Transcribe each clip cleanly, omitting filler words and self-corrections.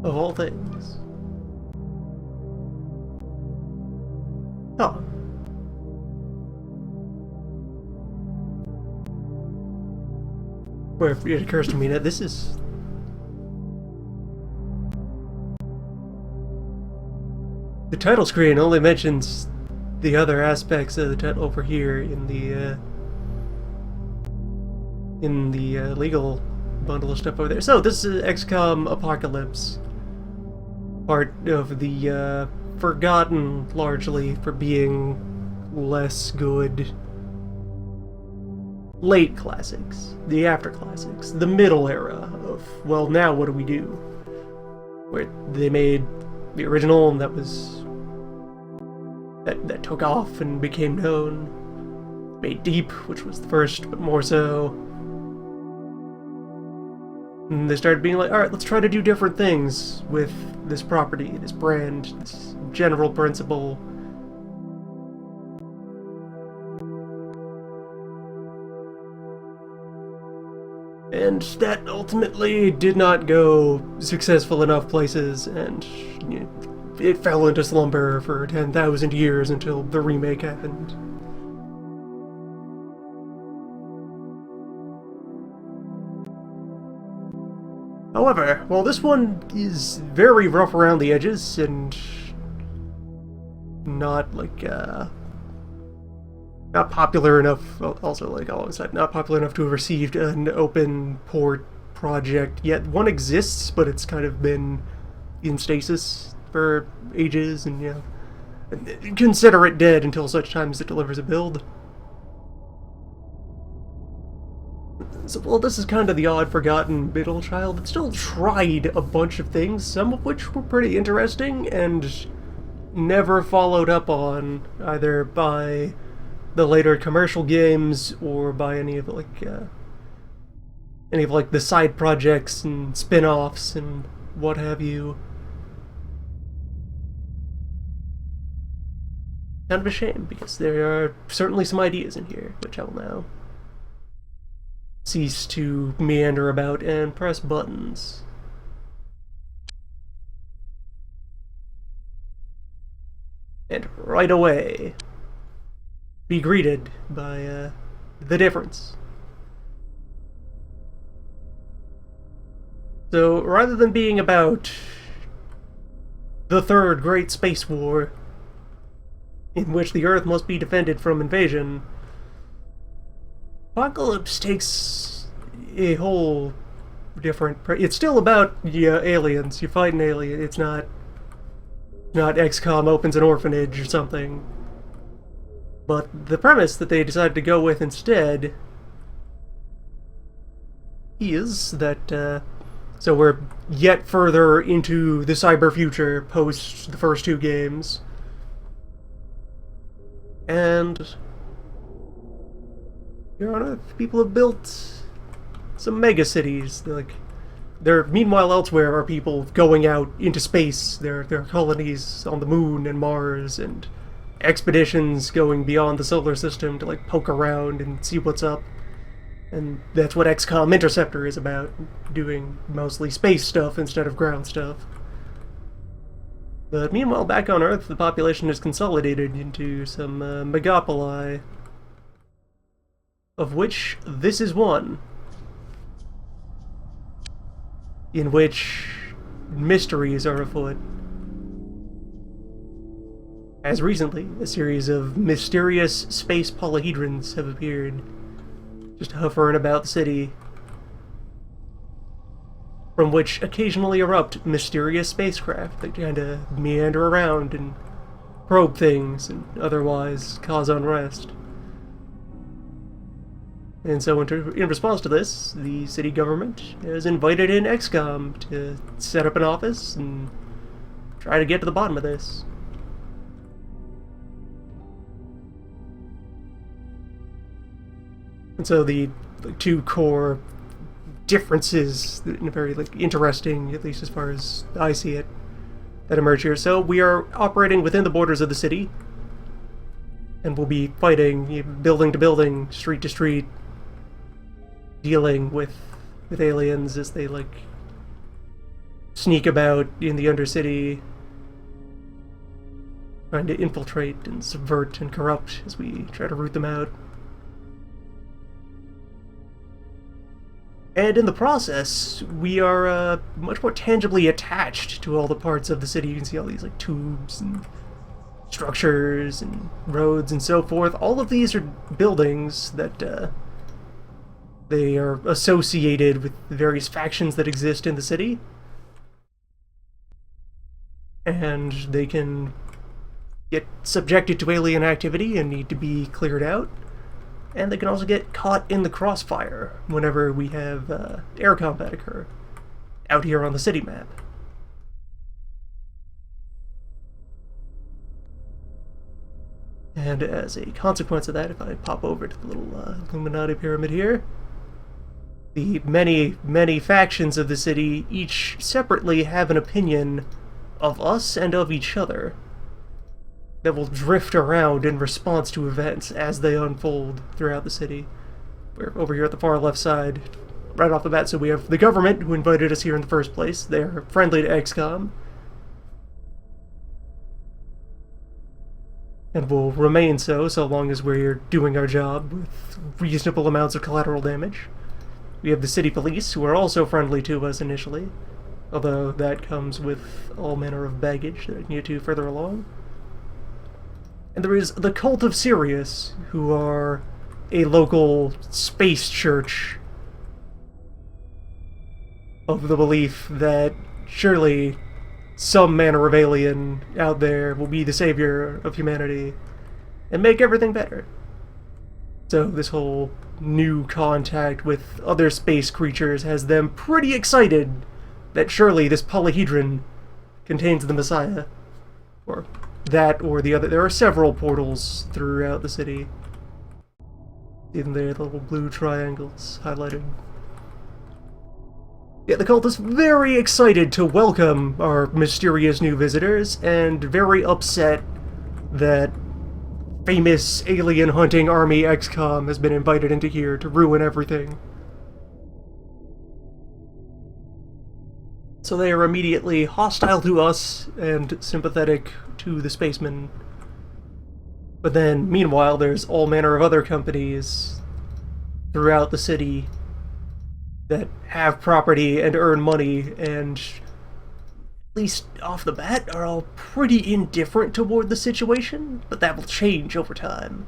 Of all things. Oh. Where it occurs to me that this is... The title screen only mentions the other aspects of the title over here in the legal bundle of stuff over there. So this is XCOM Apocalypse, part of the forgotten largely for being less good late classics, the after classics, the middle era of, well, now what do we do? Where they made the original and that took off and became known. Made Deep, which was the first, but more so. And they started being like, alright, let's try to do different things with this property, this brand, this general principle. And that ultimately did not go successful enough places, and you know, it fell into slumber for 10,000 years until the remake happened. However, while this one is very rough around the edges and not like not popular enough, also like alongside not popular enough to have received an open port project yet. One exists, but it's kind of been in stasis for ages, and you know, consider it dead until such time as it delivers a build. So, well, this is kind of the odd, forgotten middle child that still tried a bunch of things, some of which were pretty interesting, and never followed up on, either by the later commercial games or by any of the side projects and spin-offs and what have you. Kind of a shame, because there are certainly some ideas in here, which I will now cease to meander about and press buttons. And right away, be greeted by the difference. So, rather than being about the third great space war, in which the Earth must be defended from invasion, Apocalypse takes a whole different... It's still about, yeah, aliens. You fight an alien. It's not XCOM opens an orphanage or something. But the premise that they decided to go with instead is that, so we're yet further into the cyber future post the first two games. And here on Earth, people have built some mega cities. Meanwhile, elsewhere are people going out into space. There are colonies on the moon and Mars, and expeditions going beyond the solar system to like poke around and see what's up. And that's what XCOM Interceptor is about, doing mostly space stuff instead of ground stuff. But meanwhile, back on Earth, the population is consolidated into some megapoli, of which this is one, in which mysteries are afoot. As recently, a series of mysterious space polyhedrons have appeared, just hovering about the city, from which occasionally erupt mysterious spacecraft that kind of meander around and probe things and otherwise cause unrest. And so in response to this, the city government has invited in XCOM to set up an office and try to get to the bottom of this. And so the two core differences, in a very interesting, at least as far as I see it, that emerge here. So we are operating within the borders of the city, and we'll be fighting building to building, street to street, dealing with aliens as they sneak about in the Undercity, trying to infiltrate and subvert and corrupt as we try to root them out. And in the process, we are much more tangibly attached to all the parts of the city. You can see all these like tubes and structures and roads and so forth. All of these are buildings that they are associated with the various factions that exist in the city. And they can get subjected to alien activity and need to be cleared out. And they can also get caught in the crossfire whenever we have air combat occur out here on the city map. And as a consequence of that, if I pop over to the little Illuminati pyramid here, the many factions of the city each separately have an opinion of us and of each other that will drift around in response to events as they unfold throughout the city. We're over here at the far left side, right off the bat, so we have the government who invited us here in the first place. They're friendly to XCOM. And will remain so long as we're doing our job with reasonable amounts of collateral damage. We have the city police, who are also friendly to us initially, although that comes with all manner of baggage that I can get to further along. And there is the Cult of Sirius, who are a local space church of the belief that surely some manner of alien out there will be the savior of humanity and make everything better. So this whole new contact with other space creatures has them pretty excited that surely this polyhedron contains the Messiah. Or that or the other. There are several portals throughout the city. Even there, the little blue triangles highlighted. Yeah, the cult is very excited to welcome our mysterious new visitors, and very upset that famous alien hunting army XCOM has been invited into here to ruin everything. So they are immediately hostile to us and sympathetic to the spacemen. But then, meanwhile, there's all manner of other companies throughout the city that have property and earn money, and at least off the bat are all pretty indifferent toward the situation, but that will change over time.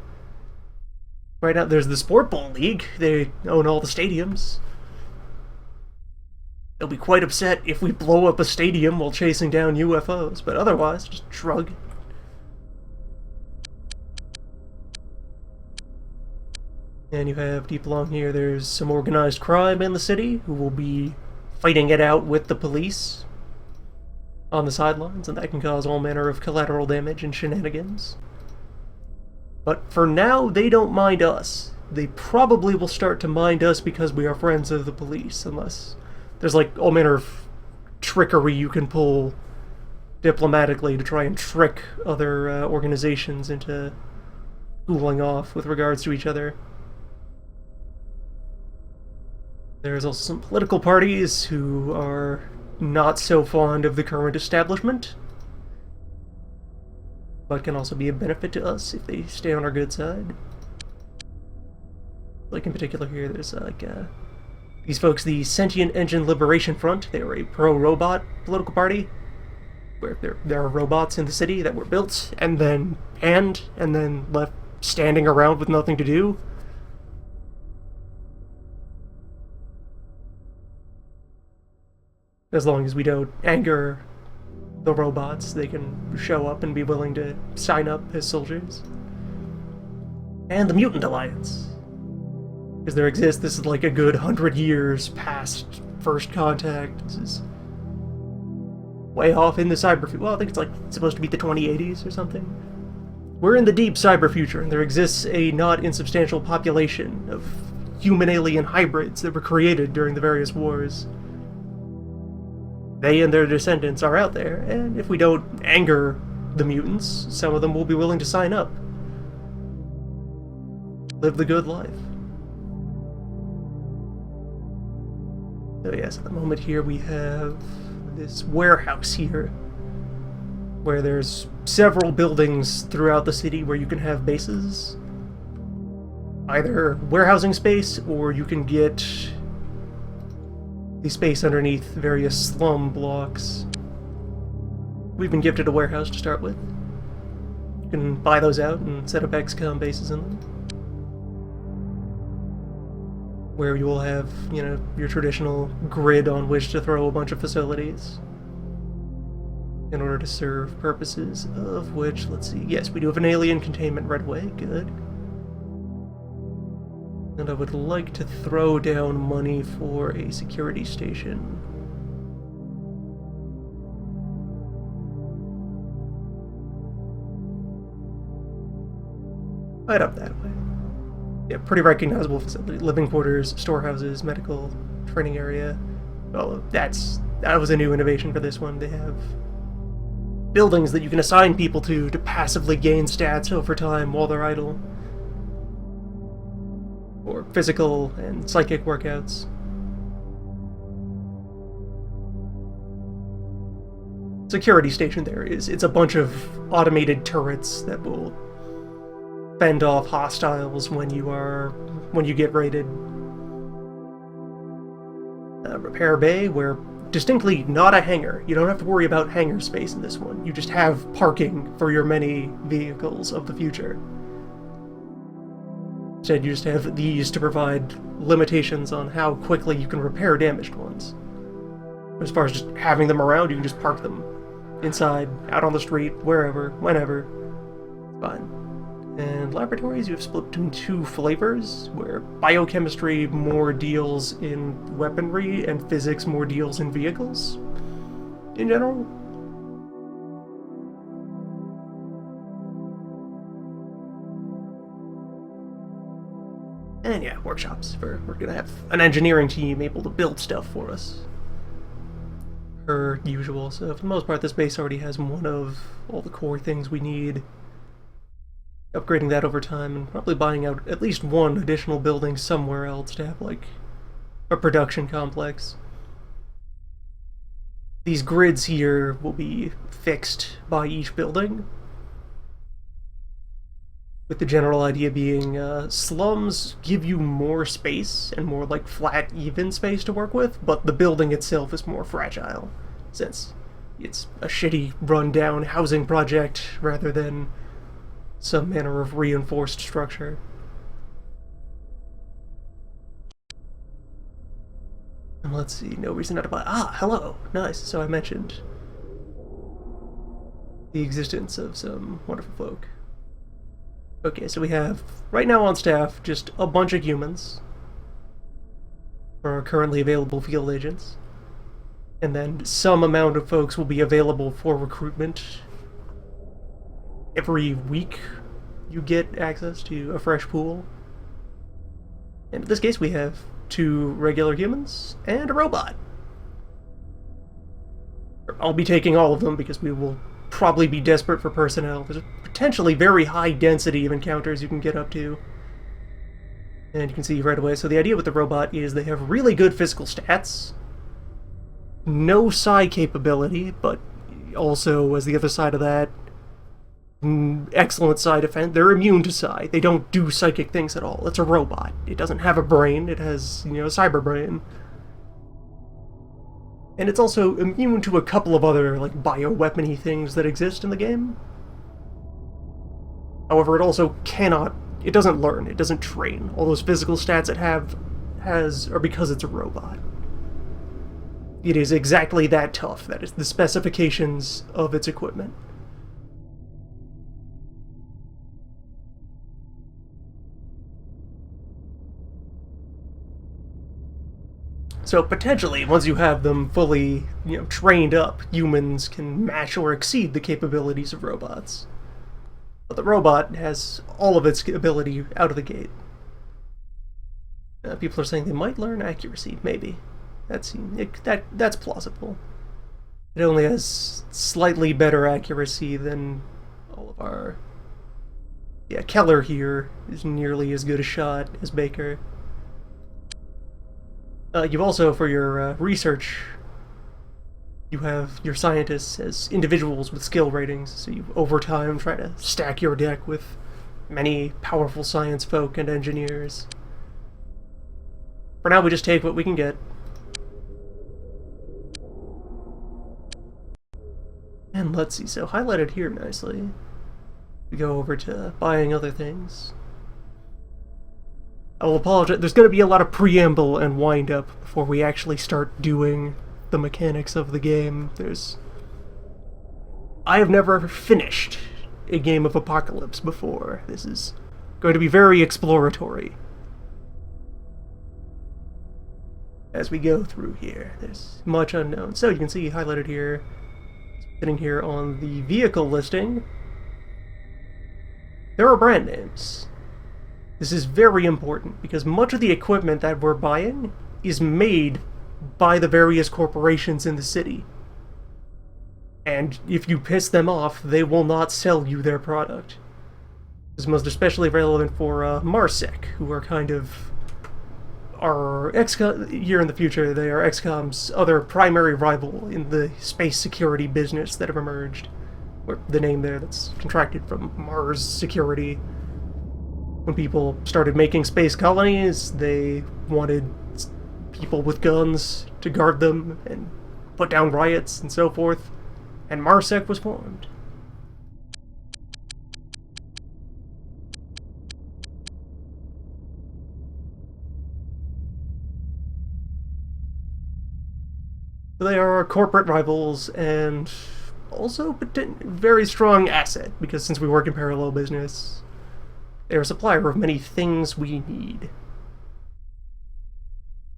Right now there's the Sport Ball League. They own all the stadiums. They'll be quite upset if we blow up a stadium while chasing down UFOs, but otherwise, just shrug. And you have deep along here, there's some organized crime in the city who will be fighting it out with the police on the sidelines, and that can cause all manner of collateral damage and shenanigans. But for now, they don't mind us. They probably will start to mind us because we are friends of the police, unless there's like all manner of trickery you can pull diplomatically to try and trick other organizations into cooling off with regards to each other. There's also some political parties who are not so fond of the current establishment, but can also be a benefit to us if they stay on our good side. Like in particular here, there's these folks, the Sentient Engine Liberation Front. They are a pro-robot political party, where there are robots in the city that were built and then left standing around with nothing to do. As long as we don't anger the robots, they can show up and be willing to sign up as soldiers. And the Mutant Alliance. Because this is like a good 100 years past First Contact. This is way off in the cyber... Well, I think it's like supposed to be the 2080s or something. We're in the deep cyber future, and there exists a not insubstantial population of human-alien hybrids that were created during the various wars. They and their descendants are out there, and if we don't anger the mutants, some of them will be willing to sign up. Live the good life. So yes, at the moment here we have this warehouse here, where there's several buildings throughout the city where you can have bases. Either warehousing space, or you can get the space underneath various slum blocks. We've been gifted a warehouse to start with. You can buy those out and set up XCOM bases in them, where you will have, you know, your traditional grid on which to throw a bunch of facilities in order to serve purposes of which, let's see, yes, we do have an alien containment right away, good. And I would like to throw down money for a security station. Right up that way. Yeah, pretty recognizable facility. Living quarters, storehouses, medical, training area. Well, that was a new innovation for this one. They have buildings that you can assign people to passively gain stats over time while they're idle. Or physical and psychic workouts. Security station there it's a bunch of automated turrets that will fend off hostiles when you get raided. Repair bay, where distinctly not a hangar. You don't have to worry about hangar space in this one. You just have parking for your many vehicles of the future. Instead, you just have these to provide limitations on how quickly you can repair damaged ones. As far as just having them around, you can just park them inside, out on the street, wherever, whenever. It's fine. And laboratories, you have split between two flavors, where biochemistry more deals in weaponry and physics more deals in vehicles, in general. And yeah, workshops. We're gonna have an engineering team able to build stuff for us. Per usual, so for the most part this base already has one of all the core things we need. Upgrading that over time and probably buying out at least one additional building somewhere else to have, like, a production complex. These grids here will be fixed by each building, with the general idea being slums give you more space and more, like, flat, even space to work with, but the building itself is more fragile, since it's a shitty, run-down housing project rather than some manner of reinforced structure. And let's see, no reason not to buy. Ah, hello! Nice. So I mentioned the existence of some wonderful folk. Okay, so we have, right now on staff, just a bunch of humans for our currently available field agents. And then some amount of folks will be available for recruitment. Every week you get access to a fresh pool. And in this case we have 2 regular humans and a robot. I'll be taking all of them because we will probably be desperate for personnel. There's a potentially very high density of encounters you can get up to. And you can see right away, so the idea with the robot is they have really good physical stats. No psi capability, but also, as the other side of that, excellent psi defense. They're immune to psi. They don't do psychic things at all. It's a robot. It doesn't have a brain. It has, you know, a cyber brain. And it's also immune to a couple of other, like, bioweapon-y things that exist in the game. However, it also cannot... It doesn't learn. It doesn't train. All those physical stats it are because it's a robot. It is exactly that tough. That is the specifications of its equipment. So potentially, once you have them fully, you know, trained up, humans can match or exceed the capabilities of robots. But the robot has all of its ability out of the gate. People are saying they might learn accuracy, maybe. That's plausible. It only has slightly better accuracy than all of our... Yeah, Keller here is nearly as good a shot as Baker. You've also, for your research You have your scientists as individuals with skill ratings, so you over time try to stack your deck with many powerful science folk and engineers. For now, we just take what we can get. And let's see, so highlighted here nicely. We go over to buying other things. I will apologize, there's going to be a lot of preamble and wind-up before we actually start doing the mechanics of the game. I have never finished a game of Apocalypse before. This is going to be very exploratory. As we go through here, there's much unknown. So you can see highlighted here, sitting here on the vehicle listing, there are brand names. This is very important because much of the equipment that we're buying is made by the various corporations in the city. And if you piss them off, they will not sell you their product. This is most especially relevant for Marsec, who are kind of our XCOM, here in the future, they are XCOM's other primary rival in the space security business that have emerged. Or the name there that's contracted from Mars Security. When people started making space colonies, they wanted people with guns to guard them and put down riots and so forth, and Marsec was formed. They are our corporate rivals and also a very strong asset, because since we work in parallel business, they're a supplier of many things we need,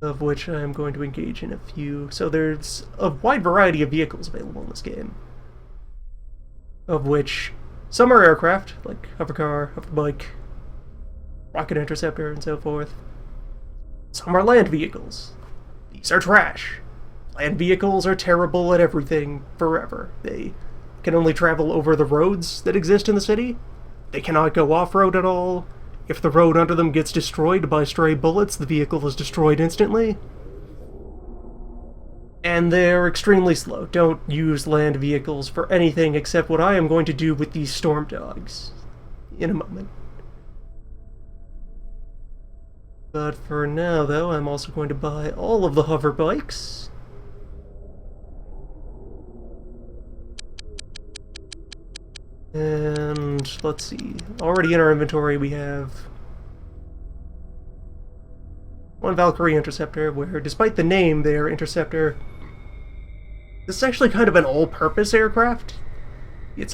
of which I'm going to engage in a few. So there's a wide variety of vehicles available in this game, of which some are aircraft, like hovercar, hoverbike, rocket interceptor, and so forth. Some are land vehicles. These are trash. Land vehicles are terrible at everything forever. They can only travel over the roads that exist in the city. They cannot go off-road at all. If the road under them gets destroyed by stray bullets, the vehicle is destroyed instantly. And they're extremely slow. Don't use land vehicles for anything except what I am going to do with these storm dogs in a moment. But for now, though, I'm also going to buy all of the hover bikes. And let's see, already in our inventory we have one Valkyrie Interceptor, where despite the name they're Interceptor, this is actually kind of an all-purpose aircraft.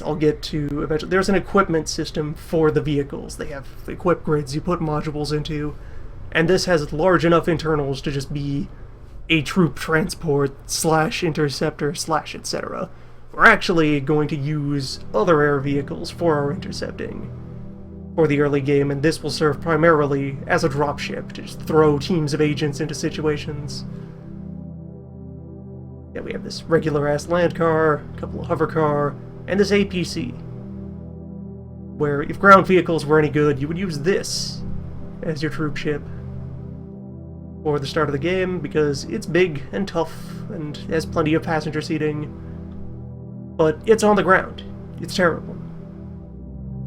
I'll get to eventually. There's an equipment system for the vehicles. They have equip grids you put modules into, and this has large enough internals to just be a troop transport / interceptor / etc. We're actually going to use other air vehicles for our intercepting for the early game, and this will serve primarily as a dropship to just throw teams of agents into situations. Yeah, we have this regular-ass land car, a couple of hover car, and this APC, where if ground vehicles were any good, you would use this as your troop ship for the start of the game, because it's big and tough and has plenty of passenger seating. But it's on the ground. It's terrible.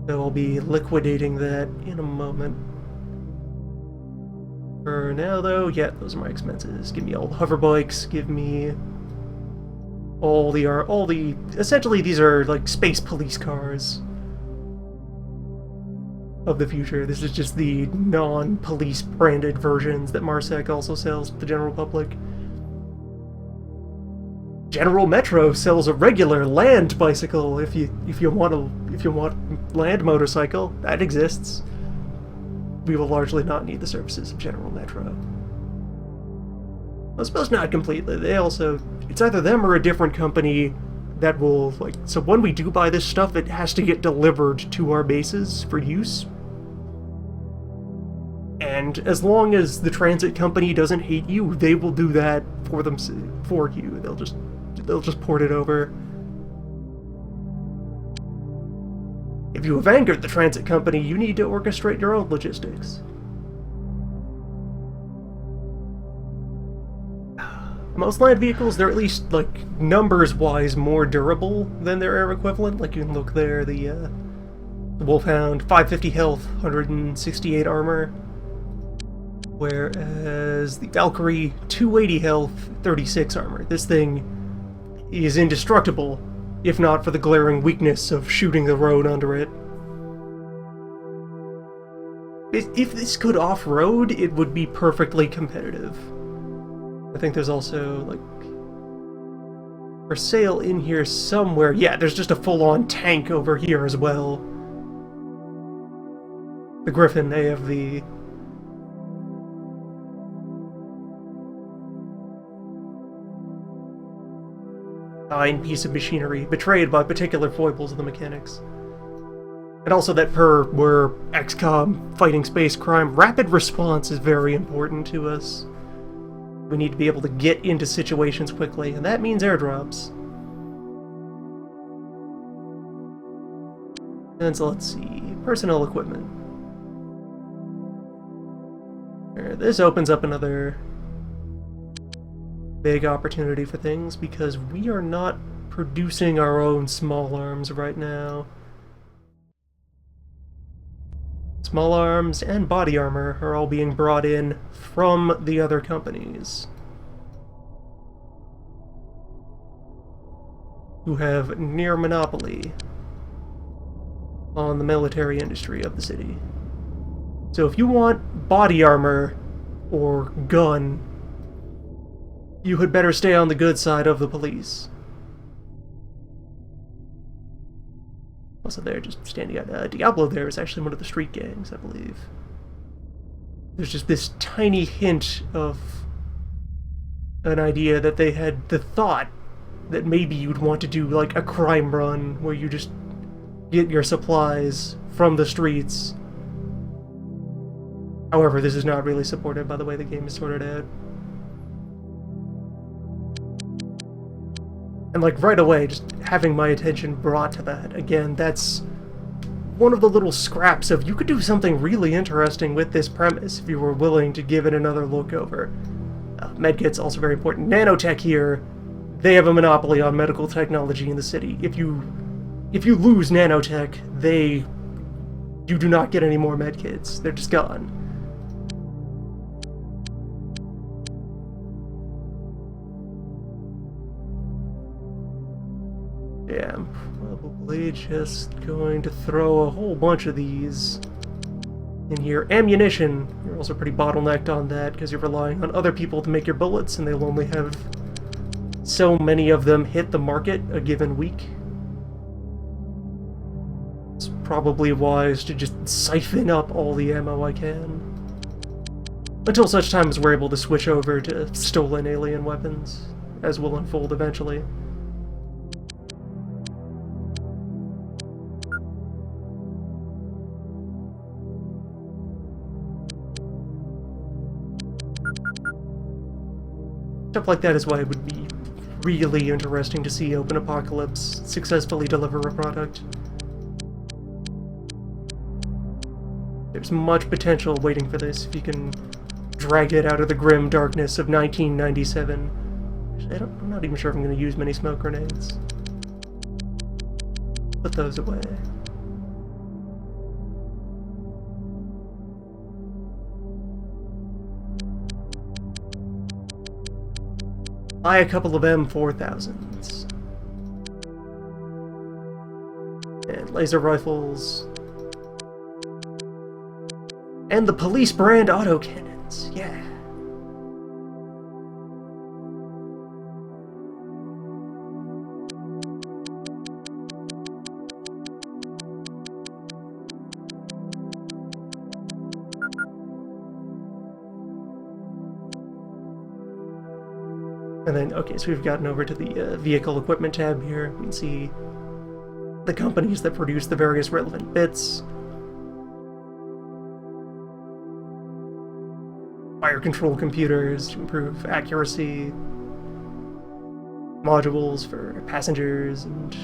So I'll be liquidating that in a moment. For now, though, yeah, those are my expenses. Give me all the hover bikes. Give me all the. Essentially, these are like space police cars of the future. This is just the non-police branded versions that Marsec also sells to the general public. General Metro sells a regular land bicycle if you want land motorcycle. That exists. We will largely not need the services of General Metro. I suppose not completely. It's either them or a different company that will, so when we do buy this stuff, it has to get delivered to our bases for use. And as long as the transit company doesn't hate you, they will do that for you. They'll just port it over. If you have angered the transit company, you need to orchestrate your own logistics. most land vehicles, they're at least, like, numbers-wise more durable than their air equivalent. Like, you can look there, the Wolfhound, 550 health, 168 armor. Whereas the Valkyrie, 280 health, 36 armor. This thing is indestructible, if not for the glaring weakness of shooting the road under it. If this could off-road, it would be perfectly competitive. I think there's also, like, for sale in here somewhere. Yeah, there's just a full-on tank over here as well. The Griffin AFV. Fine piece of machinery, betrayed by particular foibles of the mechanics. And also that we're XCOM fighting space crime, rapid response is very important to us. We need to be able to get into situations quickly, and that means airdrops. And so let's see, personnel equipment. This opens up another big opportunity for things, because we are not producing our own small arms right now. Small arms and body armor are all being brought in from the other companies, who have near monopoly on the military industry of the city. So if you want body armor or gun, you had better stay on the good side of the police. Also, they're just standing out. Diablo there is actually one of the street gangs, I believe. There's just this tiny hint of an idea that they had the thought that maybe you'd want to do, like, a crime run where you just get your supplies from the streets. However, this is not really supported by the way the game is sorted out. And, like, right away, just having my attention brought to that, again, that's one of the little scraps of you could do something really interesting with this premise if you were willing to give it another look over. Medkit's also very important. Nanotech here, they have a monopoly on medical technology in the city. If you lose Nanotech, you do not get any more medkits. They're just gone. Yeah, I'm probably just going to throw a whole bunch of these in here. Ammunition, you're also pretty bottlenecked on that because you're relying on other people to make your bullets, and they'll only have so many of them hit the market a given week. It's probably wise to just siphon up all the ammo I can. Until such time as we're able to switch over to stolen alien weapons, as will unfold eventually. Stuff like that is why it would be really interesting to see Open Apocalypse successfully deliver a product. There's much potential waiting for this if you can drag it out of the grim darkness of 1997. Actually, I'm not even sure if I'm going to use many smoke grenades. Put those away. Buy a couple of M4000s. And laser rifles. And the police brand autocannons, yeah. And then, okay, so we've gotten over to the vehicle equipment tab here. You can see the companies that produce the various relevant bits. Fire control computers to improve accuracy. Modules for passengers and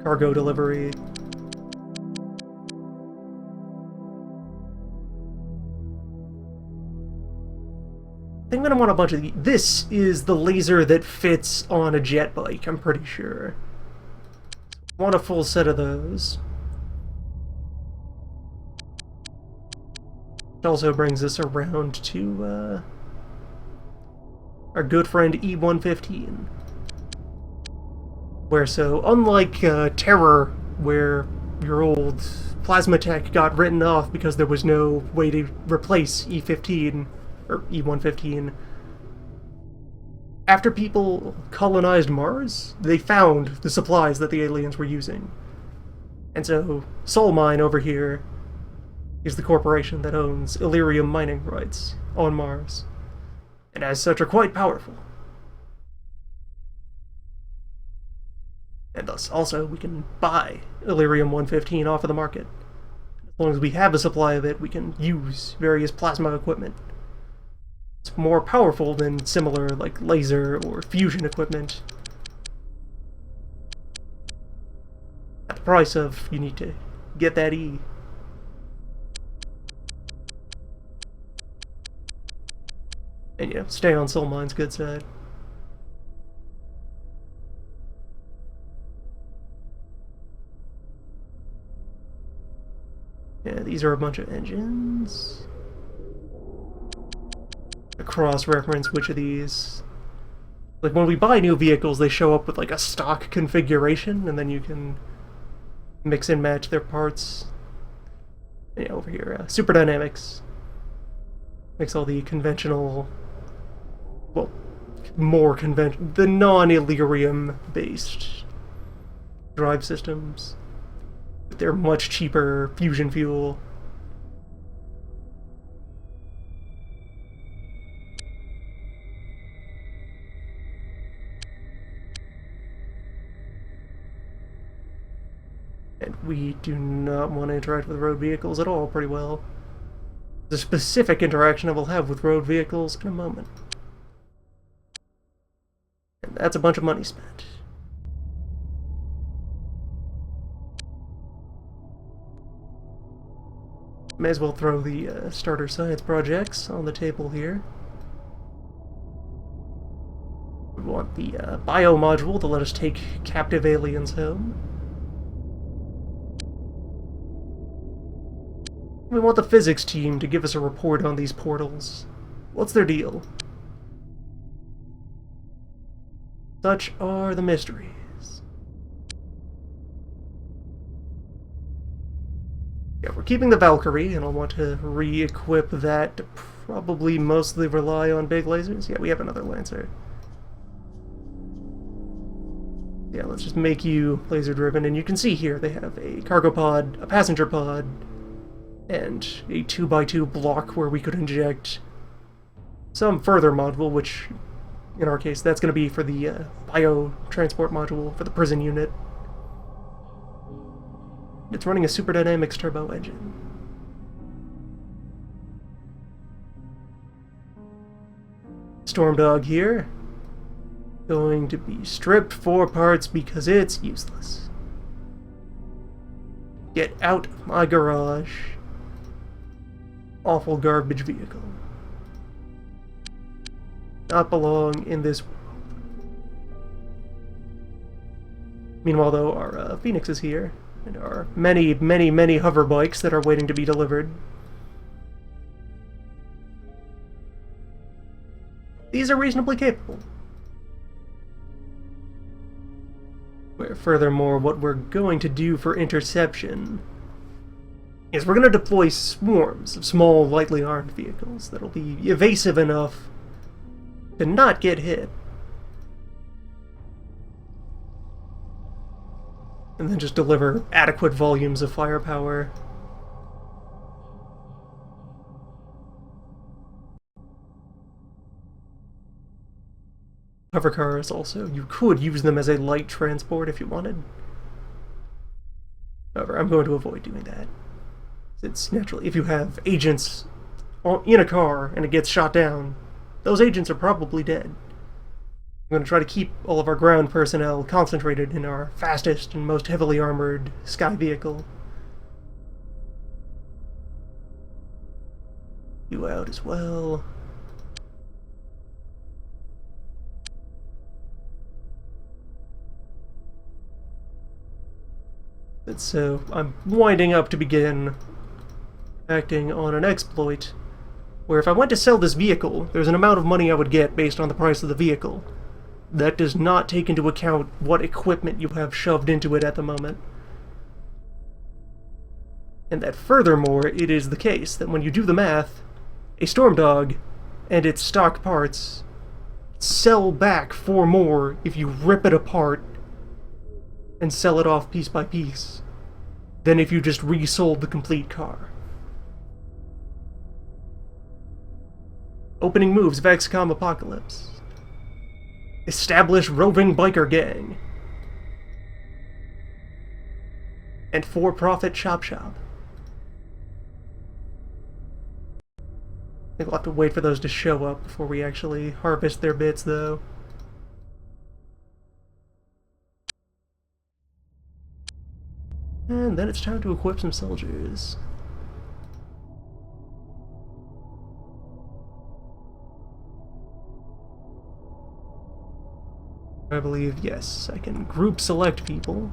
cargo delivery. I think I'm gonna want a bunch of these. This is the laser that fits on a jet bike, I'm pretty sure. Want a full set of those. Which also brings us around to our good friend E115. Where so, unlike Terror, where your old plasma tech got written off because there was no way to replace E15, or E115, after people colonized Mars, they found the supplies that the aliens were using. And so, Soul Mine over here is the corporation that owns Elerium mining rights on Mars, and as such are quite powerful. And thus, also, we can buy Elerium 115 off of the market. As long as we have a supply of it, we can use various plasma equipment. It's more powerful than similar, like, laser or fusion equipment. At the price of, you need to get that E. And yeah, stay on Soul Mine's good side. Yeah, these are a bunch of engines. Cross-reference which of these. Like, when we buy new vehicles, they show up with, like, a stock configuration, and then you can mix and match their parts. Yeah, over here, Super Dynamics. Makes all the conventional... well, more conventional... the non-Elerium-based drive systems. They're much cheaper fusion fuel. And we do not want to interact with road vehicles at all pretty well. The specific interaction I will have with road vehicles in a moment. And that's a bunch of money spent. May as well throw the starter science projects on the table here. We want the bio module to let us take captive aliens home. We want the physics team to give us a report on these portals. What's their deal? Such are the mysteries. Yeah, we're keeping the Valkyrie, and I'll want to re-equip that to probably mostly rely on big lasers. Yeah, we have another Lancer. Yeah, let's just make you laser-driven, and you can see here they have a cargo pod, a passenger pod, and a 2x2 block where we could inject some further module, which, in our case, that's going to be for the bio-transport module for the prison unit. It's running a Super Dynamics turbo engine. Stormdog here. Going to be stripped for parts because it's useless. Get out of my garage. Awful garbage vehicle. Not belong in this world. Meanwhile, though, our Phoenix is here. And there are many, many, many hover bikes that are waiting to be delivered. These are reasonably capable. Furthermore, what we're going to do for interception is we're going to deploy swarms of small, lightly armed vehicles that'll be evasive enough to not get hit. And then just deliver adequate volumes of firepower. Hover cars also, you could use them as a light transport if you wanted. However, I'm going to avoid doing that. It's naturally, if you have agents in a car and it gets shot down, those agents are probably dead. I'm going to try to keep all of our ground personnel concentrated in our fastest and most heavily armored sky vehicle. You out as well. And so I'm winding up to begin acting on an exploit where if I went to sell this vehicle, there's an amount of money I would get based on the price of the vehicle. That does not take into account what equipment you have shoved into it at the moment. And that furthermore, it is the case that when you do the math, a Storm Dog and its stock parts sell back for more if you rip it apart and sell it off piece by piece than if you just resold the complete car. Opening moves of XCOM Apocalypse. Establish roving biker gang. And for-profit chop shop. I think we'll have to wait for those to show up before we actually harvest their bits, though. And then it's time to equip some soldiers. I believe, yes, I can group select people.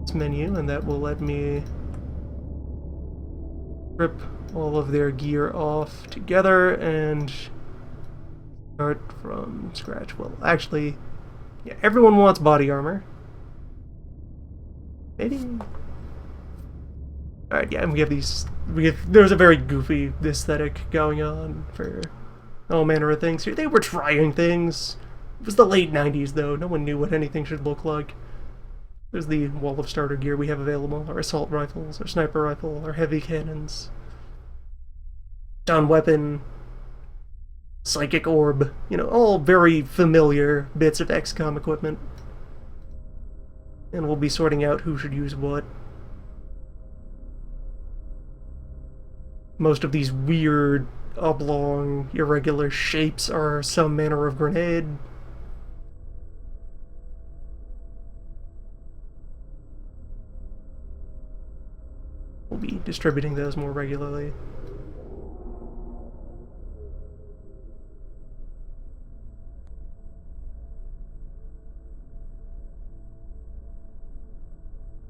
This menu, and that will let me rip all of their gear off together and start from scratch. Well, actually, yeah, everyone wants body armor. Maybe. Alright, yeah, and we have these. There's a very goofy aesthetic going on for all manner of things here. They were trying things. It was the late 90s, though. No one knew what anything should look like. There's the wall of starter gear we have available. Our assault rifles, our sniper rifle, our heavy cannons. Stun weapon. Psychic orb. You know, all very familiar bits of XCOM equipment. And we'll be sorting out who should use what. Most of these weird, oblong, irregular shapes are some manner of grenade. We'll be distributing those more regularly.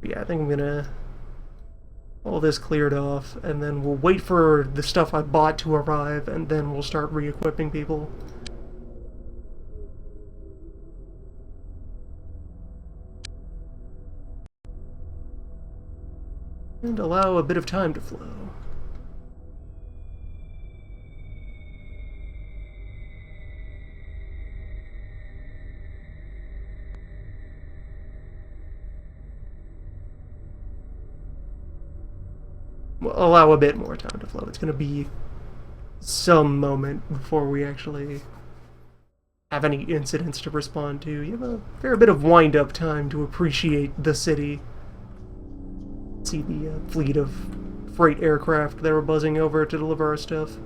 Yeah, I think I'm gonna all this cleared off, and then we'll wait for the stuff I bought to arrive, and then we'll start re-equipping people. And allow a bit of time to flow. We'll allow a bit more time to flow. It's going to be some moment before we actually have any incidents to respond to. You have a fair bit of wind-up time to appreciate the city. See the fleet of freight aircraft that were buzzing over to deliver our stuff.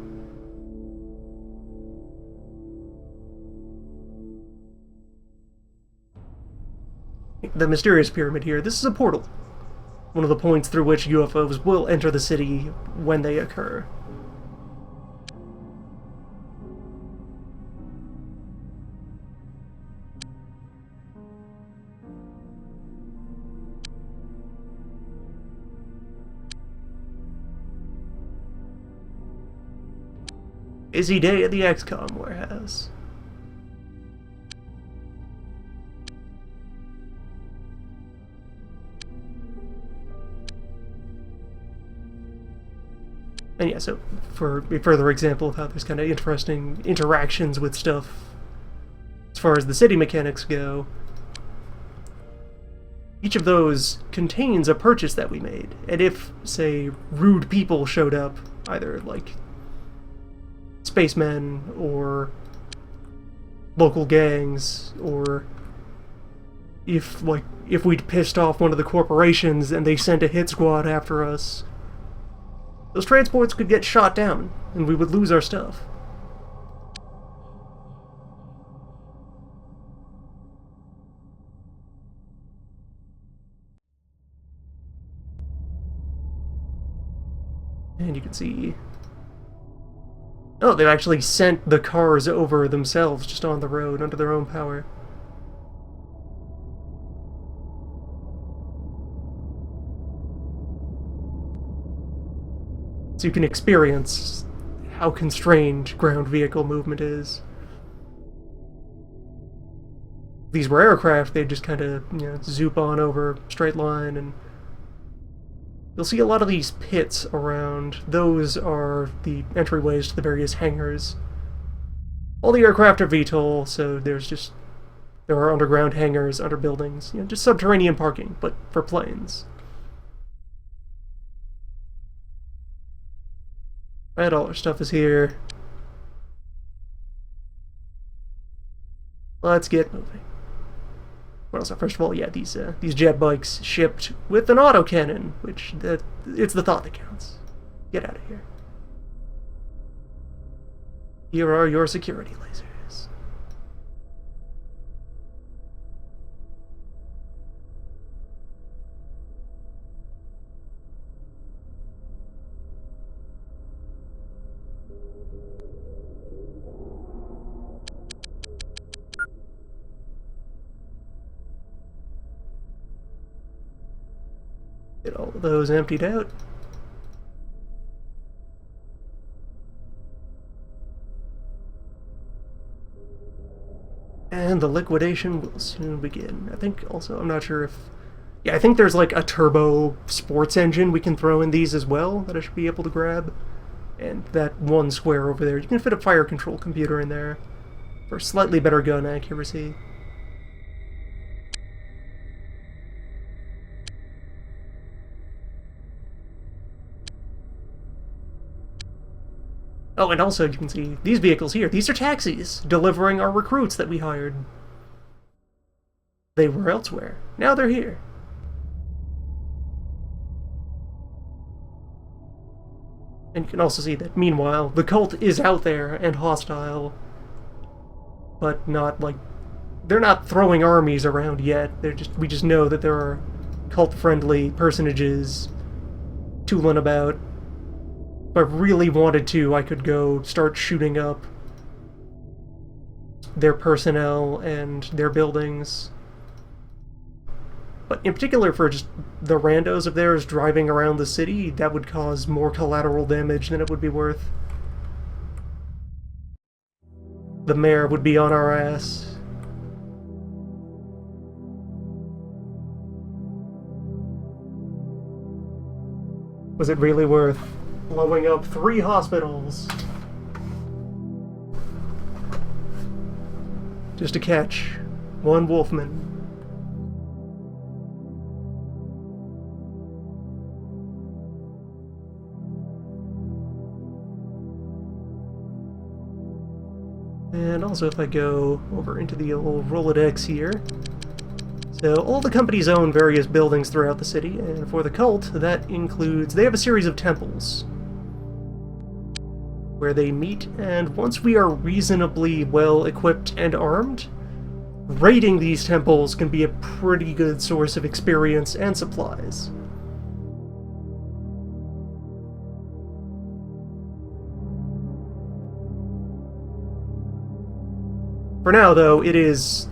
The mysterious pyramid here. This is a portal. One of the points through which UFOs will enter the city when they occur. Busy day at the XCOM warehouse. And yeah, so for a further example of how there's kind of interesting interactions with stuff as far as the city mechanics go, each of those contains a purchase that we made. And if, say, rude people showed up, either like spacemen or local gangs, or if we'd pissed off one of the corporations and they sent a hit squad after us, those transports could get shot down, and we would lose our stuff. And you can see... oh, they've actually sent the cars over themselves, just on the road, under their own power. So you can experience how constrained ground vehicle movement is. These were aircraft, they just kind of, zoop on over straight line, and you'll see a lot of these pits around. Those are the entryways to the various hangars. All the aircraft are VTOL, so there are underground hangars under buildings, just subterranean parking, but for planes. And all our stuff is here. Let's get moving. What else? First of all, yeah, these jet bikes shipped with an autocannon, which it's the thought that counts. Get out of here. Here are your security lasers. Get all of those emptied out. And the liquidation will soon begin. I think also, I'm not sure if... Yeah, I think there's like a turbo sports engine we can throw in these as well that I should be able to grab. And that one square over there, you can fit a fire control computer in there for slightly better gun accuracy. Oh, and also you can see these vehicles here. These are taxis, delivering our recruits that we hired. They were elsewhere. Now they're here. And you can also see that, meanwhile, the cult is out there and hostile. But not, like... They're not throwing armies around yet. We just know that there are cult-friendly personages tooling about. If I really wanted to, I could go start shooting up their personnel and their buildings. But in particular for just the randos of theirs driving around the city, that would cause more collateral damage than it would be worth. The mayor would be on our ass. Was it really worth blowing up 3 hospitals just to catch one Wolfman? And also if I go over into the old Rolodex here, so all the companies own various buildings throughout the city, and for the cult, that includes, they have a series of temples where they meet, and once we are reasonably well equipped and armed, raiding these temples can be a pretty good source of experience and supplies. For now, though, it's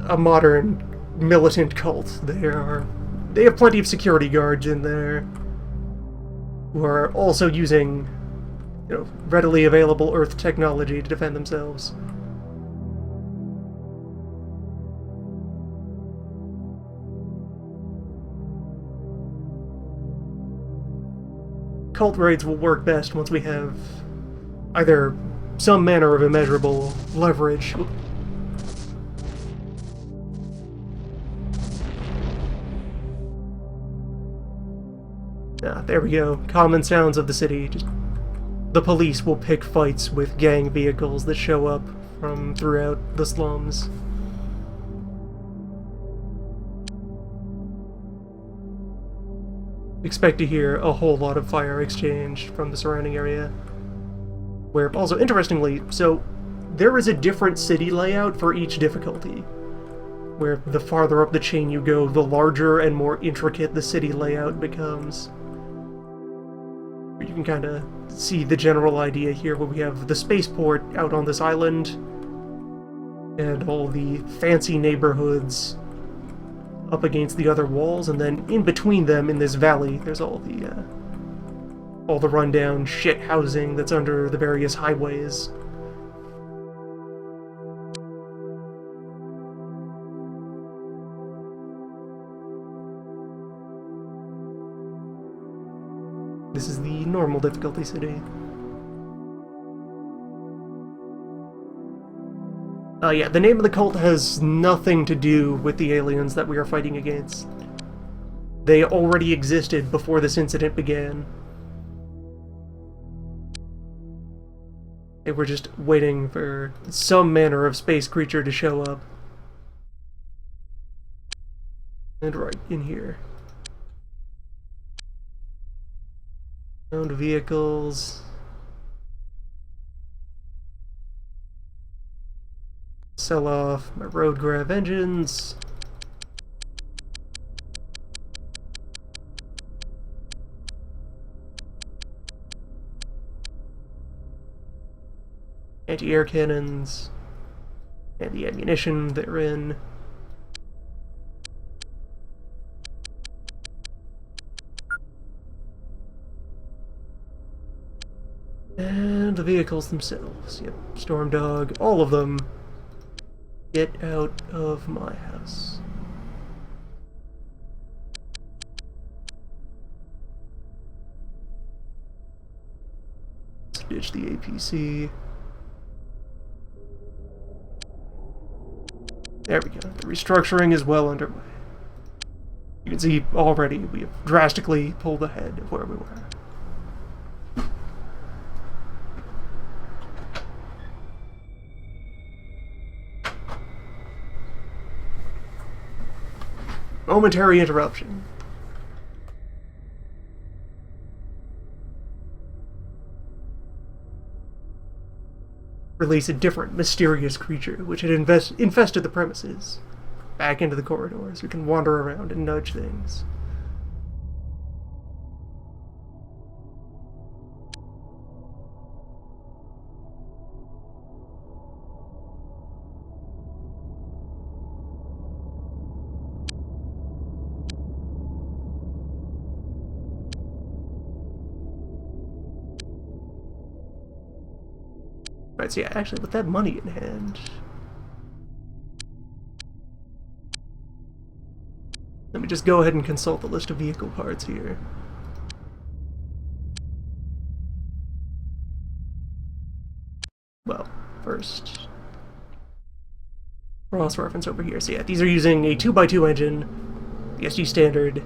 a modern militant cult. They have plenty of security guards in there who are also using, readily available Earth technology to defend themselves. Cult raids will work best once we have either some manner of immeasurable leverage. Ah, there we go. Common sounds of the city. Just the police will pick fights with gang vehicles that show up from throughout the slums. Expect to hear a whole lot of fire exchange from the surrounding area. Where, also, interestingly, so there is a different city layout for each difficulty. Where the farther up the chain you go, the larger and more intricate the city layout becomes. You can kind of see the general idea here, where we have the spaceport out on this island, and all the fancy neighborhoods up against the other walls, and then in between them, in this valley, there's all the all the rundown shit housing that's under the various highways. This is the normal difficulty city. Yeah, the name of the cult has nothing to do with the aliens that we are fighting against. They already existed before this incident began. They were just waiting for some manner of space creature to show up. And right in here. Owned vehicles. Sell off my road grav engines. Anti-air cannons. And the ammunition they're in. And the vehicles themselves. Yep, Storm Dog, all of them. Get out of my house. Let's ditch the APC. There we go. The restructuring is well underway. You can see already we have drastically pulled ahead of where we were. Momentary interruption. Release a different mysterious creature which had infested the premises. Back into the corridors. We can wander around and nudge things. Right, so yeah, actually, with that money in hand... Let me just go ahead and consult the list of vehicle parts here. Well, first... cross-reference over here. So yeah, these are using a 2x2 engine, the SD standard.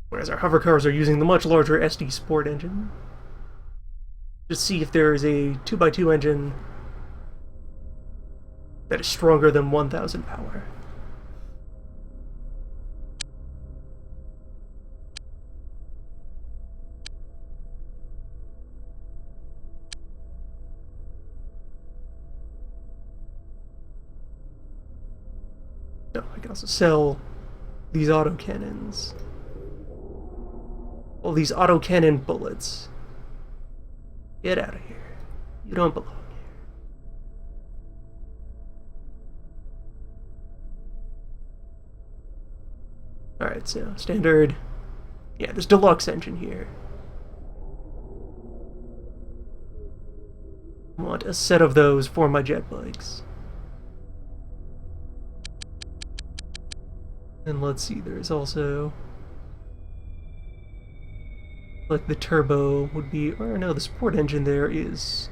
Whereas our hover cars are using the much larger SD Sport engine. Just see if there is a 2x2 engine that is stronger than 1000 power. No, I can also sell these autocannons. All these autocannon bullets. Get out of here. You don't belong here. Alright, so standard. Yeah, this deluxe engine here. I want a set of those for my jet bikes. And let's see, there's also... like the turbo would be... or no, the sport engine there is...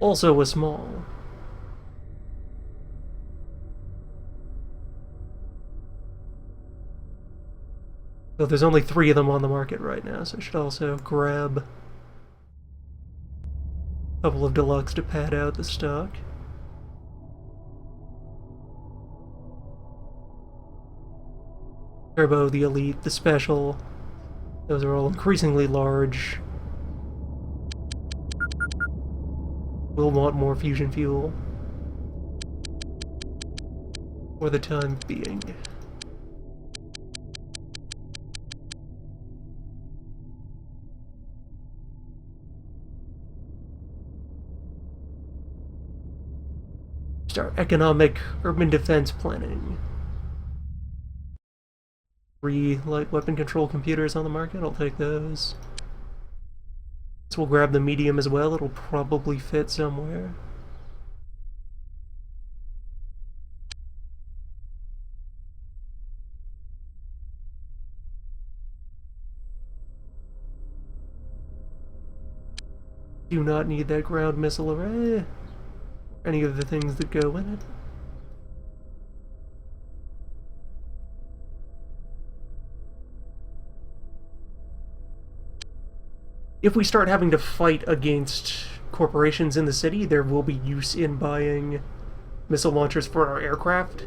also a small. So there's only 3 of them on the market right now, so I should also grab a couple of deluxe to pad out the stock. Turbo, the Elite, the Special, those are all increasingly large. We'll want more fusion fuel for the time being. Start economic urban defense planning. 3 light weapon control computers on the market. I'll take those. So we'll grab the medium as well. It'll probably fit somewhere. Do not need that ground missile array. Any of the things that go in it. If we start having to fight against corporations in the city, there will be use in buying missile launchers for our aircraft.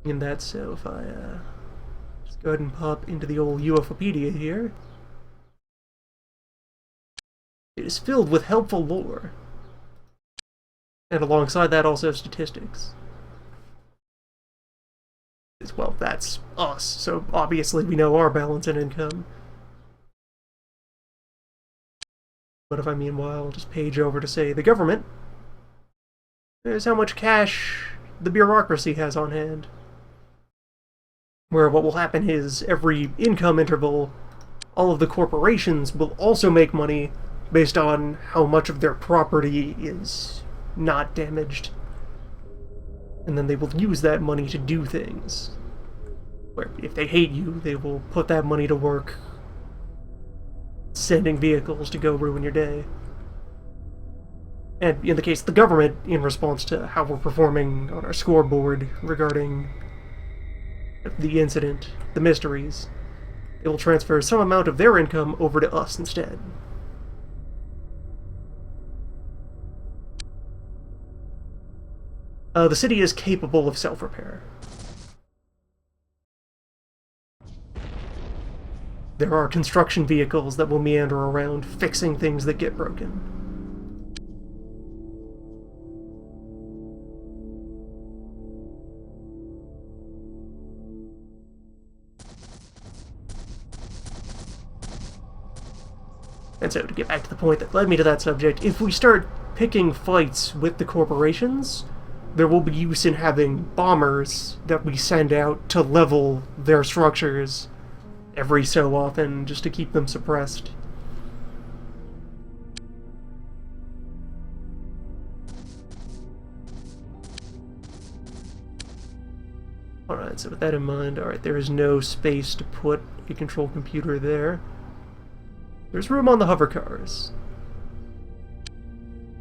And that's so if I just go ahead and pop into the old UFOpedia here. It is filled with helpful lore. And alongside that also statistics. Well, that's us, so obviously we know our balance and income. But if I meanwhile just page over to say the government, there's how much cash the bureaucracy has on hand. Where what will happen is every income interval, all of the corporations will also make money based on how much of their property is not damaged. And then they will use that money to do things. Where if they hate you, they will put that money to work sending vehicles to go ruin your day. And in the case of the government, in response to how we're performing on our scoreboard regarding the incident, the mysteries, they will transfer some amount of their income over to us instead. The city is capable of self-repair. There are construction vehicles that will meander around fixing things that get broken. And so, to get back to the point that led me to that subject, if we start picking fights with the corporations, there will be use in having bombers that we send out to level their structures every so often, just to keep them suppressed. Alright, so with that in mind, alright, there is no space to put a control computer there. There's room on the hover cars.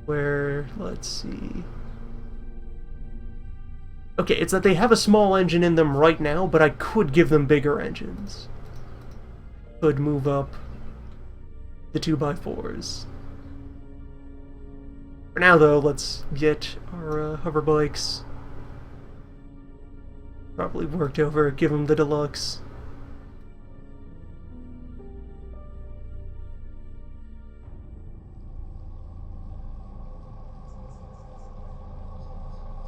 Where, let's see... Okay, it's that they have a small engine in them right now, but I could give them bigger engines. Could move up the 2x4s. For now, though, let's get our hover bikes properly worked over, give them the deluxe.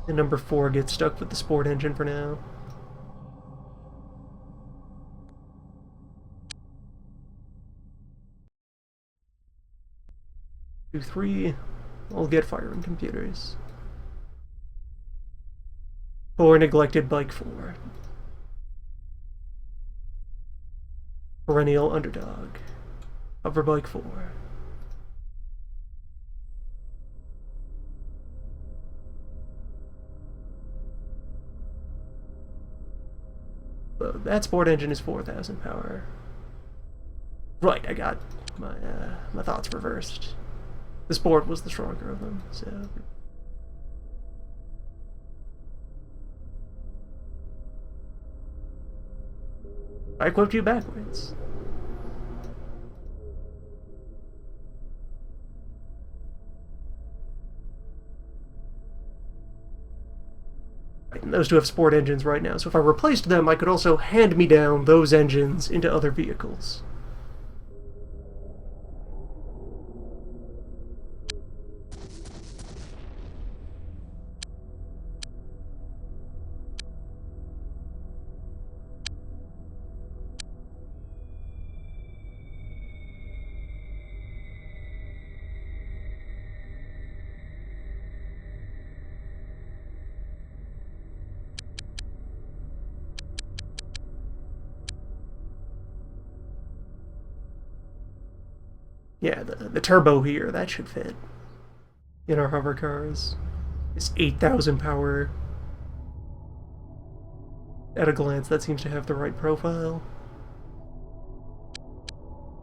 And number 4 gets stuck with the sport engine for now. Two, 3, I'll get firing computers. 4 neglected bike 4. Perennial underdog. Hover bike 4. That sport engine is 4,000 power. Right, I got my thoughts reversed. The sport was the stronger of them, so... I equipped you backwards. And those two have sport engines right now, so if I replaced them, I could also hand-me-down those engines into other vehicles. Yeah, the turbo here, that should fit in our hover cars. It's 8,000 power. At a glance, that seems to have the right profile.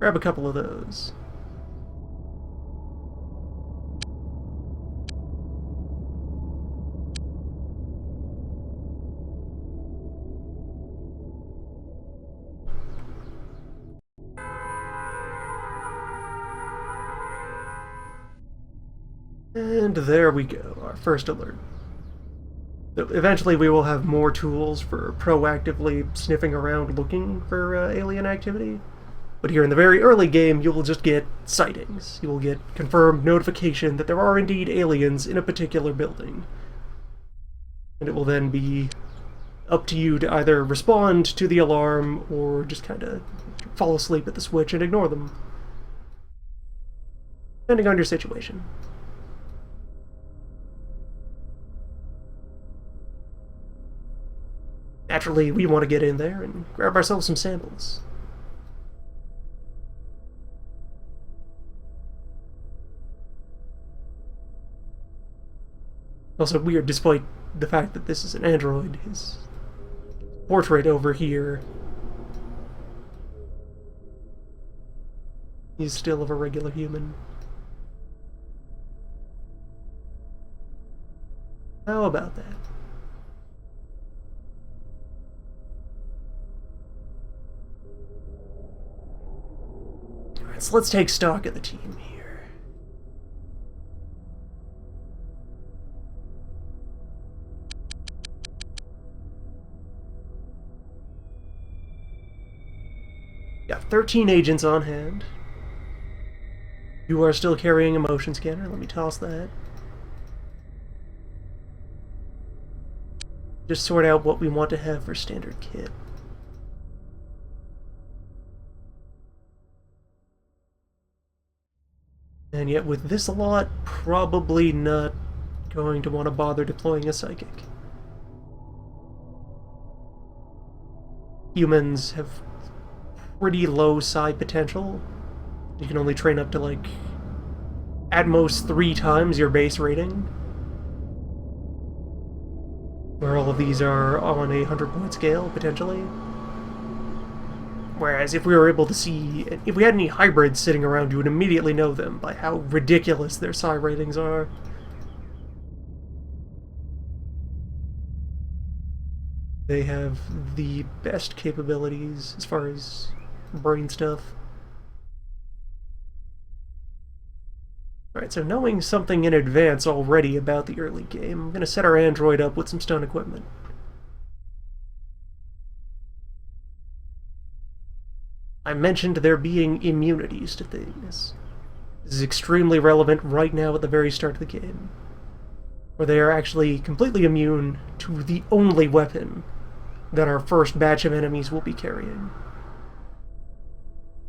Grab a couple of those. And there we go, our first alert. Eventually we will have more tools for proactively sniffing around looking for alien activity. But here in the very early game, you will just get sightings. You will get confirmed notification that there are indeed aliens in a particular building. And it will then be up to you to either respond to the alarm or just kind of fall asleep at the switch and ignore them. Depending on your situation. Naturally, we want to get in there and grab ourselves some samples. Also weird, despite the fact that this is an android, his portrait over here, he's still of a regular human. How about that? Alright, so let's take stock of the team here. Got 13 agents on hand. You are still carrying a motion scanner. Let me toss that. Just sort out what we want to have for standard kit. And yet with this a lot, probably not going to want to bother deploying a psychic. Humans have pretty low psi potential. You can only train up to, like, at most 3 times your base rating. Where all of these are on a 100-point scale, potentially. Whereas if we were able to see... if we had any hybrids sitting around, you would immediately know them by how ridiculous their psi ratings are. They have the best capabilities as far as brain stuff. Alright, so knowing something in advance already about the early game, I'm going to set our android up with some stun equipment. I mentioned there being immunities to things. This is extremely relevant right now at the very start of the game, where they are actually completely immune to the only weapon that our first batch of enemies will be carrying.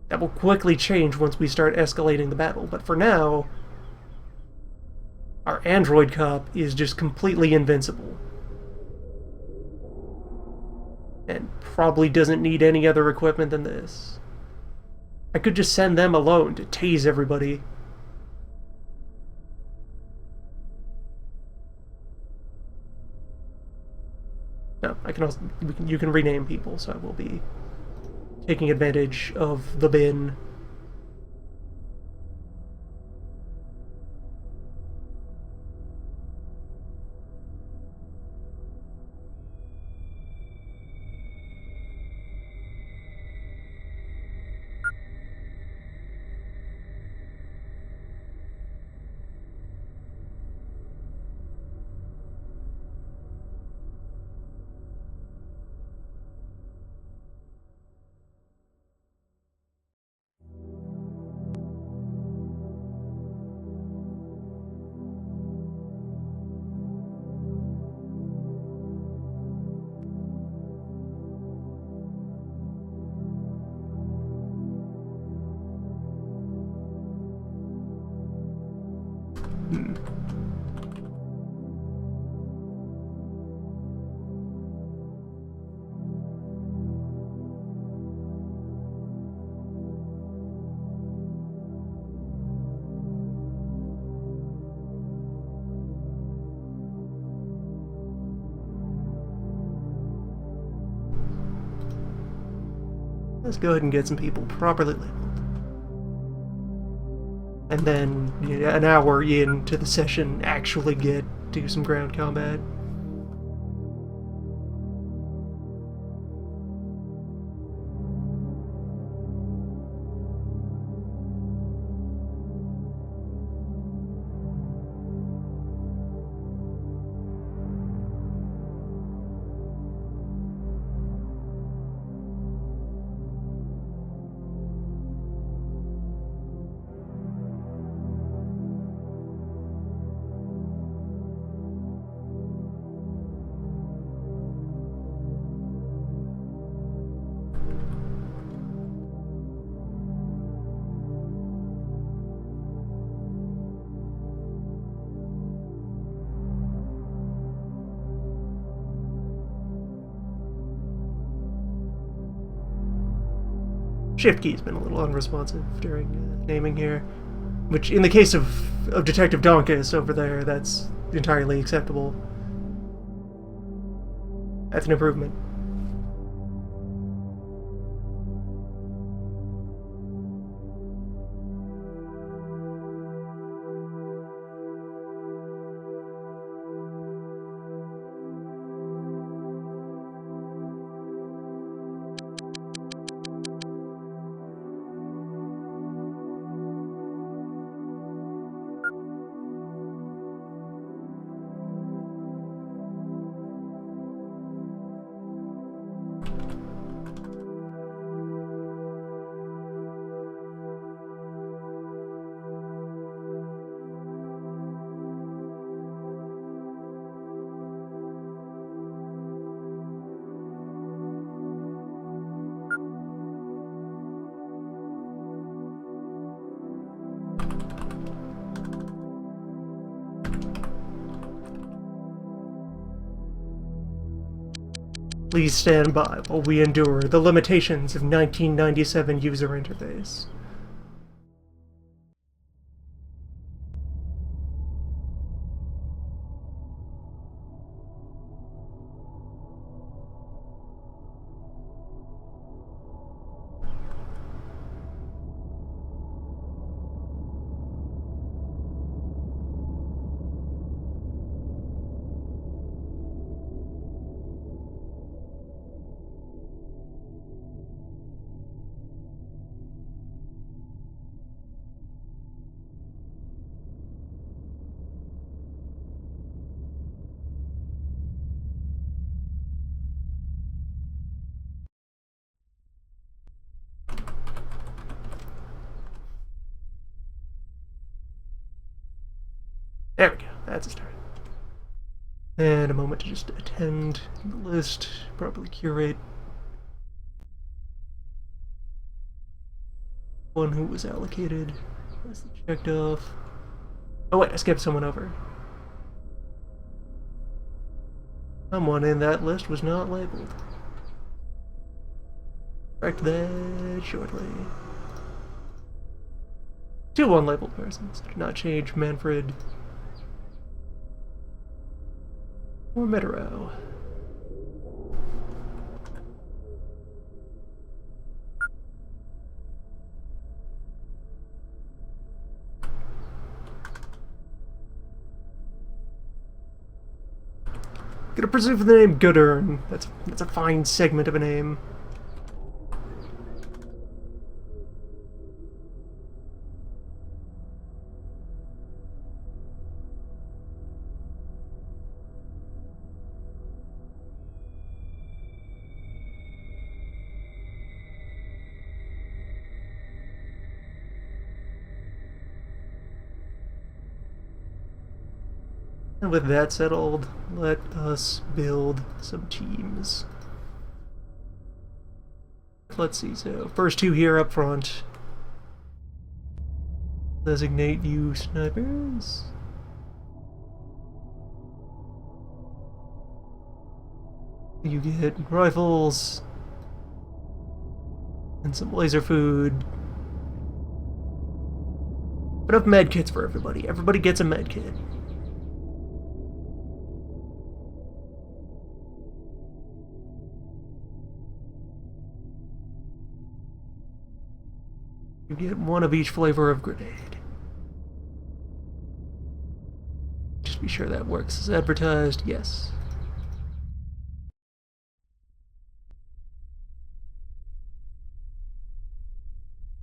That will quickly change once we start escalating the battle, but for now, our android cop is just completely invincible. And probably doesn't need any other equipment than this. I could just send them alone to tase everybody. No, I can also... you can rename people, so I will be taking advantage of the bin. let's go ahead and get some people properly labeled. And then, an hour into the session, actually do some ground combat. Shift key's been a little unresponsive during naming here, which in the case of Detective Donkus over there, that's entirely acceptable. That's an improvement. Please stand by while we endure the limitations of 1997 user interface. There we go, that's a start. And a moment to just attend the list, properly curate. One who was allocated. That's checked off. Oh wait, I skipped someone over. Someone in that list was not labeled. Correct that shortly. 2 unlabeled persons. Do not change Manfred or Metero. Gonna presume the name Goodern. That's a fine segment of a name. And with that settled, let us build some teams. Let's see, so first 2 here up front. Designate you snipers. You get rifles and some laser food. Enough medkits for everybody. Everybody gets a medkit. You get one of each flavor of grenade. Just be sure that works as advertised. Yes.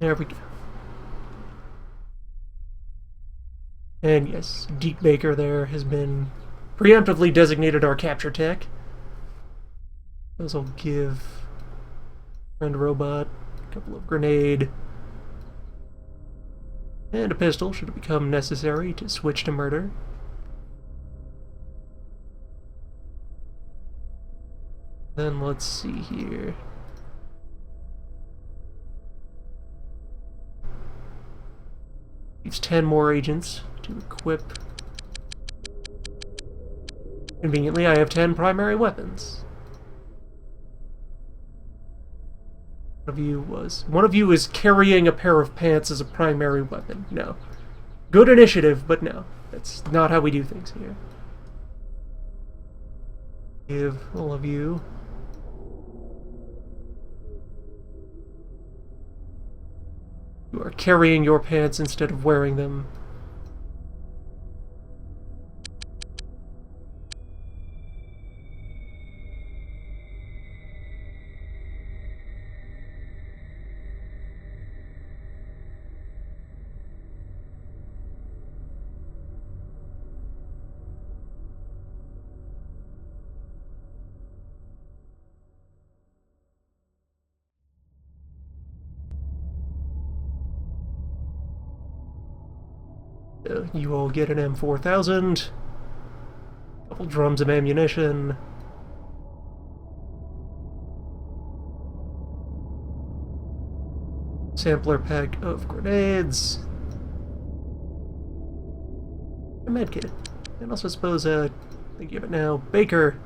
There we go. And yes, Deke Baker there has been preemptively designated our capture tech. Those will give friend robot a couple of grenade and a pistol should it become necessary to switch to murder. Then let's see here. Leaves 10 more agents to equip. Conveniently, I have 10 primary weapons. One of you is carrying a pair of pants as a primary weapon. No. Good initiative, but no. That's not how we do things here. Give all of you you are carrying your pants instead of wearing them. You all get an M4000, a couple drums of ammunition, sampler pack of grenades, a medkit, and also suppose, they give it now. Baker,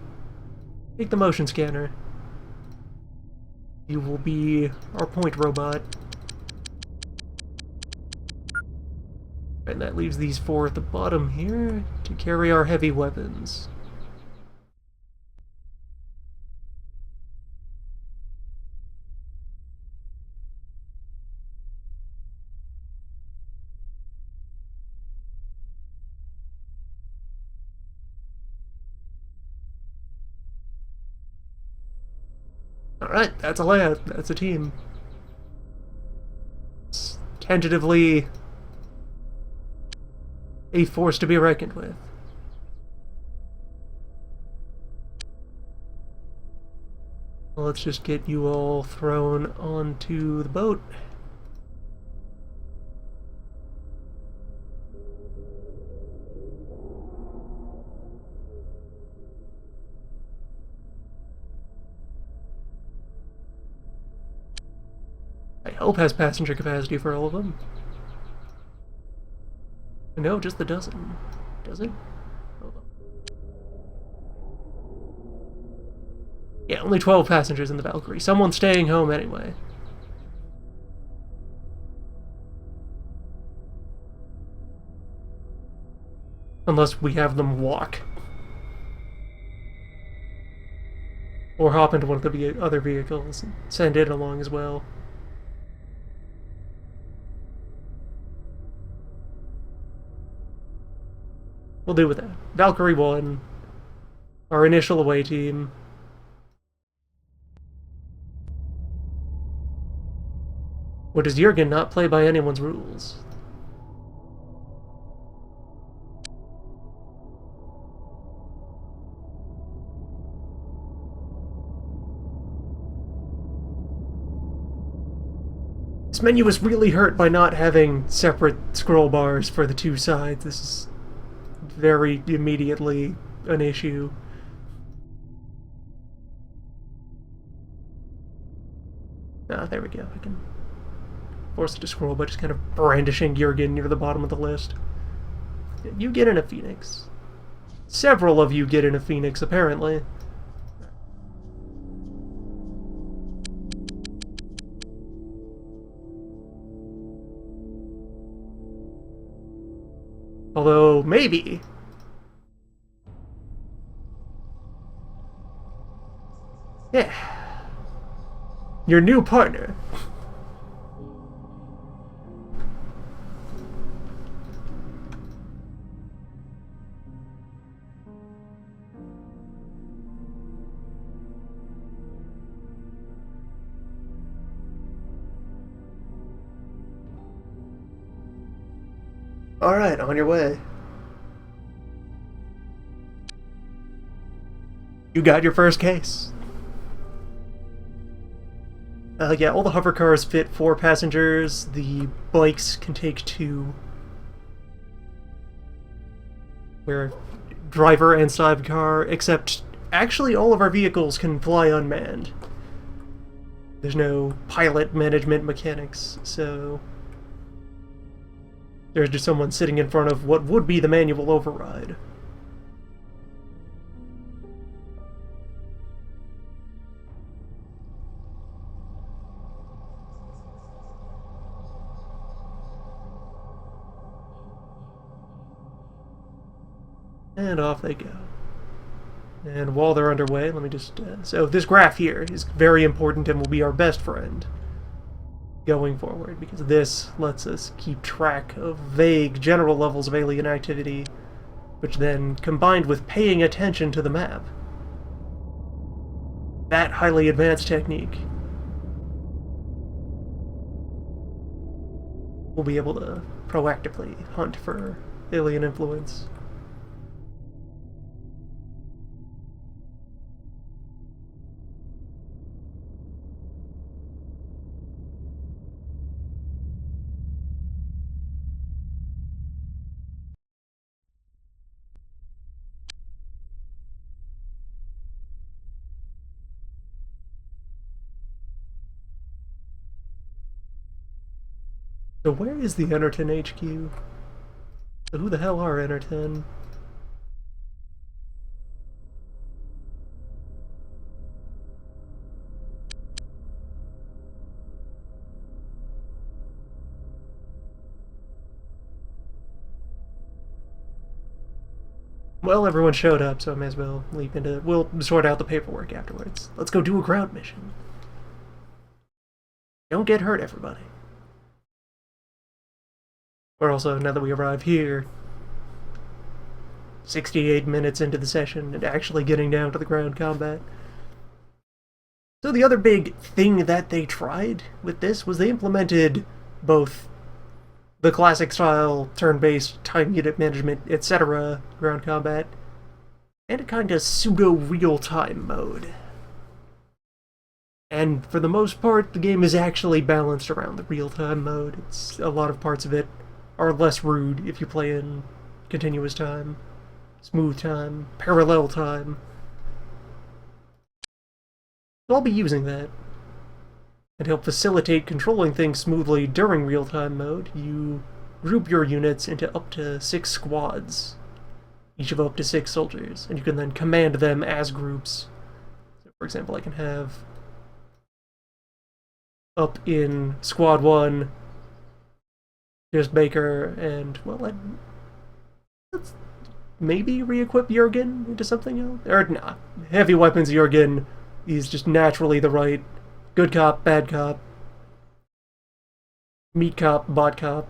take the motion scanner. You will be our point robot. And that leaves these 4 at the bottom here to carry our heavy weapons. Alright, that's a layout. That's a team. It's tentatively a force to be reckoned with. Well, let's just get you all thrown onto the boat. I hope has passenger capacity for all of them. No, just the dozen. Does it? Hold on. Yeah, only 12 passengers in the Valkyrie. Someone's staying home anyway. Unless we have them walk. Or hop into one of the other vehicles and send it along as well. We'll do with that. Valkyrie 1. Our initial away team. What does Jurgen not play by anyone's rules? This menu was really hurt by not having separate scroll bars for the 2 sides. This is very immediately an issue. Ah, there we go. I can force it to scroll by just kind of brandishing Jurgen near the bottom of the list. You get in a Phoenix. Several of you get in a Phoenix, apparently. Although, maybe. Yeah. Your new partner. Alright, on your way. You got your first case. Yeah, all the hover cars fit 4 passengers. The bikes can take 2. Where driver and sidecar, except actually all of our vehicles can fly unmanned. There's no pilot management mechanics, so there's just someone sitting in front of what would be the manual override. And off they go. And while they're underway, let me just... so this graph here is very important and will be our best friend going forward, because this lets us keep track of vague general levels of alien activity, which then, combined with paying attention to the map, that highly advanced technique, will be able to proactively hunt for alien influence. So where is the Enerton HQ? So who the hell are Enerton? Well, everyone showed up, so I may as well leap into... We'll sort out the paperwork afterwards. Let's go do a ground mission. Don't get hurt, everybody. We're also, now that we arrive here, 68 minutes into the session and actually getting down to the ground combat. So the other big thing that they tried with this was they implemented both the classic style turn-based time unit management, etc. ground combat, and a kind of pseudo-real-time mode. And for the most part, the game is actually balanced around the real-time mode. It's a lot of parts of it are less rude if you play in continuous time, smooth time, parallel time. So I'll be using that. And to help facilitate controlling things smoothly during real-time mode, you group your units into up to 6 squads, each of up to 6 soldiers, and you can then command them as groups. So for example, I can have up in Squad 1, just Baker, and, well, let's maybe re-equip Jurgen into something else? Or, nah, heavy weapons Jurgen is just naturally the right good cop, bad cop, meat cop, bot cop.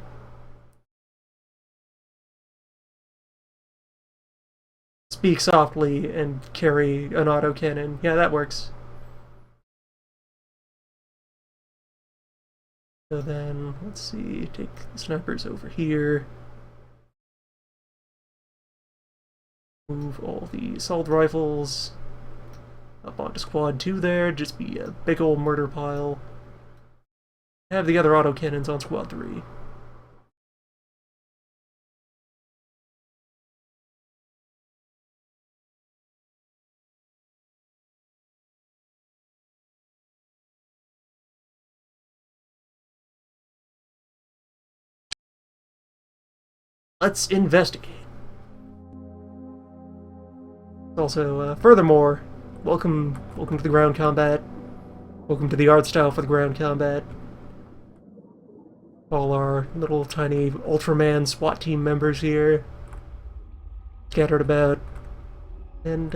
Speak softly and carry an autocannon. Yeah, that works. So then, let's see, take the snipers over here. Move all the assault rifles up onto Squad 2 there, just be a big old murder pile. Have the other autocannons on Squad 3. Let's investigate. Also, furthermore, welcome to the ground combat. Welcome to the art style for the ground combat. All our little tiny Ultraman SWAT team members here, scattered about. And,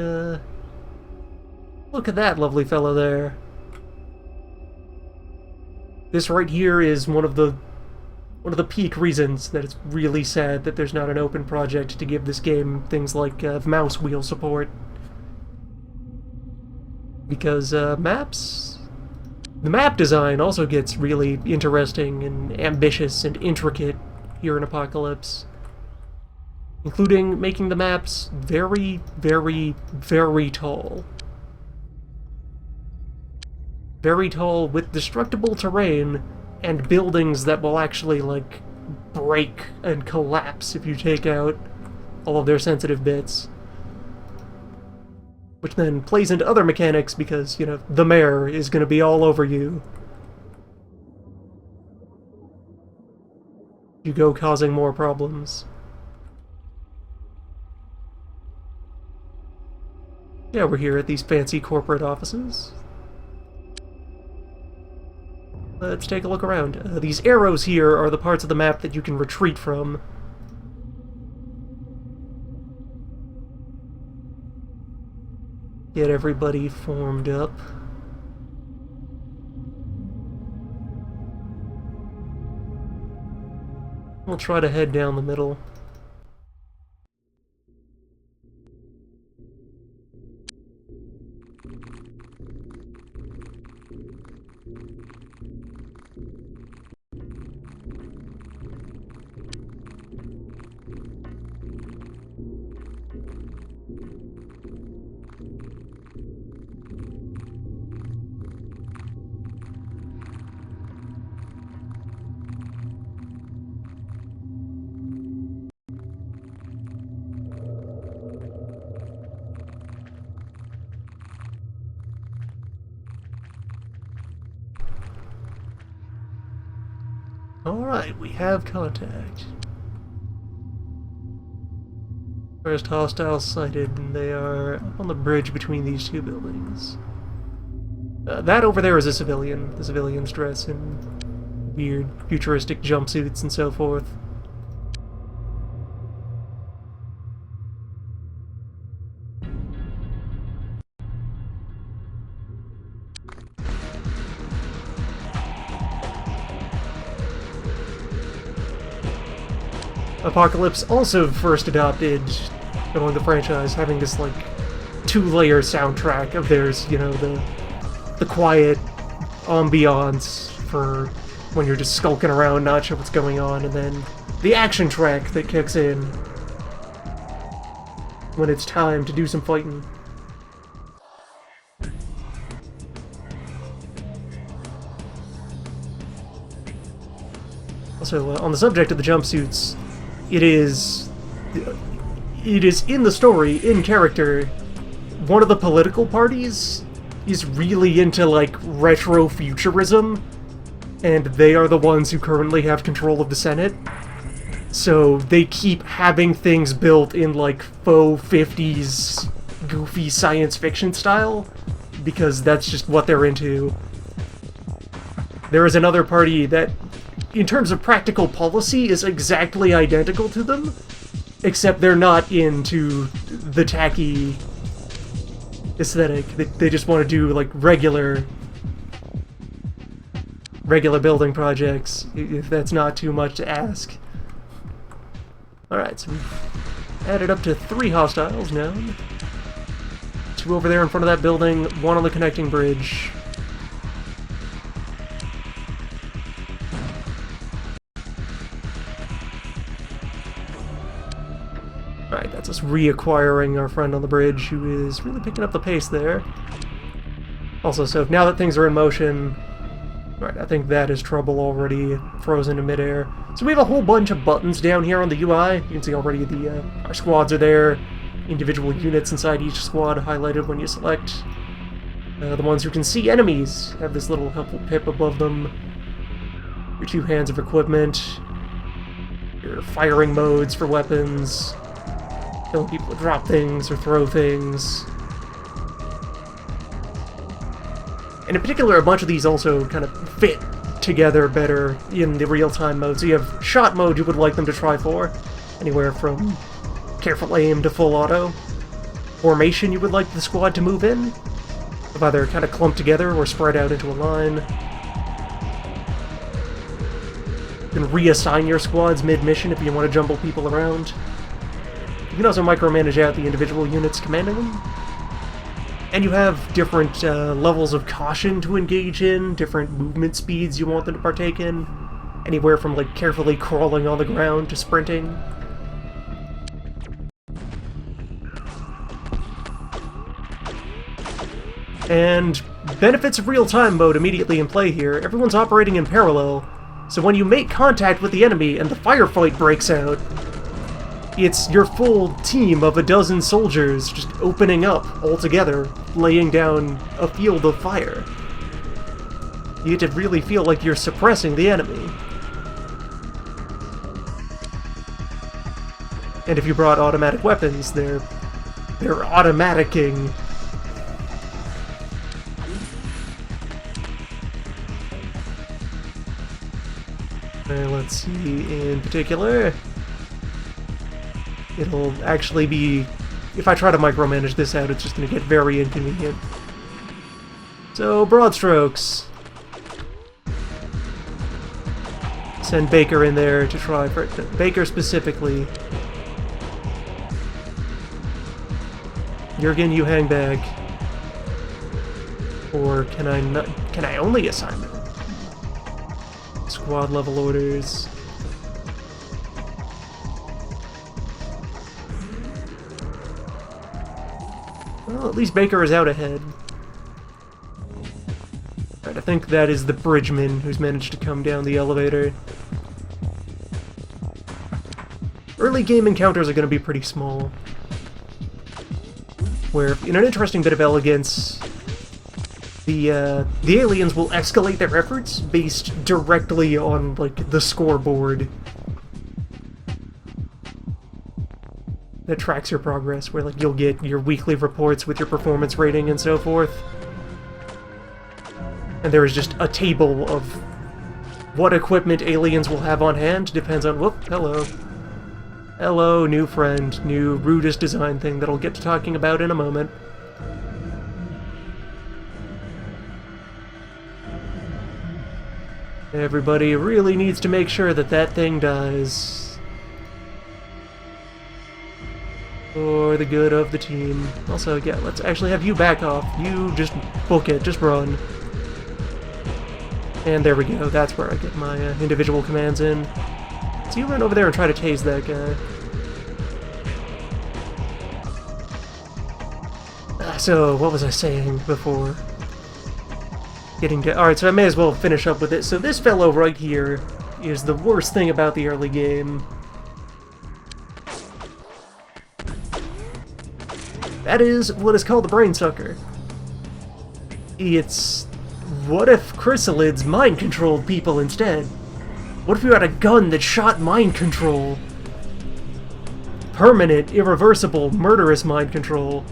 look at that lovely fellow there. This right here is one of the peak reasons that it's really sad that there's not an open project to give this game things like mouse wheel support. Because the map design also gets really interesting and ambitious and intricate here in Apocalypse. including making the maps very, very, very tall. Very tall with destructible terrain and buildings that will actually, like, break and collapse if you take out all of their sensitive bits. Which then plays into other mechanics because, you know, the mayor is going to be all over you. You go causing more problems. Yeah, we're here at these fancy corporate offices. Let's take a look around. These arrows here are the parts of the map that you can retreat from. Get everybody formed up. We'll try to head down the middle. Alright, we have contact. First hostile sighted, and they are up on the bridge between these two buildings. That over there is a civilian. The civilians dress in weird, futuristic jumpsuits and so forth. Apocalypse also first adopted, among the franchise, having this, like, two-layer soundtrack of theirs, you know, the quiet ambiance for when you're just skulking around, not sure what's going on, and then the action track that kicks in when it's time to do some fighting. Also, on the subject of the jumpsuits, it is in the story, in character, one of the political parties is really into, like, retro-futurism, and they are the ones who currently have control of the Senate. So they keep having things built in, like, faux 50s goofy science fiction style, because that's just what they're into. There is another party that, in terms of practical policy, is exactly identical to them, except they're not into the tacky aesthetic. They just want to do, like, regular building projects, if that's not too much to ask. Alright, so we've added up to 3 hostiles now. 2 over there in front of that building, 1 on the connecting bridge. Alright, that's us reacquiring our friend on the bridge, who is really picking up the pace there. Also, so now that things are in motion, right, I think that is trouble already, frozen in midair. So we have a whole bunch of buttons down here on the UI. You can see already our squads are there, individual units inside each squad highlighted when you select. The ones who can see enemies have this little helpful pip above them. Your 2 hands of equipment, your firing modes for weapons, killing people to drop things or throw things. And in particular, a bunch of these also kind of fit together better in the real-time mode. So you have shot mode you would like them to try for, anywhere from careful aim to full auto. Formation you would like the squad to move in, of either kind of clumped together or spread out into a line. You can reassign your squads mid-mission if you want to jumble people around. You can also micromanage out the individual units commanding them. And you have different levels of caution to engage in, different movement speeds you want them to partake in. Anywhere from, like, carefully crawling on the ground to sprinting. And benefits of real-time mode immediately in play here. Everyone's operating in parallel, so when you make contact with the enemy and the firefight breaks out, it's your full team of a dozen soldiers just opening up all together, laying down a field of fire. You get to really feel like you're suppressing the enemy. And if you brought automatic weapons, they're automaticing. Let's see, in particular, it'll actually be, if I try to micromanage this out, it's just going to get very inconvenient. So, broad strokes. Send Baker in there to try for Baker specifically. Jurgen, you hang back. Or can I not? Can I only assign them? Squad level orders. Well, at least Baker is out ahead. Right, I think that is the bridgeman who's managed to come down the elevator. Early game encounters are going to be pretty small. Where, in an interesting bit of elegance, the aliens will escalate their efforts based directly on, like, the scoreboard that tracks your progress, where, like, you'll get your weekly reports with your performance rating and so forth. And there is just a table of what equipment aliens will have on hand, depends on, whoop, hello. Hello, new friend, new rudest design thing that I'll get to talking about in a moment. Everybody really needs to make sure that that thing dies. For the good of the team. Also, yeah, let's actually have you back off. You just book it, just run. And there we go, that's where I get my individual commands in. So you run over there and try to tase that guy. So, what was I saying before? Getting to... Alright, so I may as well finish up with it. So this fellow right here is the worst thing about the early game. That is what is called the Brain Sucker. It's... what if chrysalids mind-controlled people instead? What if you had a gun that shot mind control? Permanent, irreversible, murderous mind control.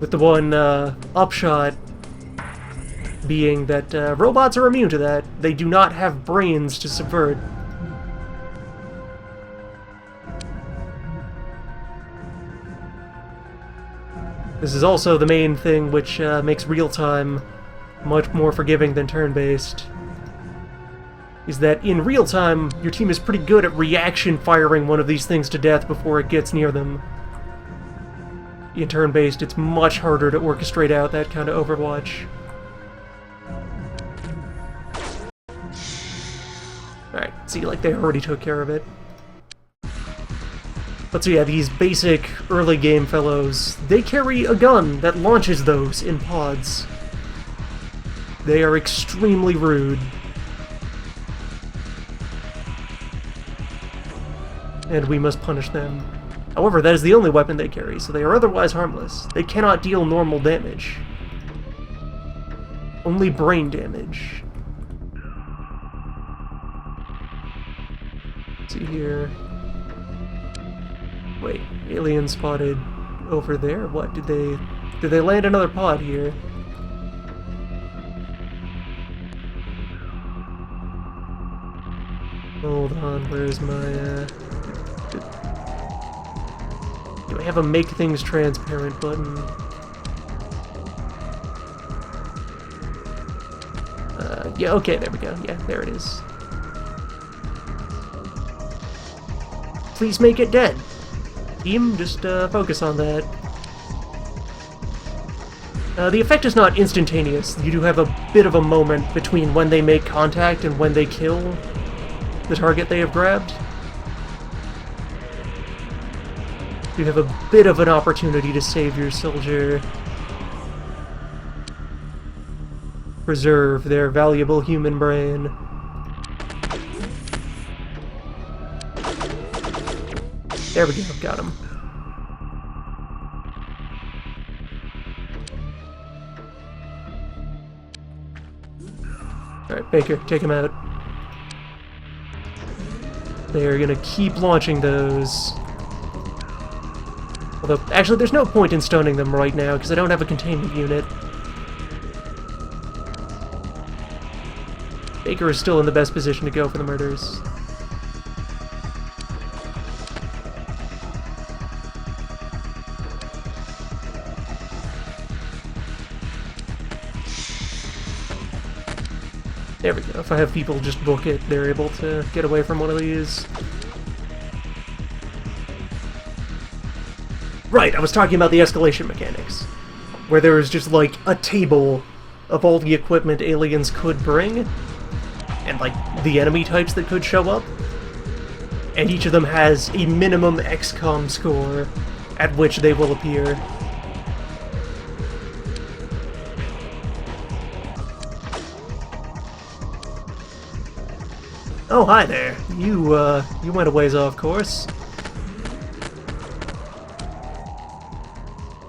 With the one upshot being that robots are immune to that. They do not have brains to subvert. This is also the main thing which makes real-time much more forgiving than turn-based. Is that in real-time, your team is pretty good at reaction firing one of these things to death before it gets near them. In turn-based, it's much harder to orchestrate out that kind of Overwatch. Alright, see, like, they already took care of it. But so yeah, these basic early game fellows, they carry a gun that launches those in pods. They are extremely rude. And we must punish them. However, that is the only weapon they carry, so they are otherwise harmless. They cannot deal normal damage. Only brain damage. Let's see here. Wait, alien spotted over there? What, did they land another pod here? Hold on, where's my, do I have a make things transparent button? Yeah, okay, there we go. Yeah, there it is. Please make it dead. Team, just focus on that. The effect is not instantaneous. You do have a bit of a moment between when they make contact and when they kill the target they have grabbed. You have a bit of an opportunity to save your soldier. Preserve their valuable human brain. There we go, got him. Alright, Baker, take him out. They're gonna keep launching those. Although, actually, there's no point in stunning them right now, because I don't have a containment unit. Baker is still in the best position to go for the murders. There we go. If I have people just book it, they're able to get away from one of these. Right, I was talking about the escalation mechanics. Where there is just, like, a table of all the equipment aliens could bring, and, like, the enemy types that could show up. And each of them has a minimum XCOM score at which they will appear. Oh, hi there. You went a ways off course.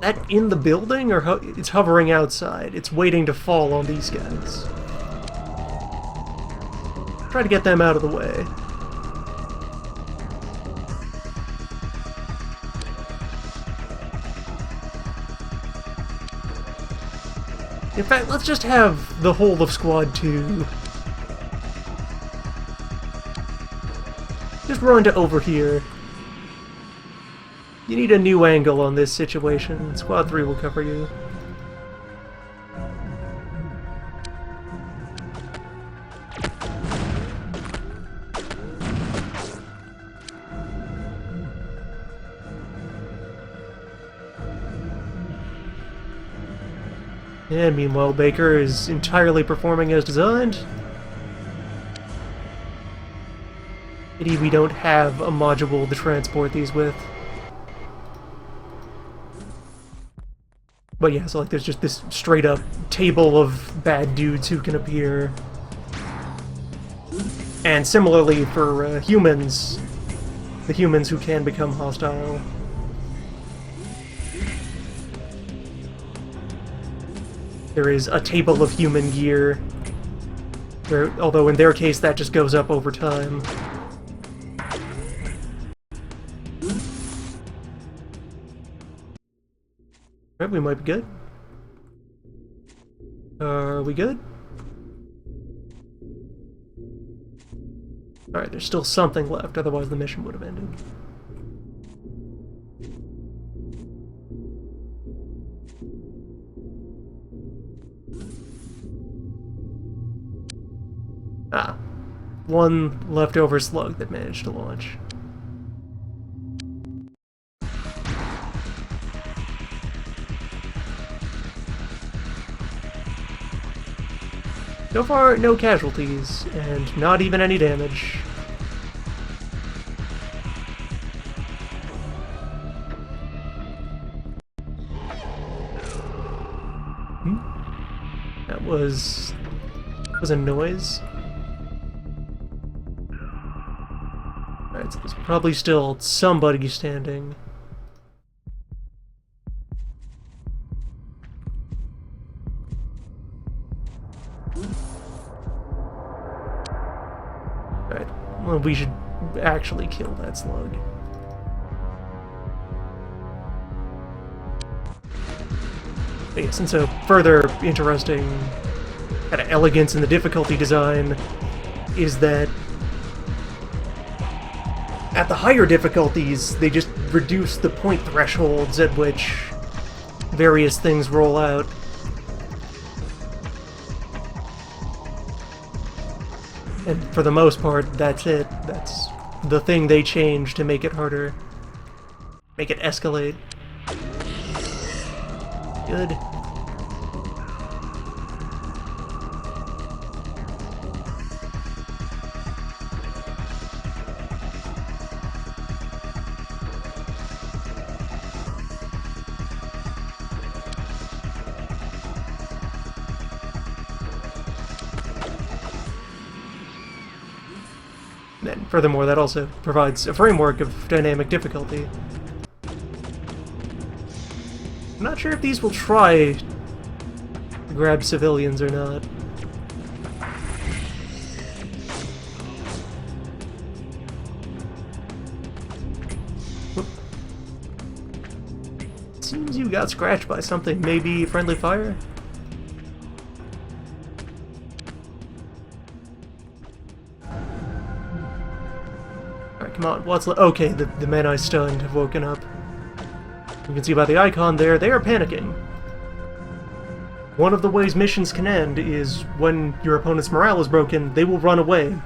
That in the building, or it's hovering outside? It's waiting to fall on these guys. Try to get them out of the way. In fact, let's just have the whole of Squad 2 just run to over here. You need a new angle on this situation. Squad 3 will cover you. And meanwhile, Baker is entirely performing as designed. Pity we don't have a module to transport these with. But yeah, so like there's just this straight up table of bad dudes who can appear. And similarly for humans, the humans who can become hostile. There is a table of human gear, where, although in their case that just goes up over time. Alright, we might be good. Are we good? Alright, there's still something left, otherwise the mission would have ended. Ah, one leftover slug that managed to launch. So far, no casualties, and not even any damage. That was a noise. Alright, so there's probably still somebody standing. Alright, well, we should actually kill that slug. But yes, and so further interesting kind of elegance in the difficulty design is that at the higher difficulties, they just reduce the point thresholds at which various things roll out. And for the most part, that's it. That's the thing they change to make it harder. Make it escalate. Good. And furthermore, that also provides a framework of dynamic difficulty. I'm not sure if these will try to grab civilians or not. Whoop. Seems you got scratched by something. Maybe friendly fire? Alright, come on. What's okay, the men I stunned have woken up. You can see by the icon there, they are panicking. One of the ways missions can end is when your opponent's morale is broken, they will run away.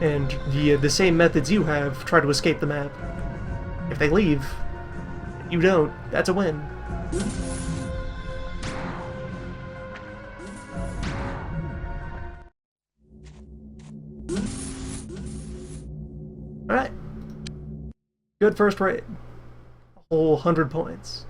And the same methods you have, try to escape the map. If they leave, you don't, that's a win. Alright. Good first raid. A whole 100 points.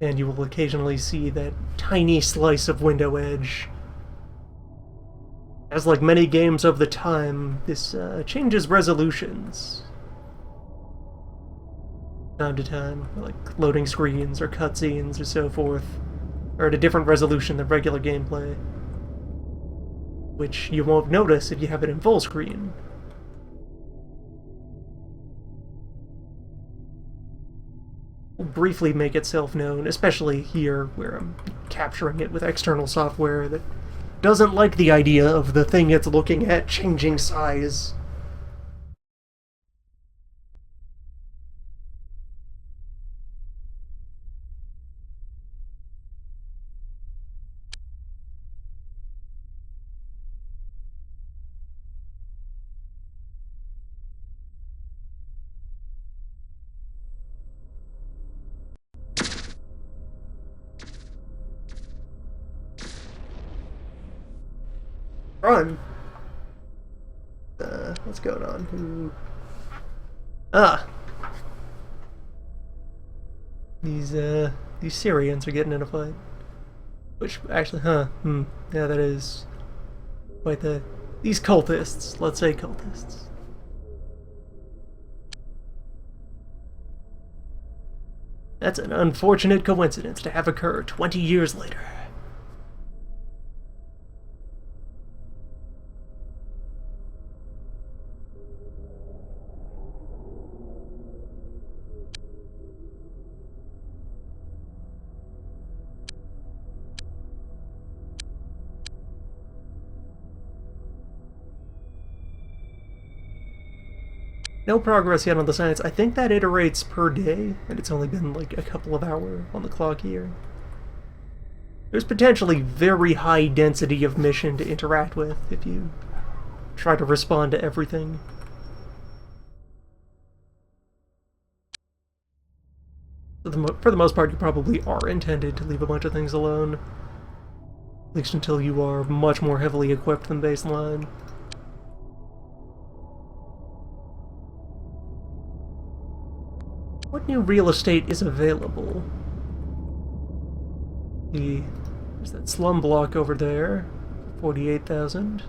And you will occasionally see that tiny slice of window edge. As like many games of the time, this changes resolutions. Time to time, like loading screens or cutscenes or so forth, are at a different resolution than regular gameplay, which you won't notice if you have it in full screen. Will briefly make itself known, especially here, where I'm capturing it with external software that doesn't like the idea of the thing it's looking at changing size. Run! What's going on? Ooh. Ah! These Syrians are getting in a fight. Which, actually, yeah, that is quite these cultists, let's say cultists. That's an unfortunate coincidence to have occur 20 years later. No progress yet on the science. I think that iterates per day, and it's only been like a couple of hours on the clock here. There's potentially very high density of mission to interact with if you try to respond to everything. For the most part, you probably are intended to leave a bunch of things alone. At least until you are much more heavily equipped than baseline. What new real estate is available? There's that slum block over there, 48,000.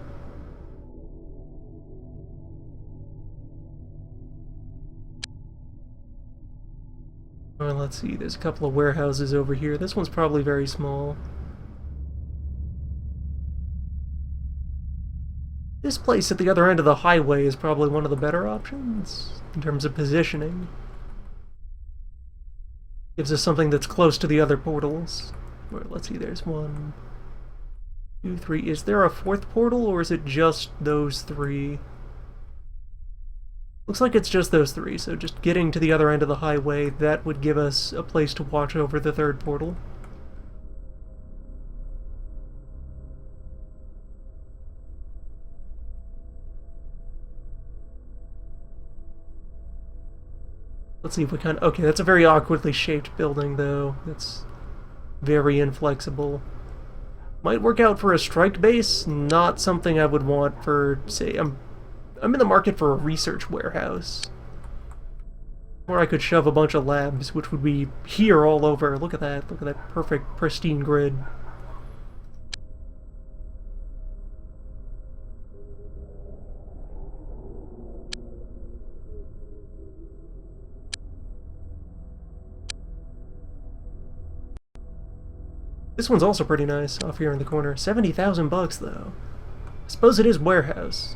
Well, let's see, there's a couple of warehouses over here. This one's probably very small. This place at the other end of the highway is probably one of the better options in terms of positioning. Gives us something that's close to the other portals. Or, let's see, there's 1, 2, 3. Is there a fourth portal, or is it just those 3? Looks like it's just those 3, so just getting to the other end of the highway, that would give us a place to watch over the third portal. Let's see if we can... Okay, that's a very awkwardly shaped building, though. That's very inflexible. Might work out for a strike base, not something I would want for, say, I'm in the market for a research warehouse. Or I could shove a bunch of labs, which would be here all over. Look at that. Look at that perfect, pristine grid. This one's also pretty nice, off here in the corner. 70,000 bucks, though. I suppose it is warehouse.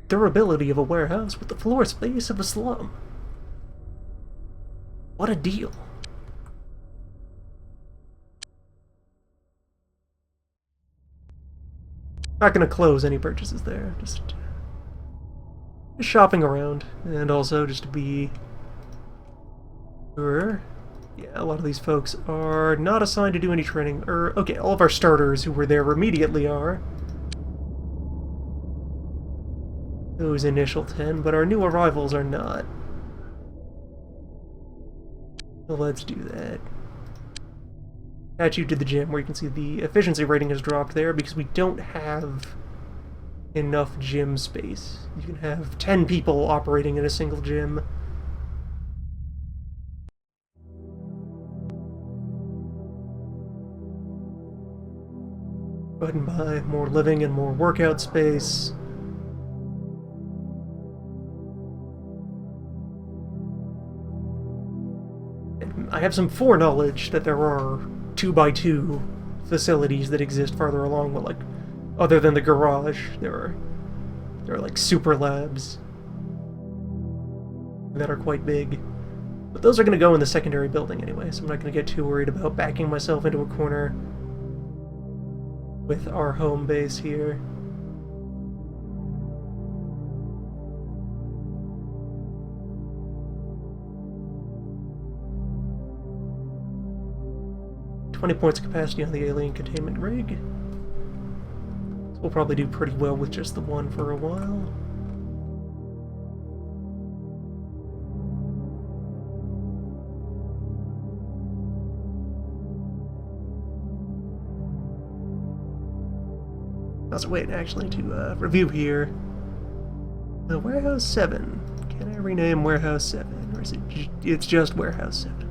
Durability of a warehouse with the floor space of a slum. What a deal. Not gonna close any purchases there, just shopping around, and also just to be sure. Yeah, a lot of these folks are not assigned to do any training. Okay, all of our starters who were there immediately are. Those initial 10, but our new arrivals are not. So let's do that. Attach you to the gym, where you can see the efficiency rating has dropped there because we don't have enough gym space. You can have 10 people operating in a single gym. Go ahead and buy more living and more workout space. And I have some foreknowledge that there are 2x2 facilities that exist farther along, but like, other than the garage, there are like super labs that are quite big. But those are going to go in the secondary building anyway, so I'm not going to get too worried about backing myself into a corner with our home base here. $20 points of capacity on the alien containment rig. So we'll probably do pretty well with just the one for a while. Also, wait, actually, to review here. Warehouse 7. Can I rename Warehouse 7? Or is it's just Warehouse 7?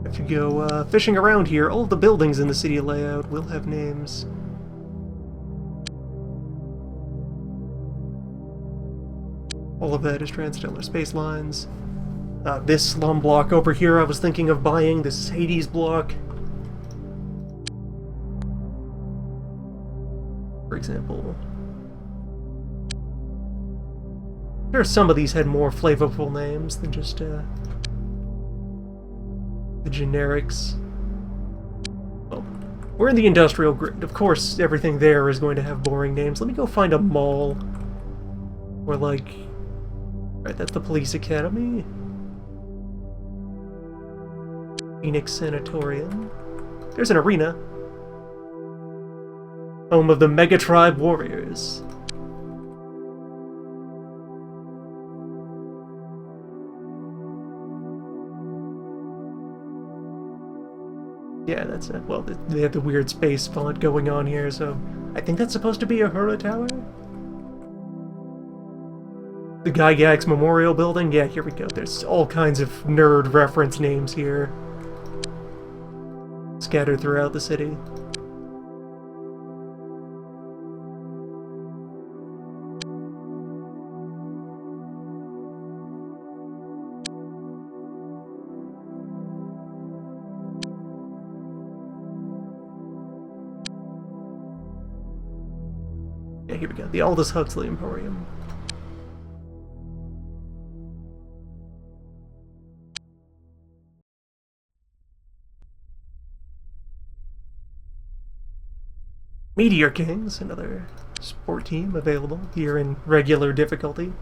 If you go fishing around here, all of the buildings in the city layout will have names. All of that is Transstellar Space Lines. This slum block over here I was thinking of buying, this Hades block. For example. There are some of these had more flavorful names than just the generics. Well, we're in the industrial grid. Of course, everything there is going to have boring names. Let me go find a mall. Or like... Right, that's the police academy. Phoenix Sanatorium. There's an arena. Home of the Mega Tribe Warriors. Yeah, that's it. Well, they have the weird space font going on here, so I think that's supposed to be a Hura Tower? The Gygax Memorial Building? Yeah, here we go. There's all kinds of nerd reference names here. Scattered throughout the city. Yeah, here we go. The Aldous Huxley Emporium. Meteor Kings, another sport team available here in regular difficulty.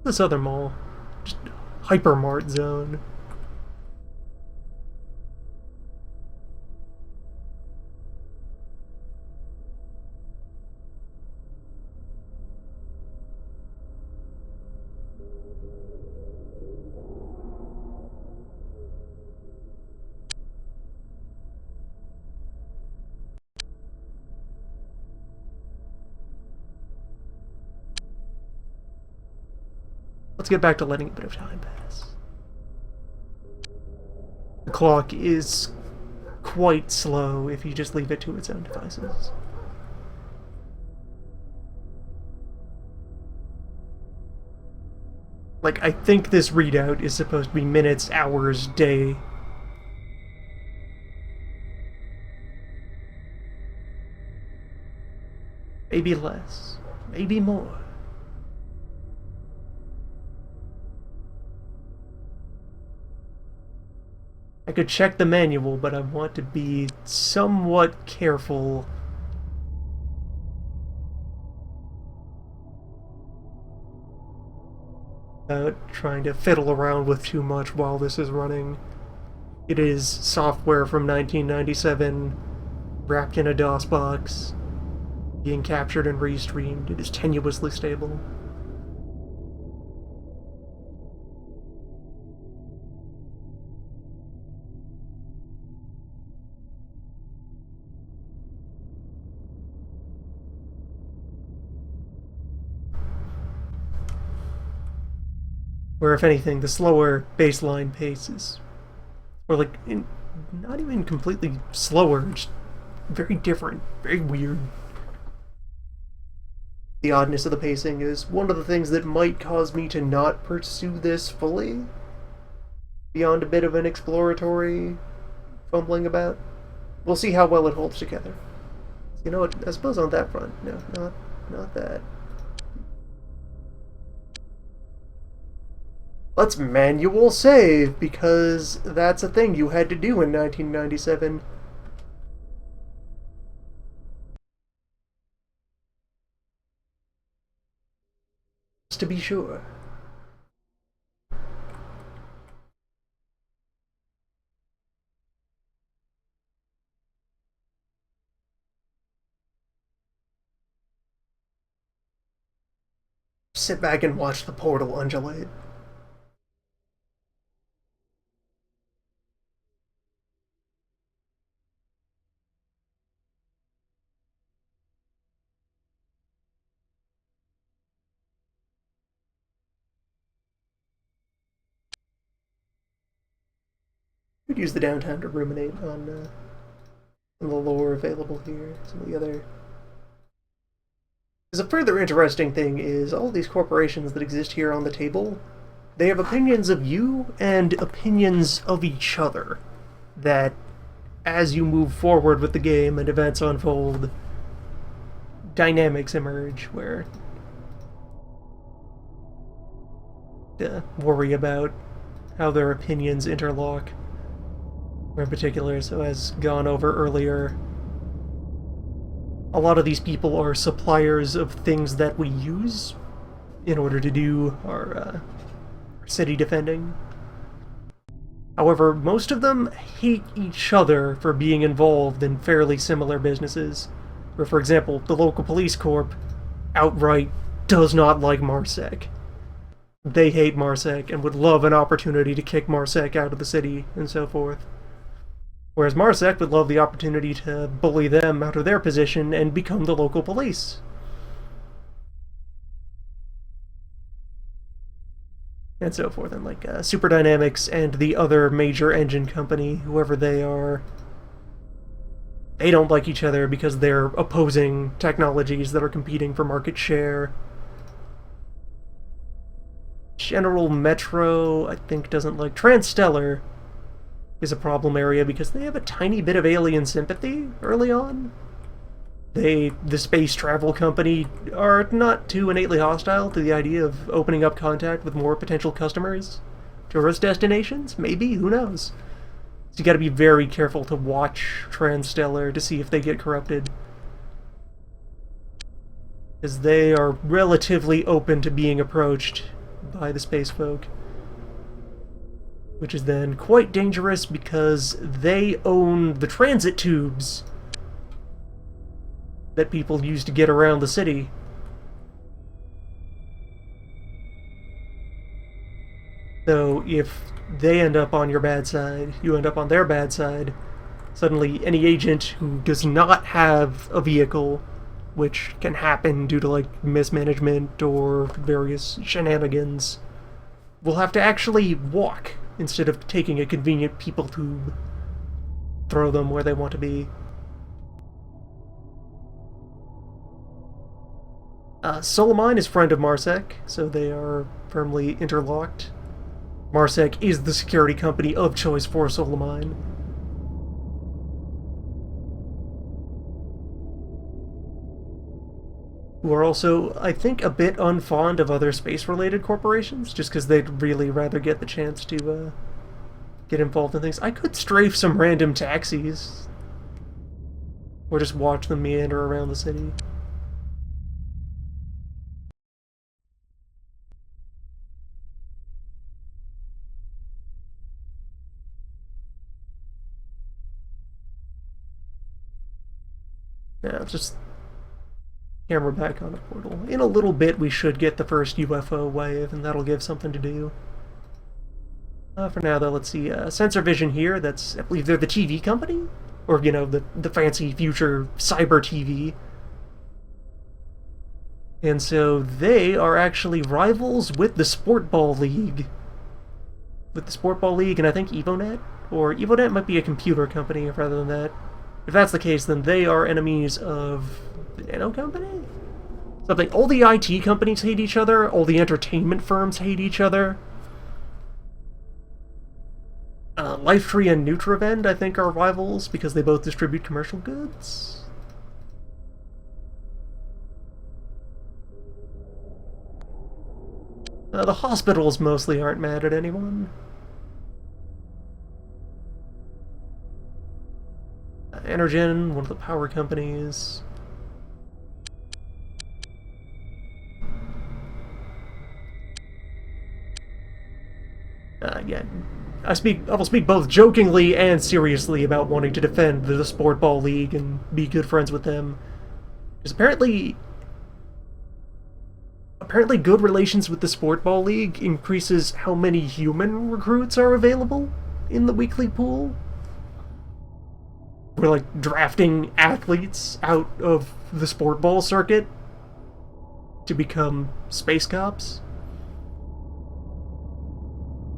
This other mall, just Hypermart Zone. Let's get back to letting a bit of time pass. The clock is quite slow if you just leave it to its own devices. Like, I think this readout is supposed to be minutes, hours, day. Maybe less. Maybe more. I could check the manual, but I want to be somewhat careful. About trying to fiddle around with too much while this is running. It is software from 1997, wrapped in a DOS box, being captured and restreamed. It is tenuously stable. Where, if anything, the slower baseline pace is, or like, not even completely slower, just very different, very weird. The oddness of the pacing is one of the things that might cause me to not pursue this fully, beyond a bit of an exploratory fumbling about. We'll see how well it holds together. You know what, I suppose on that front, no, not that. Let's manual save, because that's a thing you had to do in 1997. Just to be sure. Sit back and watch the portal undulate. Could use the downtime to ruminate on the lore available here. Some of the other. Because a further interesting thing is all these corporations that exist here on the table, they have opinions of you and opinions of each other. That, as you move forward with the game and events unfold, dynamics emerge where worry about how their opinions interlock. In particular, so as gone over earlier, a lot of these people are suppliers of things that we use in order to do our city defending. However, most of them hate each other for being involved in fairly similar businesses. Where, for example, the local police corp outright does not like MarSec. They hate MarSec and would love an opportunity to kick MarSec out of the city and so forth. Whereas MarSec would love the opportunity to bully them out of their position and become the local police. And so forth. And like Super Dynamics and the other major engine company, whoever they are, they don't like each other because they're opposing technologies that are competing for market share. General Metro, I think, doesn't like Transstellar. Is a problem area because they have a tiny bit of alien sympathy early on. The space travel company, are not too innately hostile to the idea of opening up contact with more potential customers. Tourist destinations? Maybe, who knows? So you gotta be very careful to watch Transstellar to see if they get corrupted. Because they are relatively open to being approached by the space folk. Which is then quite dangerous because they own the transit tubes that people use to get around the city. So if they end up on your bad side, you end up on their bad side, suddenly any agent who does not have a vehicle, which can happen due to like mismanagement or various shenanigans, we'll have to actually walk instead of taking a convenient people tube. Throw them where they want to be. Solimine is friend of Marsec, so they are firmly interlocked. Marsec is the security company of choice for Solimine. Who are also, I think, a bit unfond of other space-related corporations, just because they'd really rather get the chance to get involved in things. I could strafe some random taxis, or just watch them meander around the city. Yeah, just camera back on a portal. In a little bit, we should get the first UFO wave, and that'll give something to do. For now, though, let's see. Sensor Vision here, that's, I believe they're the TV company? Or, you know, the fancy future cyber TV. And so they are actually rivals with the Sport Ball League. With the Sport Ball League and I think Evonet? Or Evonet might be a computer company rather than that. If that's the case, then they are enemies of the Nano Company? Something. All the IT companies hate each other, all the entertainment firms hate each other. Lifetree and Nutravend, I think, are rivals because they both distribute commercial goods. The hospitals mostly aren't mad at anyone. Energen, one of the power companies. Yeah. I will speak both jokingly and seriously about wanting to defend the Sport Ball League and be good friends with them. Because apparently good relations with the Sport Ball League increases how many human recruits are available in the weekly pool. We're like drafting athletes out of the sport ball circuit to become space cops.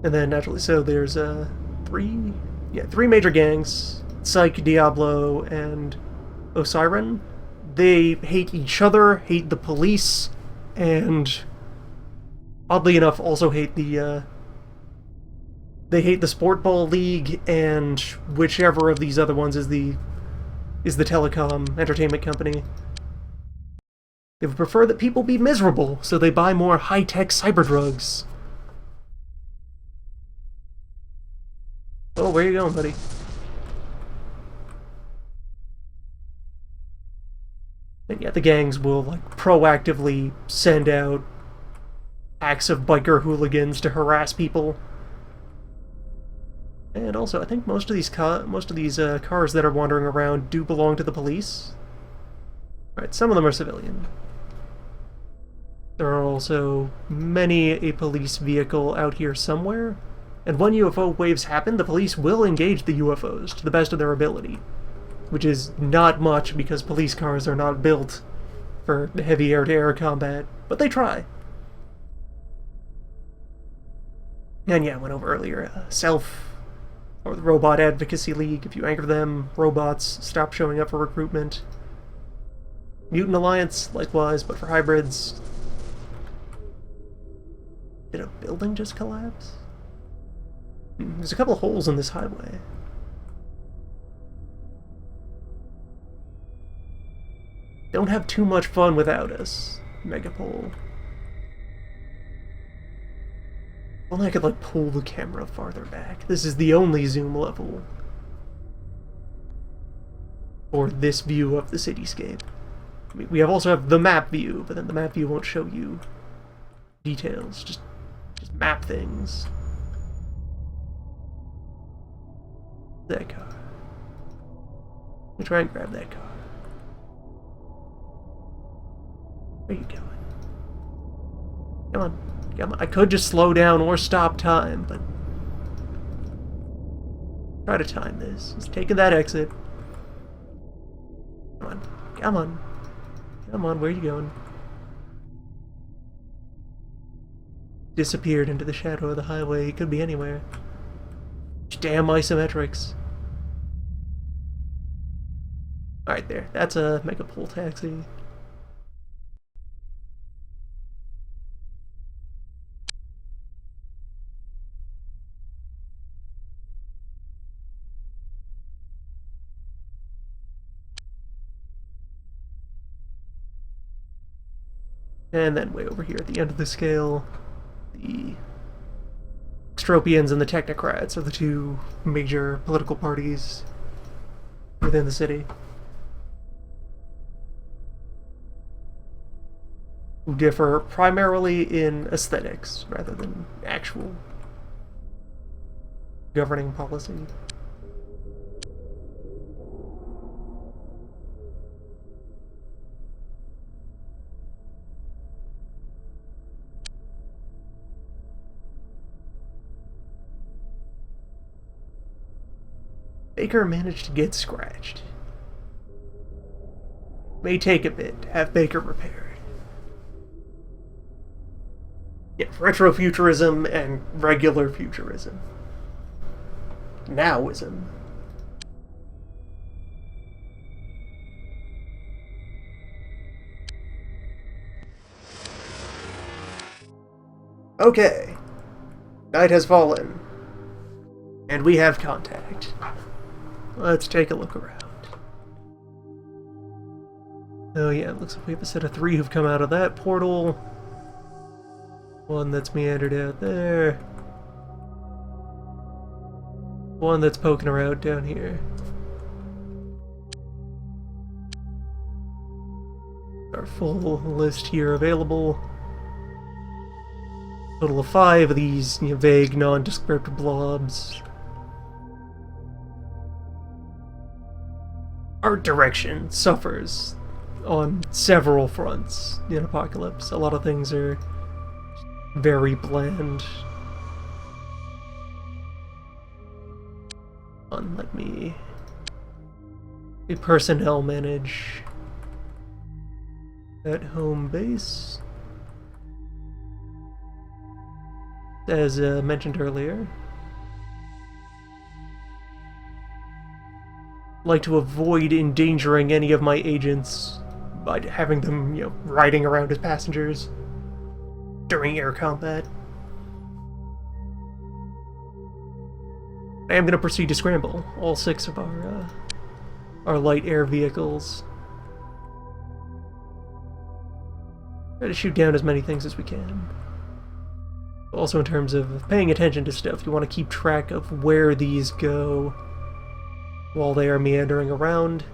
And then naturally, so there's three major gangs: Psyche, Diablo, and Osiren. They hate each other, hate the police, and oddly enough, also hate the they hate the Sport Ball League and whichever of these other ones is the telecom entertainment company. They would prefer that people be miserable, so they buy more high-tech cyber drugs. Oh, where you going, buddy? And yet the gangs will, like, proactively send out acts of biker hooligans to harass people. And also, I think most of these cars that are wandering around do belong to the police. Right, some of them are civilian. There are also many a police vehicle out here somewhere. And when UFO waves happen, the police will engage the UFOs to the best of their ability. Which is not much because police cars are not built for heavy air-to-air combat, but they try. And yeah, I went over earlier, Self, or the Robot Advocacy League. If you anchor them, robots stop showing up for recruitment. Mutant Alliance, likewise, but for hybrids. Did a building just collapse? There's a couple of holes in this highway. Don't have too much fun without us, Megapole. Only I could, like, pull the camera farther back. This is the only zoom level for this view of the cityscape. We also have the map view, but then the map view won't show you details, just map things. That car. Let me try and grab that car. Where are you going? Come on. Come on. I could just slow down or stop time, but try to time this. He's taking that exit. Come on. Come on. Come on, where are you going? disappeared into the shadow of the highway. He could be anywhere. Damn isometrics. Alright, there. That's a Megapole taxi. And then way over here at the end of the scale, the Extropians and the Technocrats are the two major political parties within the city, who differ primarily in aesthetics rather than actual governing policy. Baker managed to get scratched. May take a bit to have Baker repaired. Yeah, retrofuturism and regular futurism. Nowism. Okay. Night has fallen. And we have contact. Let's take a look around. Oh yeah, it looks like we have a set of 3 who've come out of that portal. One that's meandered out there. One that's poking around down here. Our full list here available. Total of 5 of these vague, nondescript blobs. Art direction suffers on several fronts in Apocalypse. A lot of things are very bland. Let me personnel manage at home base. As mentioned earlier, like to avoid endangering any of my agents by having them, riding around as passengers during air combat. I am going to proceed to scramble all 6 of our light air vehicles. Try to shoot down as many things as we can. Also in terms of paying attention to stuff, you want to keep track of where these go while they are meandering around.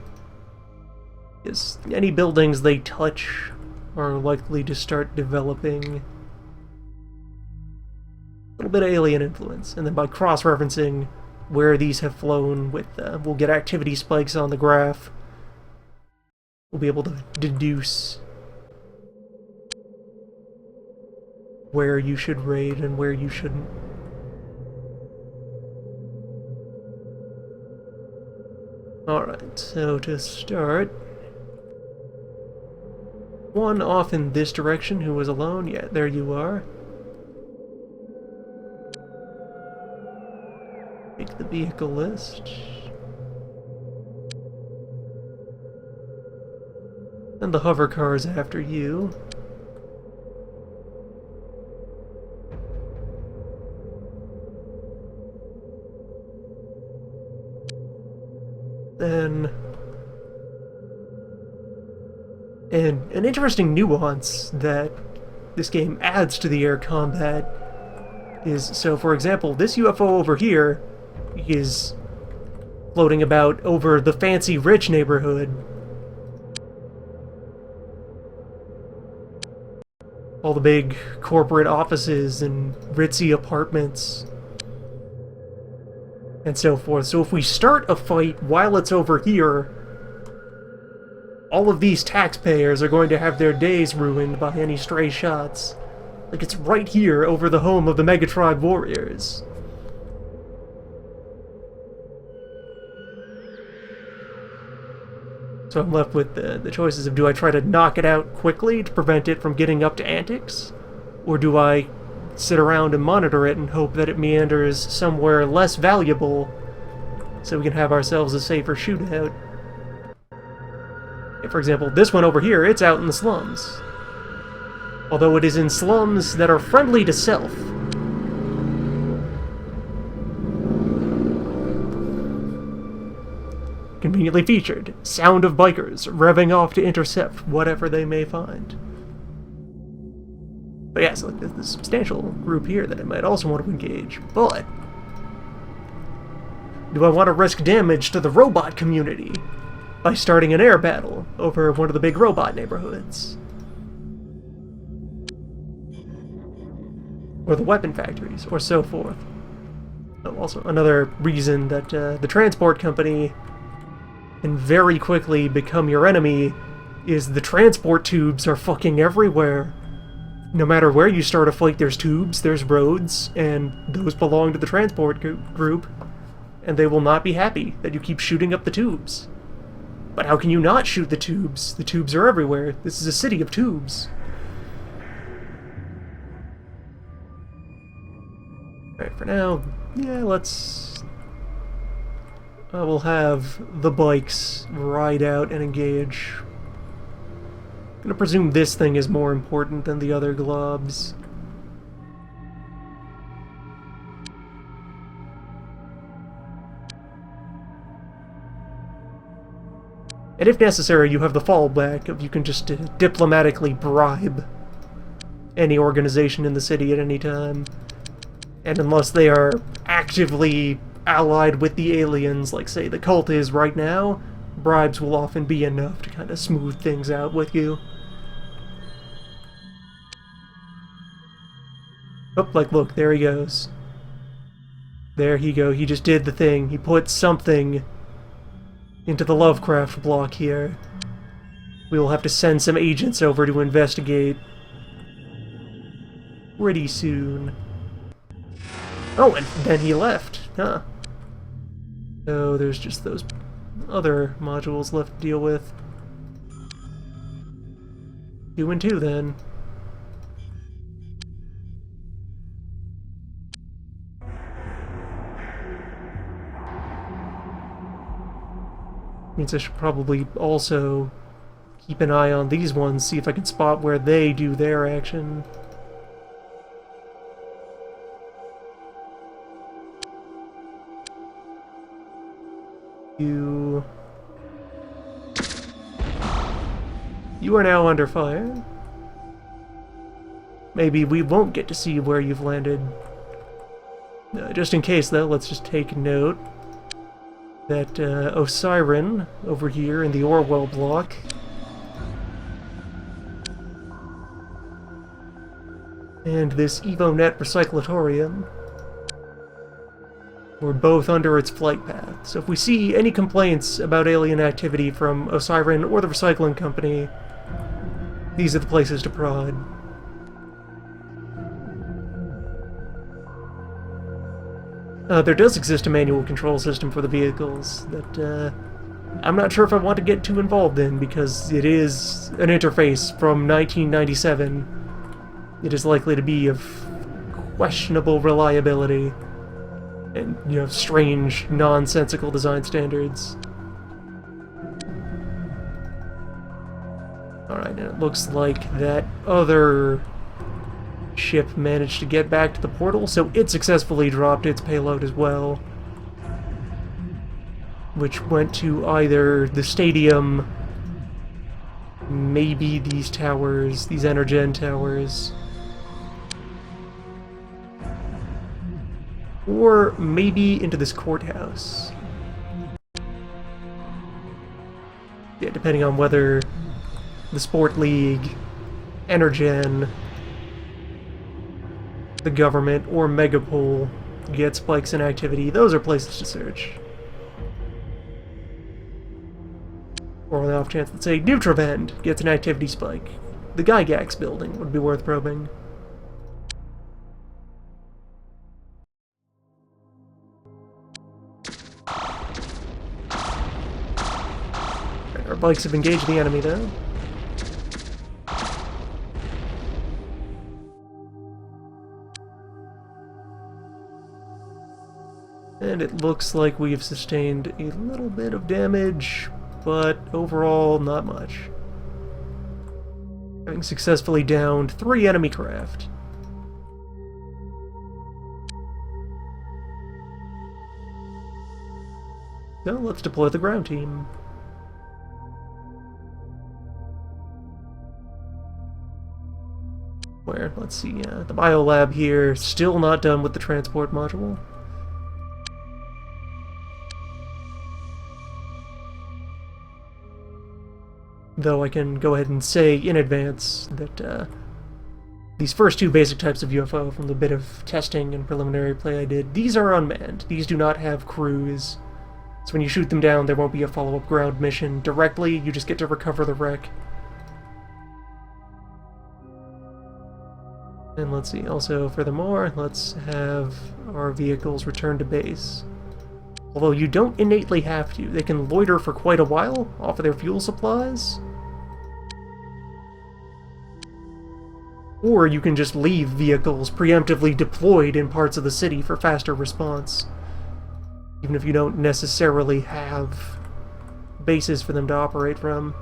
Because any buildings they touch are likely to start developing a little bit of alien influence. And then by cross-referencing where these have flown with, we'll get activity spikes on the graph. We'll be able to deduce where you should raid and where you shouldn't. Alright, so to start, one off in this direction who was alone. Yeah, there you are. Take the vehicle list. And the hover car's after you. Then, and an interesting nuance that this game adds to the air combat is, so for example, this UFO over here is floating about over the fancy rich neighborhood. All the big corporate offices and ritzy apartments and so forth. So if we start a fight while it's over here, all of these taxpayers are going to have their days ruined by any stray shots. Like, it's right here over the home of the Megatribe warriors. So I'm left with the choices of, do I try to knock it out quickly to prevent it from getting up to antics? Or do I sit around and monitor it and hope that it meanders somewhere less valuable so we can have ourselves a safer shootout. For example, this one over here, it's out in the slums. Although it is in slums that are friendly to self. Conveniently featured, sound of bikers revving off to intercept whatever they may find. But yeah, so there's a substantial group here that I might also want to engage, but do I want to risk damage to the robot community by starting an air battle over one of the big robot neighborhoods? Or the weapon factories, or so forth. Oh, also, another reason that the transport company can very quickly become your enemy is the transport tubes are fucking everywhere. No matter where you start a fight, there's tubes, there's roads, and those belong to the transport group, and they will not be happy that you keep shooting up the tubes. But how can you not shoot the tubes? The tubes are everywhere. This is a city of tubes. Alright, for now, yeah, let's... we'll have the bikes ride out and engage. I'm gonna presume this thing is more important than the other globs. And if necessary, you have the fallback of you can just diplomatically bribe any organization in the city at any time. And unless they are actively allied with the aliens, like say the cult is right now, bribes will often be enough to kind of smooth things out with you. Oh, like, look, there he goes. There he go, he just did the thing. He put something into the Lovecraft block here. We will have to send some agents over to investigate pretty soon. Oh, and then he left, huh. So there's just those other modules left to deal with. 2 and 2, then. Means I should probably also keep an eye on these ones, see if I can spot where they do their action. You are now under fire. Maybe we won't get to see where you've landed. Just in case, though, let's just take note that Osiren, over here in the Orwell block, and this EvoNet Recyclatorium were both under its flight path. So if we see any complaints about alien activity from Osiren or the recycling company, these are the places to prod. There does exist a manual control system for the vehicles that I'm not sure if I want to get too involved in, because it is an interface from 1997. It is likely to be of questionable reliability and, you know, strange, nonsensical design standards. Alright, and it looks like that other ship managed to get back to the portal, so it successfully dropped its payload as well, which went to either the stadium, maybe these towers, these Energen towers, or maybe into this courthouse. Yeah, depending on whether the Sport League, Energen, the government, or Megapol get spikes in activity, those are places to search. Or on the off chance that, say, Nutravend gets an activity spike, the Gygax building would be worth probing. Our bikes have engaged the enemy, though. And it looks like we've sustained a little bit of damage, but overall not much. Having successfully downed 3 enemy craft. So let's deploy the ground team. Where? Let's see, the biolab here, still not done with the transport module. Though I can go ahead and say in advance that these first 2 basic types of UFO from the bit of testing and preliminary play I did, these are unmanned. These do not have crews. So when you shoot them down, there won't be a follow-up ground mission directly, you just get to recover the wreck. And let's see, also furthermore, let's have our vehicles return to base. Although you don't innately have to. They can loiter for quite a while off of their fuel supplies. Or you can just leave vehicles preemptively deployed in parts of the city for faster response. Even if you don't necessarily have bases for them to operate from.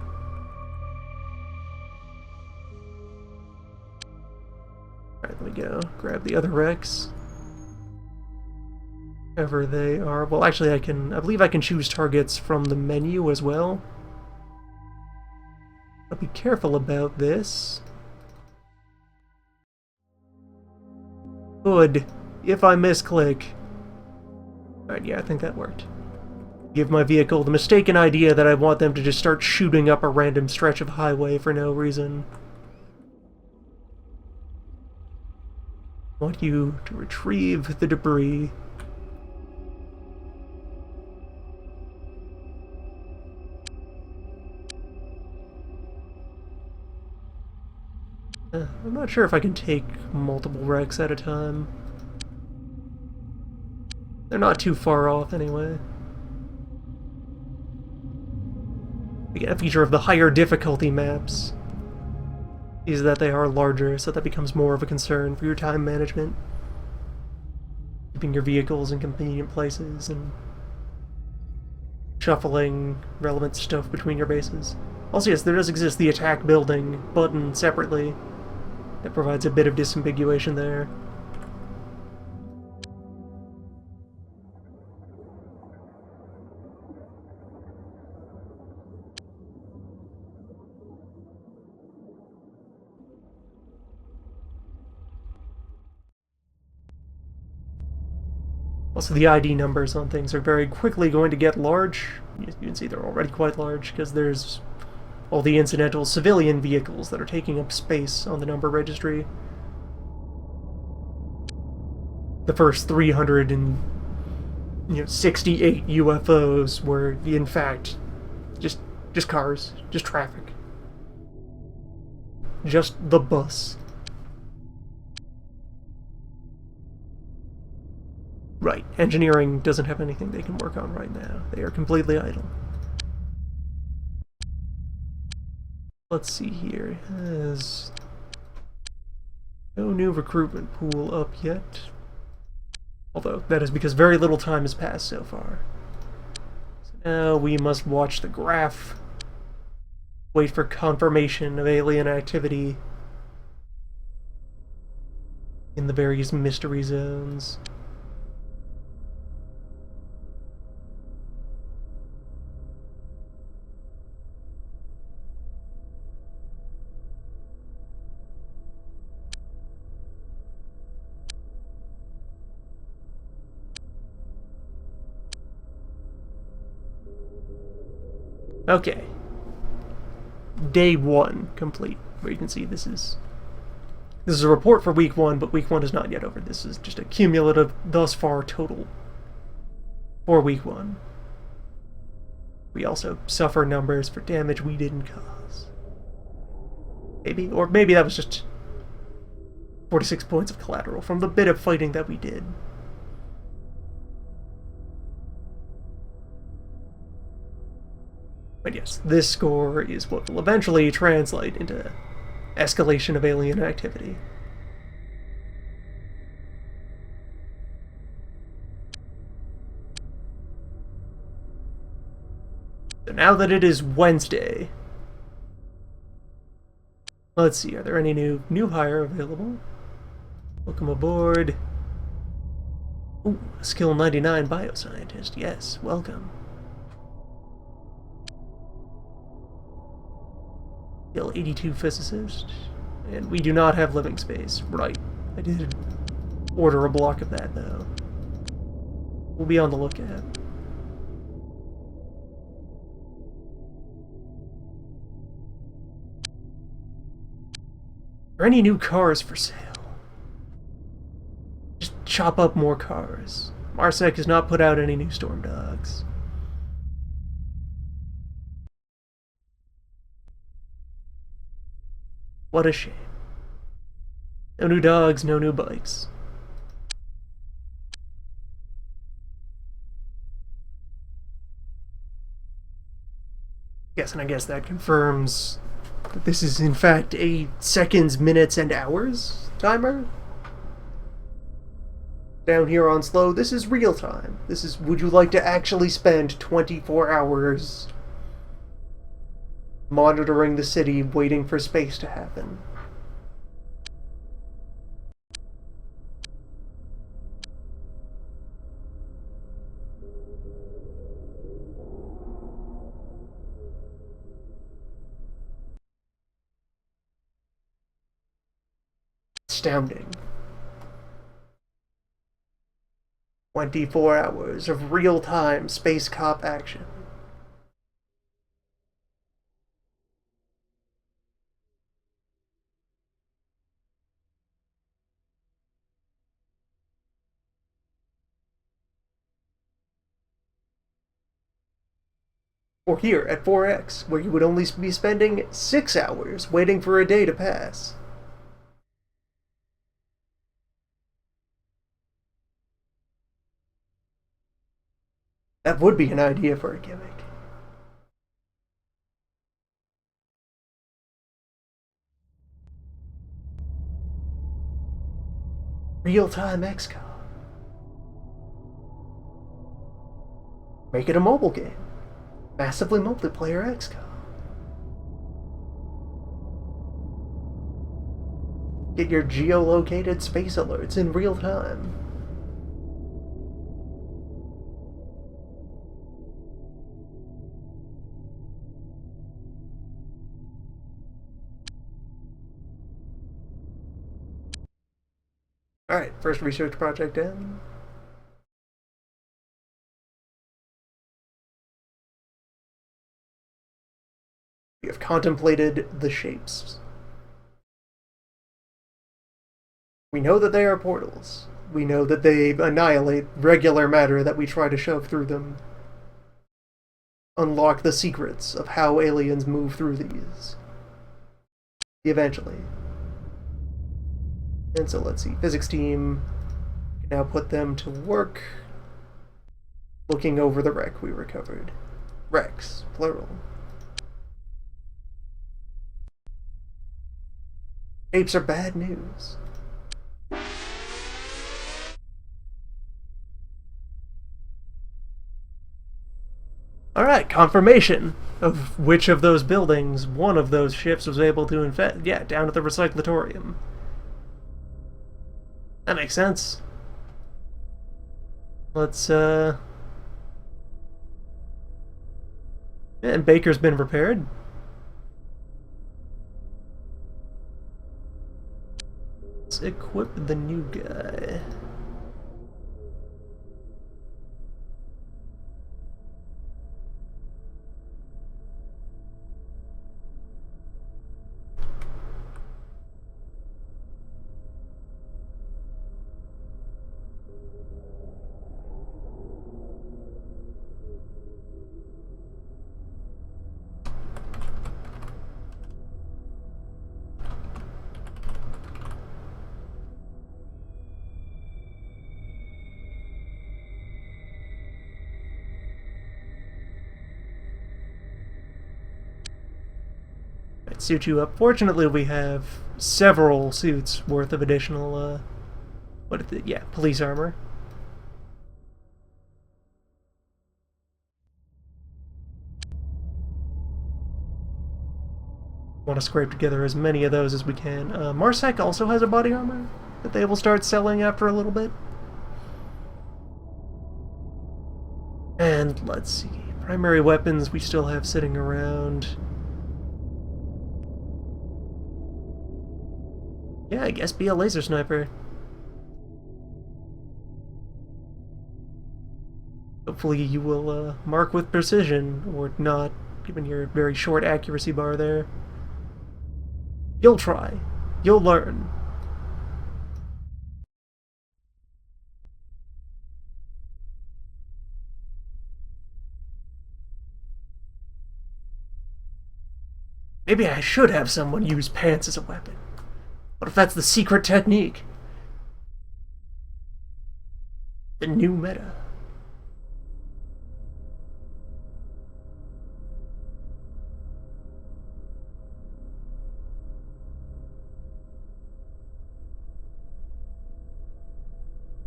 Alright, let me go grab the other wrecks. Wherever they are. Well, actually, I believe I can choose targets from the menu as well. I'll be careful about this. Good. If I misclick. Alright, yeah, I think that worked. Give my vehicle the mistaken idea that I want them to just start shooting up a random stretch of highway for no reason. I want you to retrieve the debris. I'm not sure if I can take multiple wrecks at a time. They're not too far off anyway. Again, a feature of the higher difficulty maps is that they are larger, so that becomes more of a concern for your time management. Keeping your vehicles in convenient places and shuffling relevant stuff between your bases. Also, yes, there does exist the attack building button separately. That provides a bit of disambiguation there. Also, the ID numbers on things are very quickly going to get large. You can see they're already quite large, because there's all the incidental civilian vehicles that are taking up space on the number registry. The first 368 UFOs were, in fact, just cars, just traffic. Just the bus. Right, engineering doesn't have anything they can work on right now. They are completely idle. Let's see here. Has no new recruitment pool up yet. Although, that is because very little time has passed so far. So now we must watch the graph. Wait for confirmation of alien activity in the various mystery zones. Okay. Day 1 complete. Where you can see this is a report for week 1, but week 1 is not yet over. This is just a cumulative thus far total for week 1. We also suffer numbers for damage we didn't cause. Maybe, or maybe that was just 46 points of collateral from the bit of fighting that we did. But yes, this score is what will eventually translate into escalation of alien activity. So now that it is Wednesday, let's see, are there any new hire available? Welcome aboard. Ooh, skill 99 bioscientist. Yes, welcome. Skill 82 physicist. And we do not have living space. Right. I did order a block of that, though. We'll be on the lookout. Are any new cars for sale? Just chop up more cars. Marsec has not put out any new storm dogs. What a shame. No new dogs, no new bikes. Yes, and I guess that confirms that this is in fact a seconds, minutes, and hours timer. Down here on slow, this is real time. This is, would you like to actually spend 24 hours monitoring the city, waiting for space to happen? Astounding. 24 hours of real-time space cop action. Or here at 4X, where you would only be spending 6 hours waiting for a day to pass. That would be an idea for a gimmick. Real-time XCOM. Make it a mobile game. Massively multiplayer XCOM. Get your geolocated space alerts in real time. Alright, first research project in. We have contemplated the shapes. We know that they are portals. We know that they annihilate regular matter that we try to shove through them. Unlock the secrets of how aliens move through these. Eventually. And so let's see, physics team can now put them to work looking over the wreck we recovered. Wrecks, plural. Apes are bad news. Alright, confirmation of which of those buildings one of those ships was able to infect. Yeah, down at the recyclatorium. That makes sense. Let's, and Baker's been repaired. Let's equip the new guy. Suit you up. Fortunately, we have several suits worth of additional, police armor. Want to scrape together as many of those as we can. Marsec also has a body armor that they will start selling after a little bit. And let's see. Primary weapons we still have sitting around. Yeah, I guess be a laser sniper. Hopefully you will mark with precision, or not, given your very short accuracy bar there. You'll try. You'll learn. Maybe I should have someone use pants as a weapon. What if that's the secret technique? The new meta.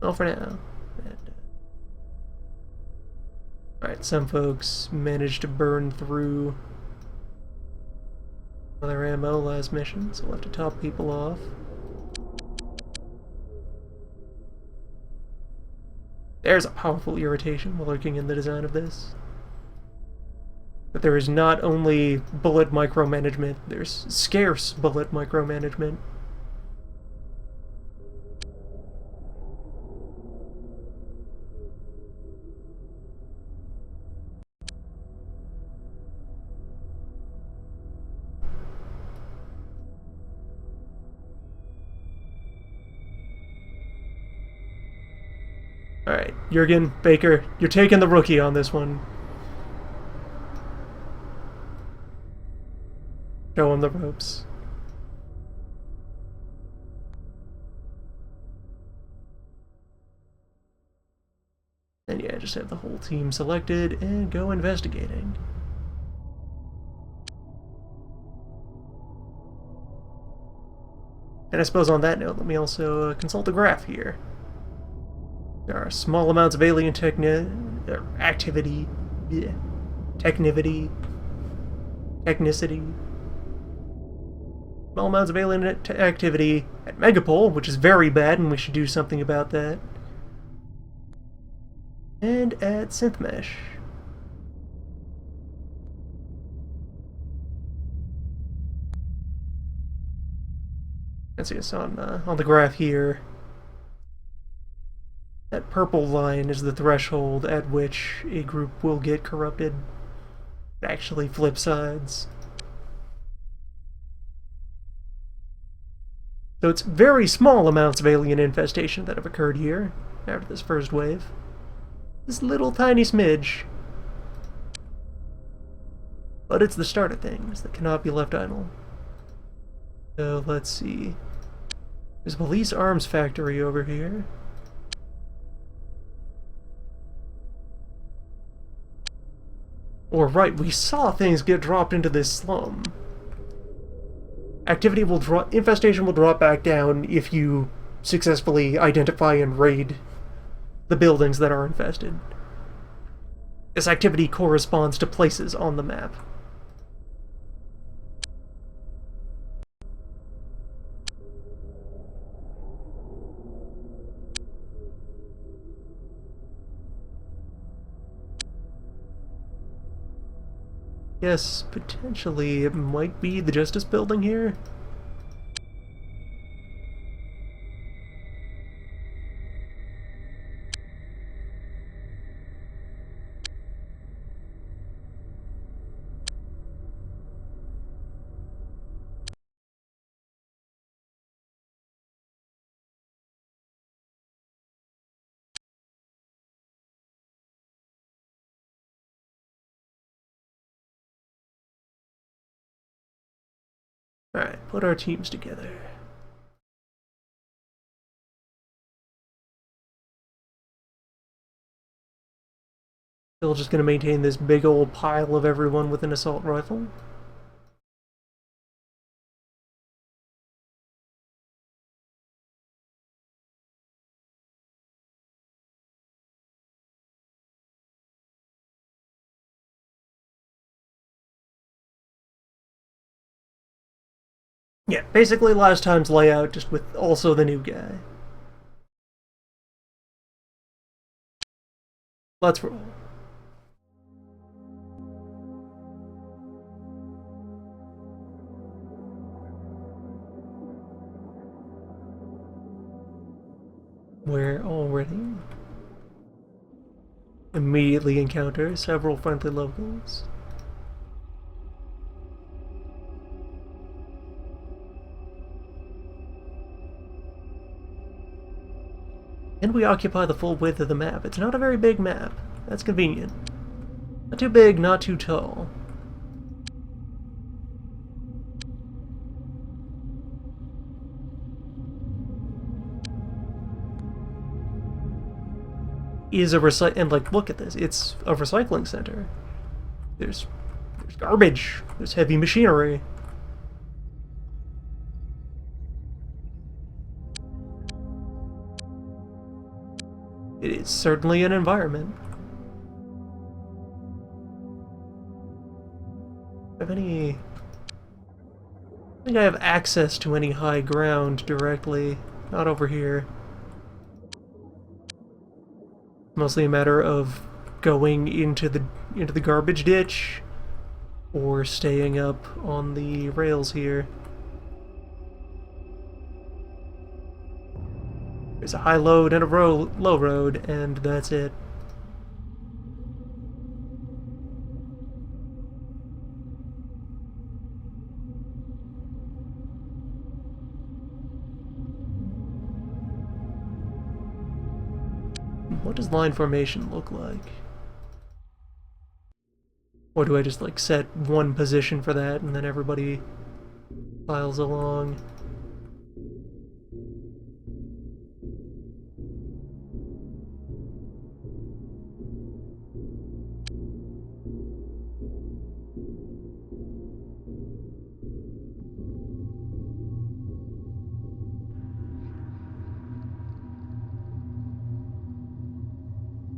Well, for now. Alright, some folks managed to burn through other ammo last mission, so we'll have to top people off. There's a powerful irritation lurking in the design of this. That there is not only bullet micromanagement, there's scarce bullet micromanagement. Alright, Jurgen, Baker, you're taking the rookie on this one. Show him the ropes. And yeah, just have the whole team selected and go investigating. And I suppose on that note, let me also consult the graph here. There are small amounts of alien activity, technicity, small amounts of alien activity at Megapol, which is very bad, and we should do something about that. And at Synthmesh. Let's see, it's on the graph here. That purple line is the threshold at which a group will get corrupted. It actually flip sides. So it's very small amounts of alien infestation that have occurred here after this first wave. This little tiny smidge. But it's the start of things that cannot be left idle. So let's see. There's a police arms factory over here. Or right, we saw things get dropped into this slum. Activity will drop, infestation will drop back down if you successfully identify and raid the buildings that are infested. This activity corresponds to places on the map. Yes, potentially it might be the Justice Building here. Alright, put our teams together. Still just gonna maintain this big old pile of everyone with an assault rifle. Yeah, basically last time's layout, just with also the new guy. Let's roll. We're already immediately encounter several friendly locals. And we occupy the full width of the map. It's not a very big map. That's convenient. Not too big, not too tall. Is a and like, look at this. It's a recycling center. There's garbage. There's heavy machinery. It is certainly an environment. Have any... I think I have access to any high ground directly. Not over here. Mostly a matter of going into the garbage ditch or staying up on the rails here. There's a high load and a low road, and that's it. What does line formation look like? Or do I just like set one position for that and then everybody files along?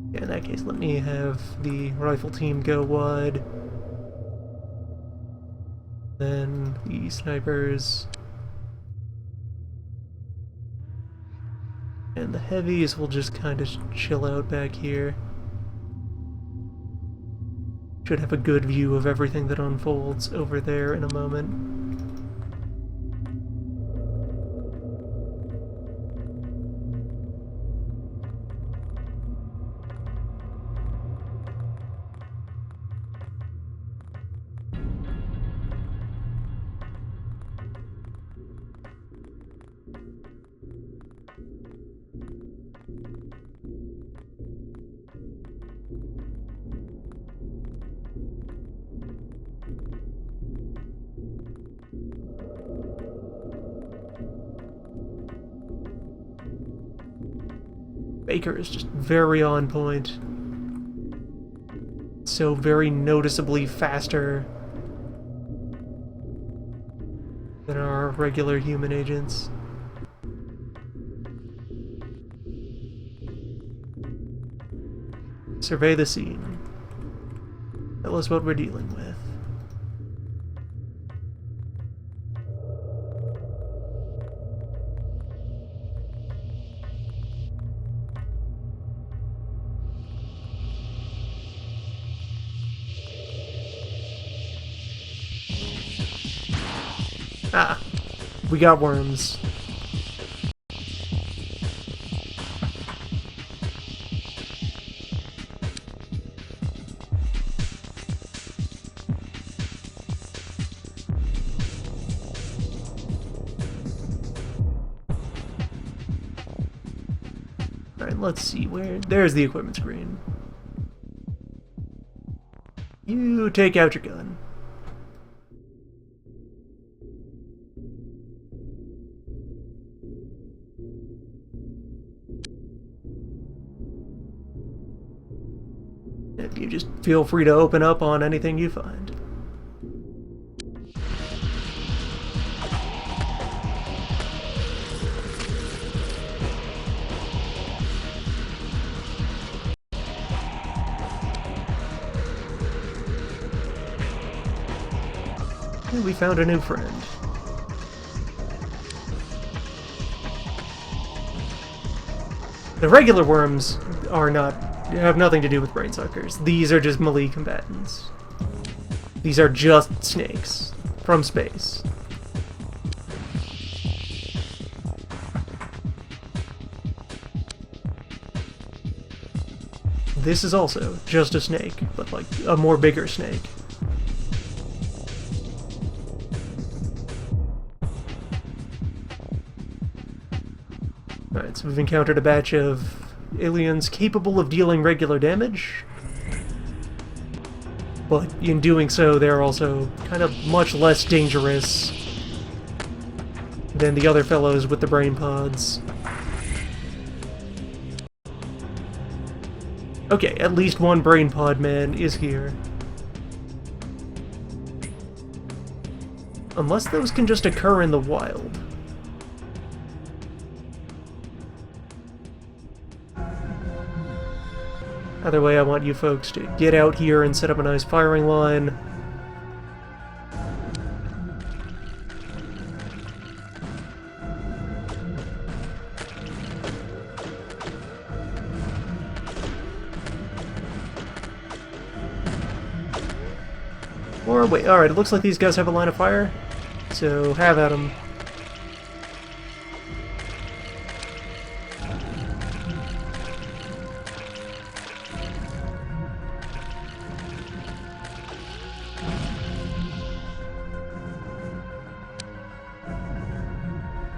Yeah, in that case, let me have the rifle team go wide. Then the snipers. And the heavies will just kind of chill out back here. Should have a good view of everything that unfolds over there in a moment. Baker is just very on point. So very noticeably faster than our regular human agents. Survey the scene. Tell us what we're dealing with. Ah, we got worms. Alright, let's see where... There's the equipment screen. You take out your gun. You just feel free to open up on anything you find. And we found a new friend. The regular worms have nothing to do with brain suckers. These are just melee combatants. These are just snakes from space. This is also just a snake, but like a more bigger snake. Alright, so we've encountered a batch of aliens capable of dealing regular damage, but in doing so they're also kind of much less dangerous than the other fellows with the brain pods. Okay, at least one brain pod man is here. Unless those can just occur in the wild. Either way, I want you folks to get out here and set up a nice firing line. Or wait, alright, it looks like these guys have a line of fire, so have at them.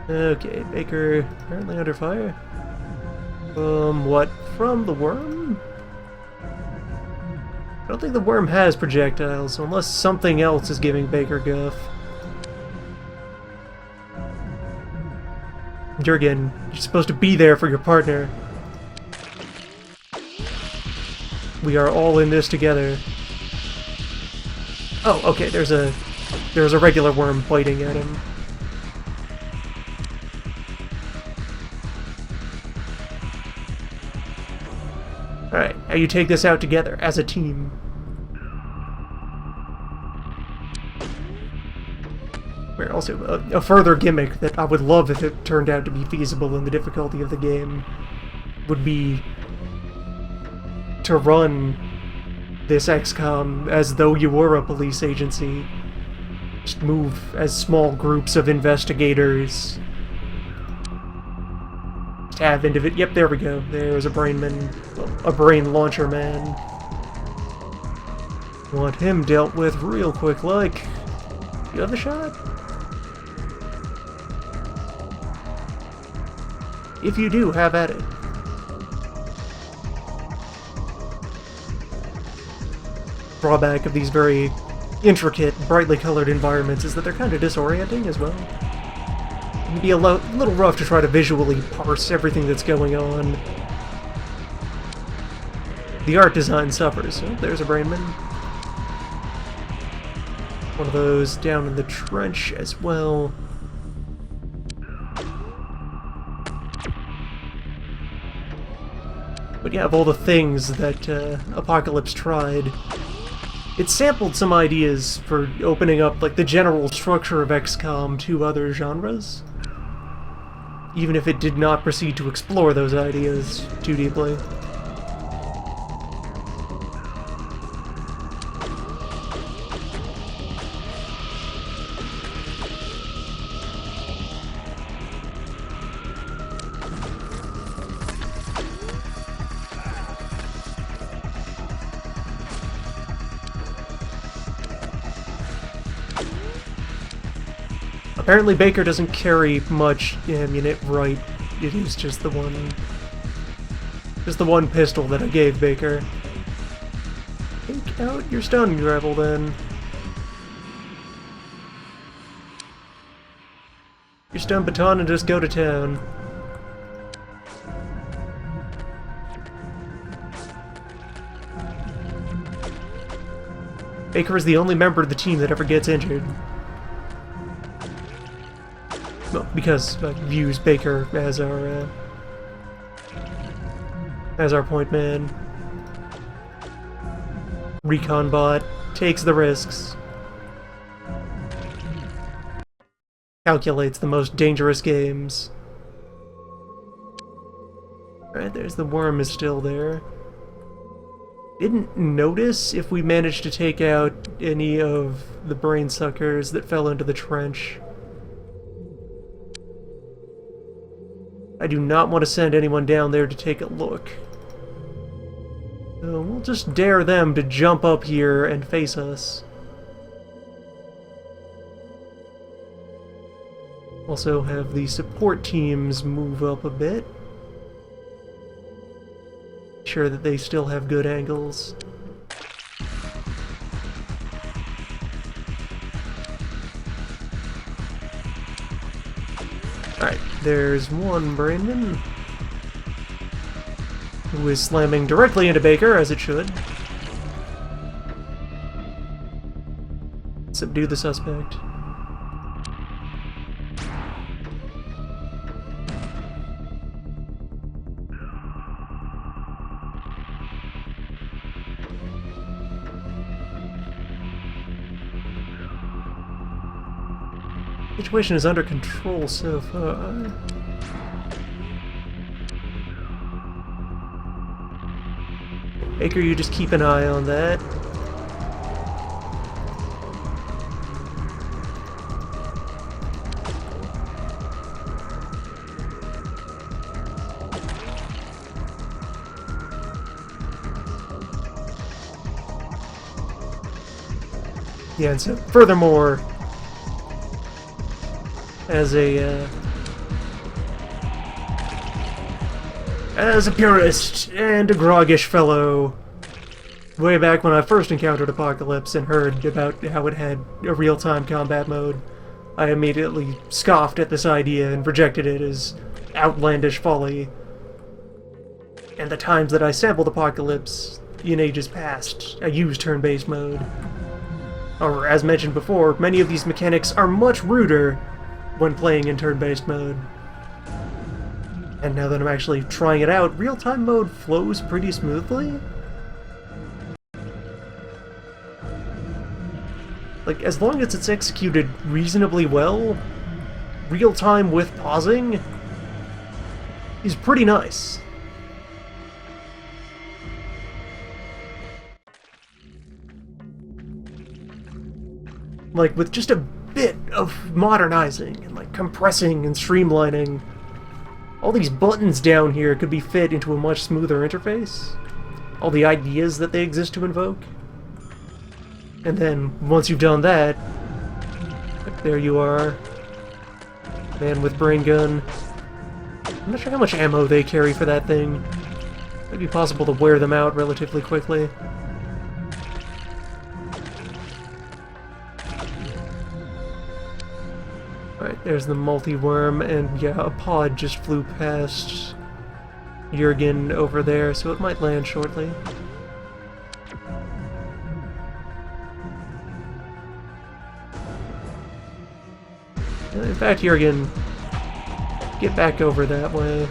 Okay, Baker apparently under fire. What? From the worm? I don't think the worm has projectiles, so unless something else is giving Baker guff. Jurgen, you're supposed to be there for your partner. We are all in this together. Oh, okay, there's a regular worm biting at him. Alright, how you take this out together, as a team. Where also, a further gimmick that I would love if it turned out to be feasible in the difficulty of the game would be to run this XCOM as though you were a police agency. Just move as small groups of investigators. Have yep, there we go. There's a brainman, a brain launcher man. Want him dealt with real quick, like. You have a shot? If you do, have at it. Drawback of these very intricate, brightly colored environments is that they're kind of disorienting as well. It can be a little rough to try to visually parse everything that's going on. The art design suffers. Oh, there's a brainman. One of those down in the trench as well. But yeah, of all the things that Apocalypse tried, it sampled some ideas for opening up like the general structure of XCOM to other genres, even if it did not proceed to explore those ideas too deeply. Apparently Baker doesn't carry much ammunition, right? It is just the one pistol that I gave Baker. Take out your stun rifle then. Your stun baton and just go to town. Baker is the only member of the team that ever gets injured. Well, because I use Baker as our point man. Recon bot takes the risks. Calculates the most dangerous games. Alright, there's the worm is still there. Didn't notice if we managed to take out any of the brain suckers that fell into the trench. I do not want to send anyone down there to take a look. So we'll just dare them to jump up here and face us. Also have the support teams move up a bit. Sure that they still have good angles. Alright, there's one Brandon, who is slamming directly into Baker, as it should. Subdue the suspect. Situation is under control so far. Baker, you just keep an eye on that. Yeah, and so furthermore, as a purist and a groggish fellow, way back when I first encountered Apocalypse and heard about how it had a real-time combat mode, I immediately scoffed at this idea and rejected it as outlandish folly. And the times that I sampled Apocalypse in ages past, I used turn-based mode. Or, as mentioned before, many of these mechanics are much ruder when playing in turn-based mode. And now that I'm actually trying it out, real-time mode flows pretty smoothly. Like, as long as it's executed reasonably well, real-time with pausing is pretty nice. Like, with just a bit of modernizing and like compressing and streamlining, all these buttons down here could be fit into a much smoother interface. All the ideas that they exist to invoke. And then, once you've done that, there you are. Man with brain gun. I'm not sure how much ammo they carry for that thing. Might be possible to wear them out relatively quickly. Alright, there's the multi-worm, and yeah, a pod just flew past Jurgen over there, so it might land shortly. In fact, Jurgen, get back over that way.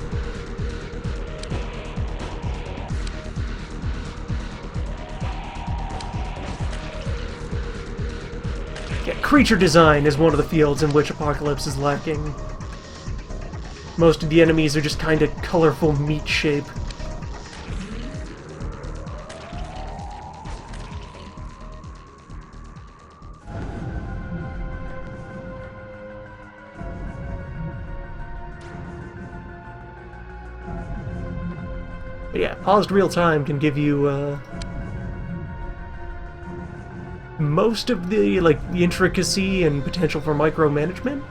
Yeah, creature design is one of the fields in which Apocalypse is lacking. Most of the enemies are just kind of colorful meat shape. But yeah, paused real time can give you most of the the intricacy and potential for micromanagement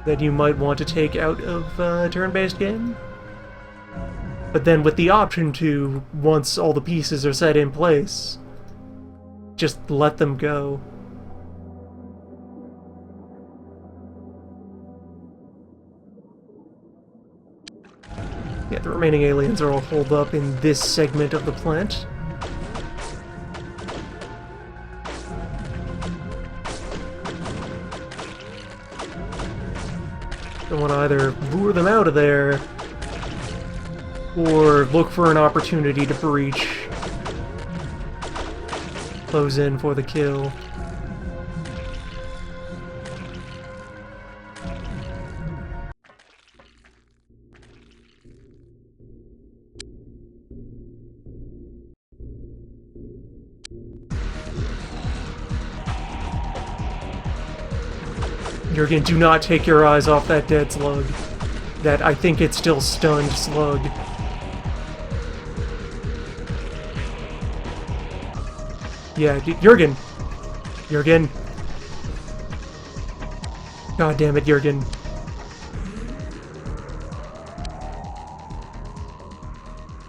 that you might want to take out of a turn-based game. But then with the option to, once all the pieces are set in place, just let them go. Yeah, the remaining aliens are all holed up in this segment of the plant. I want to either lure them out of there, or look for an opportunity to breach. Close in for the kill. Jurgen, do not take your eyes off that dead slug. That, I think it's still stunned slug. Yeah, Jurgen. Jurgen. God damn it, Jurgen.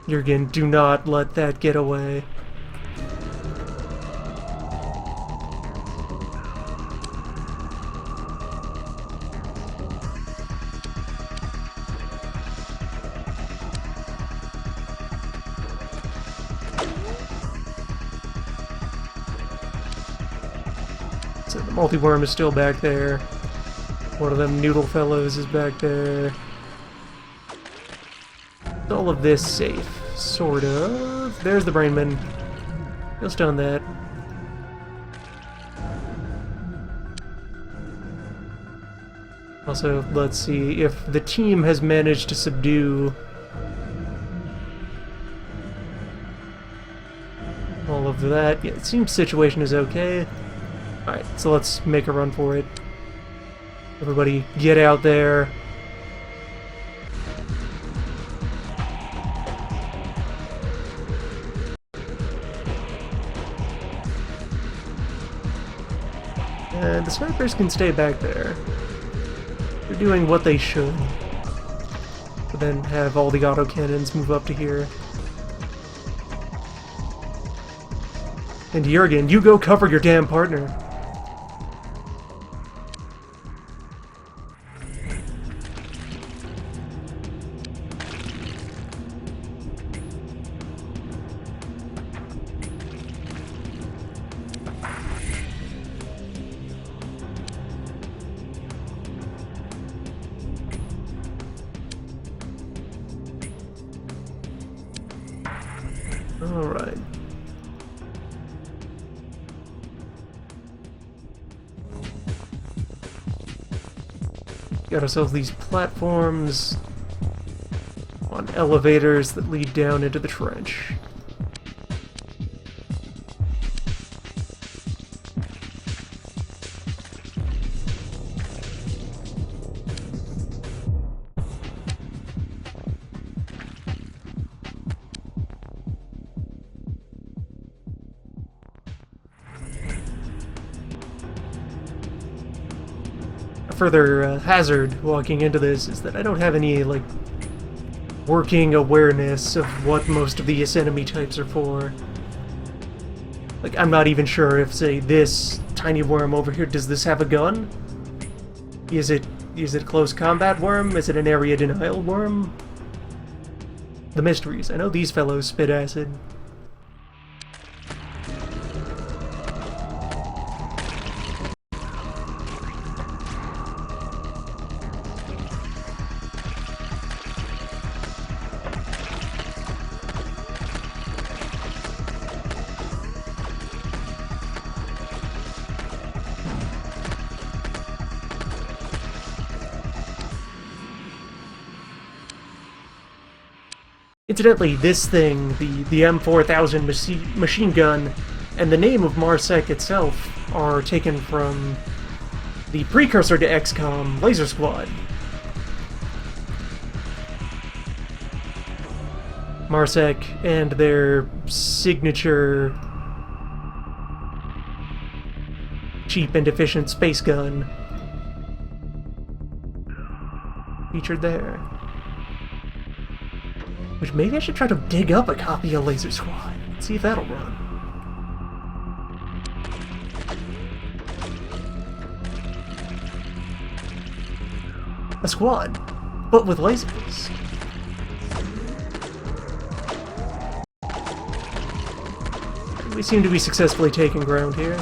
Jurgen, do not let that get away. So the multi-worm is still back there. One of them noodle fellows is back there. Is all of this safe? Sort of. There's the Brainman. He'll stun that. Also, let's see if the team has managed to subdue all of that. Yeah, it seems situation is okay. Alright, so let's make a run for it. Everybody get out there. And the snipers can stay back there. They're doing what they should. But then have all the autocannons move up to here. And Jurgen, you go cover your damn partner. Alright. Got ourselves these platforms on elevators that lead down into the trench. Further hazard walking into this is that I don't have any, like, working awareness of what most of these enemy types are for. Like, I'm not even sure if, say, this tiny worm over here, does this have a gun? Is it a close combat worm? Is it an area denial worm? The mysteries. I know these fellows spit acid. Incidentally, this thing, the M4000 machine gun, and the name of MARSEC itself are taken from the precursor to XCOM, Laser Squad. MARSEC and their signature cheap and efficient space gun featured there. Which maybe I should try to dig up a copy of Laser Squad and see if that'll run. A squad, but with lasers. We seem to be successfully taking ground here.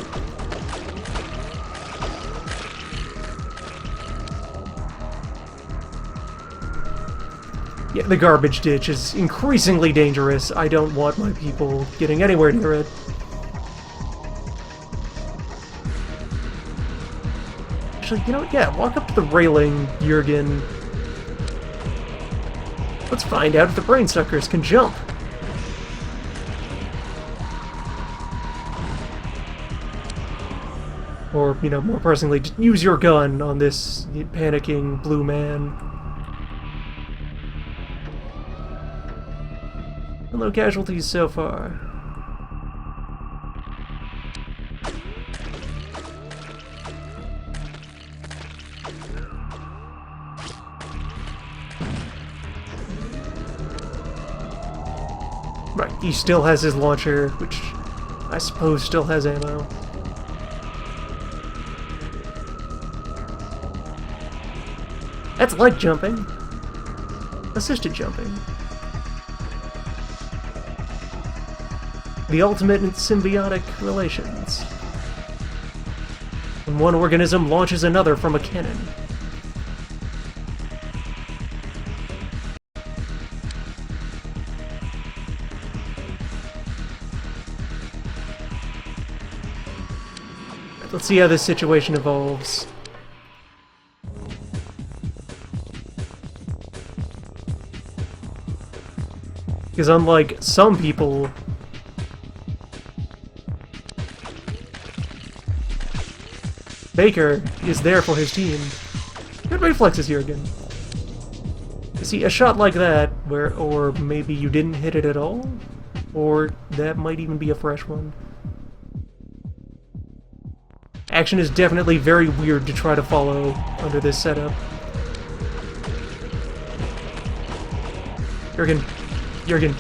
Yeah, the garbage ditch is increasingly dangerous. I don't want my people getting anywhere near it. Actually, you know what? Yeah, walk up to the railing, Jurgen. Let's find out if the brain suckers can jump. Or, you know, more personally, just use your gun on this panicking blue man. No casualties so far. Right, he still has his launcher, which I suppose still has ammo. That's like jumping. Assisted jumping. The ultimate in symbiotic relations. When one organism launches another from a cannon. Let's see how this situation evolves. Because unlike some people, Baker is there for his team. Good reflexes here again. You see, a shot like that, or maybe you didn't hit it at all, or that might even be a fresh one. Action is definitely very weird to try to follow under this setup. Jurgen. Jurgen.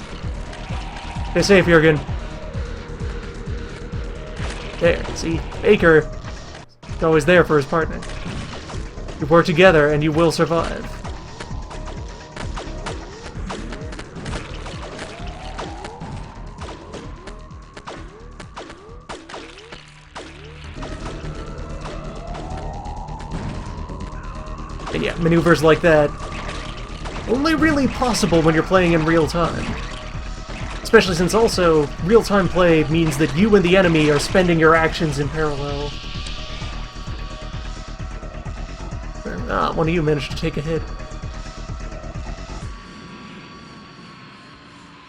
Stay safe, Jurgen. There, see? Baker is always there for his partner. You work together and you will survive. And yeah, maneuvers like that only really possible when you're playing in real time. Especially since also, real-time play means that you and the enemy are spending your actions in parallel. Ah, one of you managed to take a hit.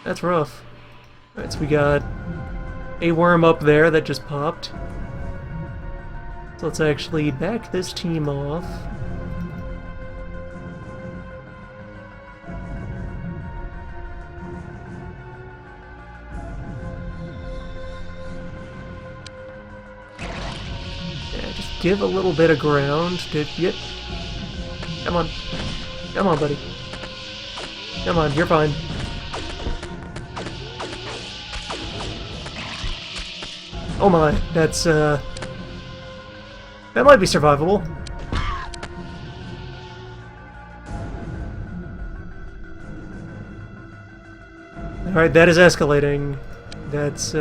That's rough. Alright, so we got a worm up there that just popped. So let's actually back this team off. Give a little bit of ground. Yep. Come on. Come on, buddy. Come on, you're fine. Oh my, that's, that might be survivable. Alright, that is escalating. That's,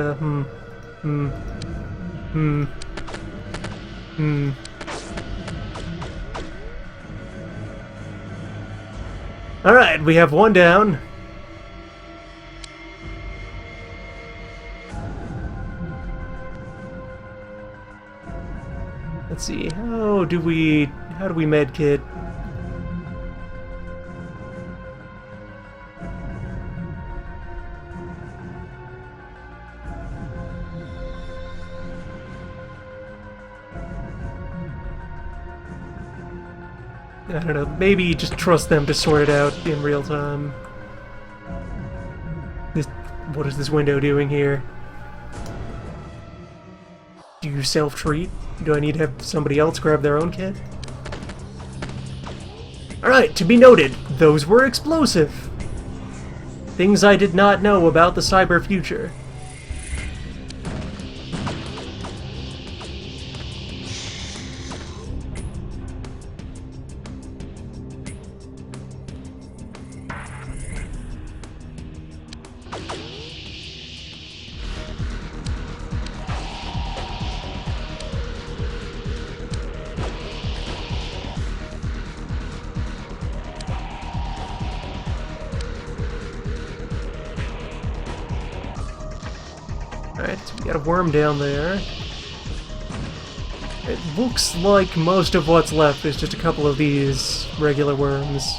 Alright, we have one down. Let's see, how do we medkit? I don't know, maybe just trust them to sort it out in real time. What is this window doing here? Do you self-treat? Do I need to have somebody else grab their own kit? Alright, to be noted, those were explosive. Things I did not know about the cyber future. Alright, so we got a worm down there. It looks like most of what's left is just a couple of these regular worms.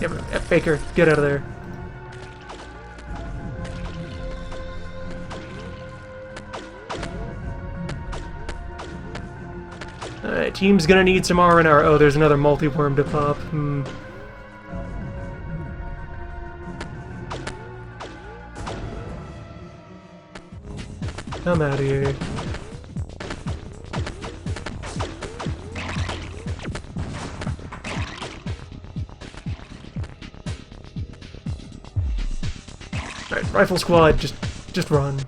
Yeah, Baker, get out of there. Alright, team's gonna need some R&R. Oh, there's another multi-worm to pop. I'm out of here. Alright, rifle squad, just run.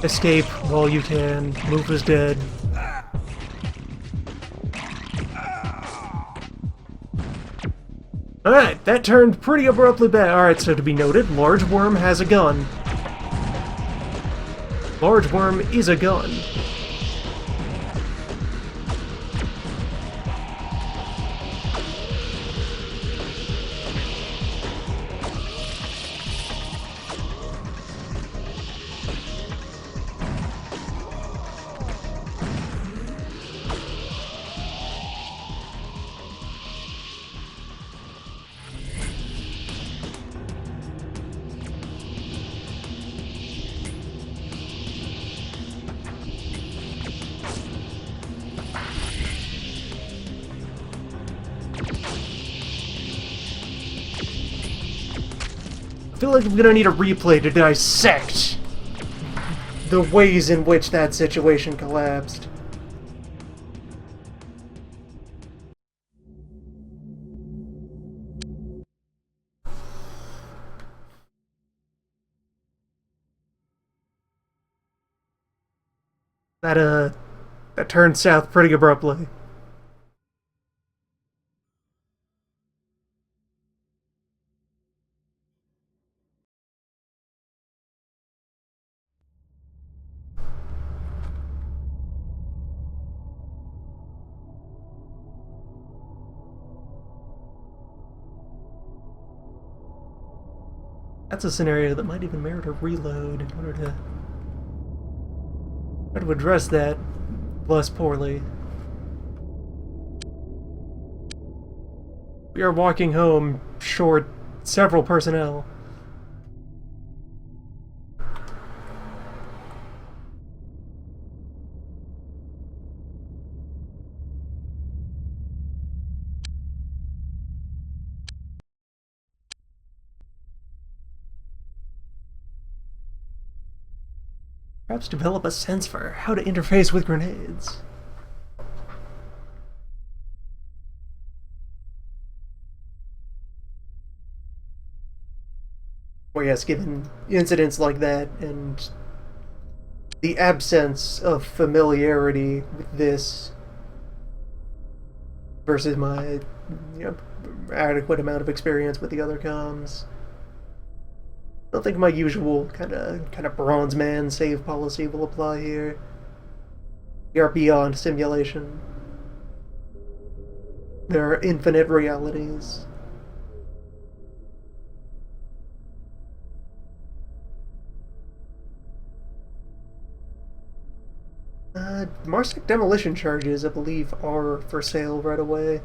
Escape while you can. Lufa's dead. Alright, that turned pretty abruptly bad. Alright, so to be noted, Large Worm has a gun. Large Worm is a gun. I feel like I'm gonna need a replay to dissect the ways in which that situation collapsed. That turned south pretty abruptly. That's a scenario that might even merit a reload in order to try to address that less poorly. We are walking home short several personnel. Perhaps develop a sense for how to interface with grenades. Or yes, given incidents like that and the absence of familiarity with this versus my adequate amount of experience with the other comms, I don't think my usual kind of bronze man save policy will apply here. We are beyond simulation. There are infinite realities. Marsec demolition charges, I believe, are for sale right away.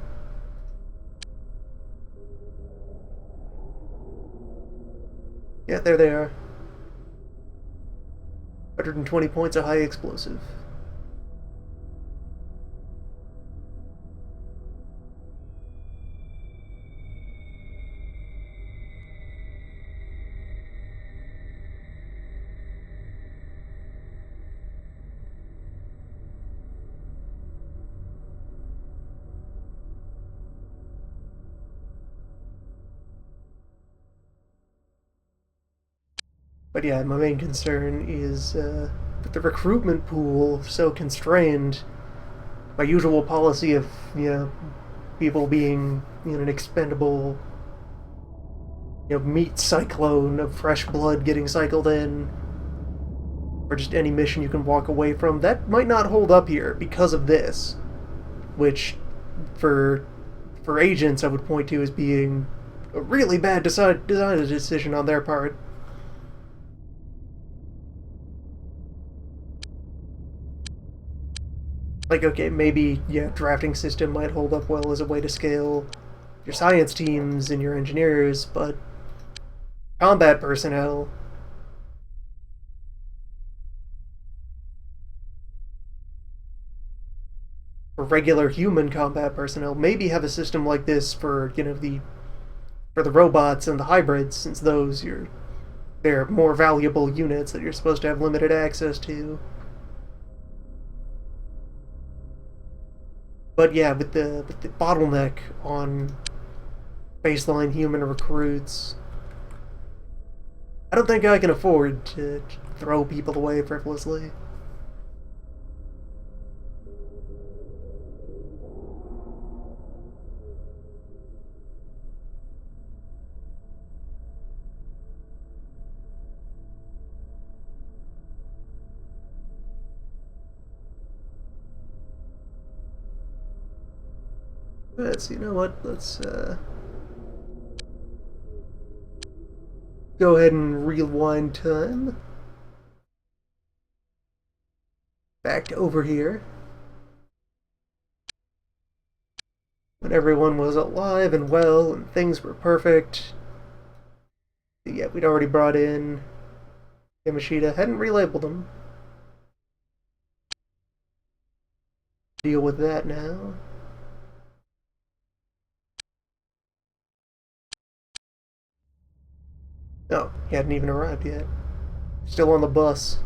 Yeah, there they are. 120 points of high explosive. But yeah, my main concern is with the recruitment pool so constrained, my usual policy of, people being an expendable, meat cyclone of fresh blood getting cycled in, or just any mission you can walk away from, that might not hold up here because of this, which for agents I would point to as being a really bad design decision on their part. Like, okay, maybe, drafting system might hold up well as a way to scale your science teams and your engineers, but combat personnel, or regular human combat personnel, maybe have a system like this for, the robots and the hybrids, since they're more valuable units that you're supposed to have limited access to. But yeah, with the bottleneck on baseline human recruits, I don't think I can afford to throw people away frivolously. You know what? Let's go ahead and rewind time. Back to over here. When everyone was alive and well and things were perfect. Yeah, we'd already brought in Yamashita. Hadn't relabeled them. Deal with that now. Oh, he hadn't even arrived yet. Still on the bus.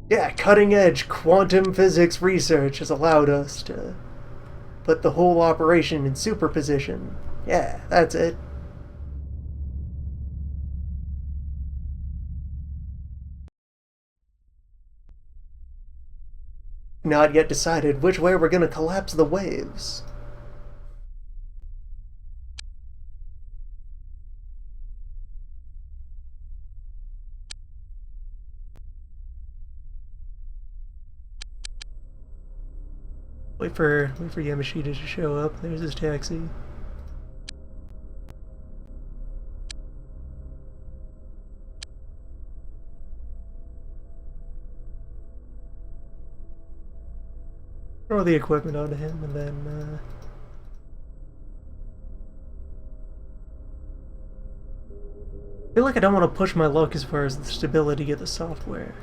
Yeah, cutting-edge quantum physics research has allowed us to put the whole operation in superposition. Yeah, that's it. Not yet decided which way we're gonna collapse the waves. Wait for Yamashita to show up. There's his taxi. Throw the equipment onto him, and then I feel like I don't want to push my luck as far as the stability of the software.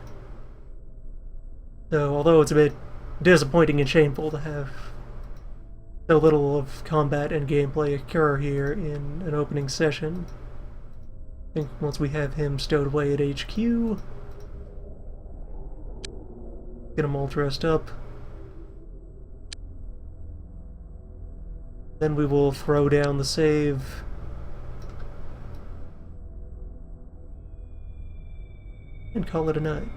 So, although it's a bit disappointing and shameful to have so little of combat and gameplay occur here in an opening session, I think once we have him stowed away at HQ, get him all dressed up, then we will throw down the save. And call it a night.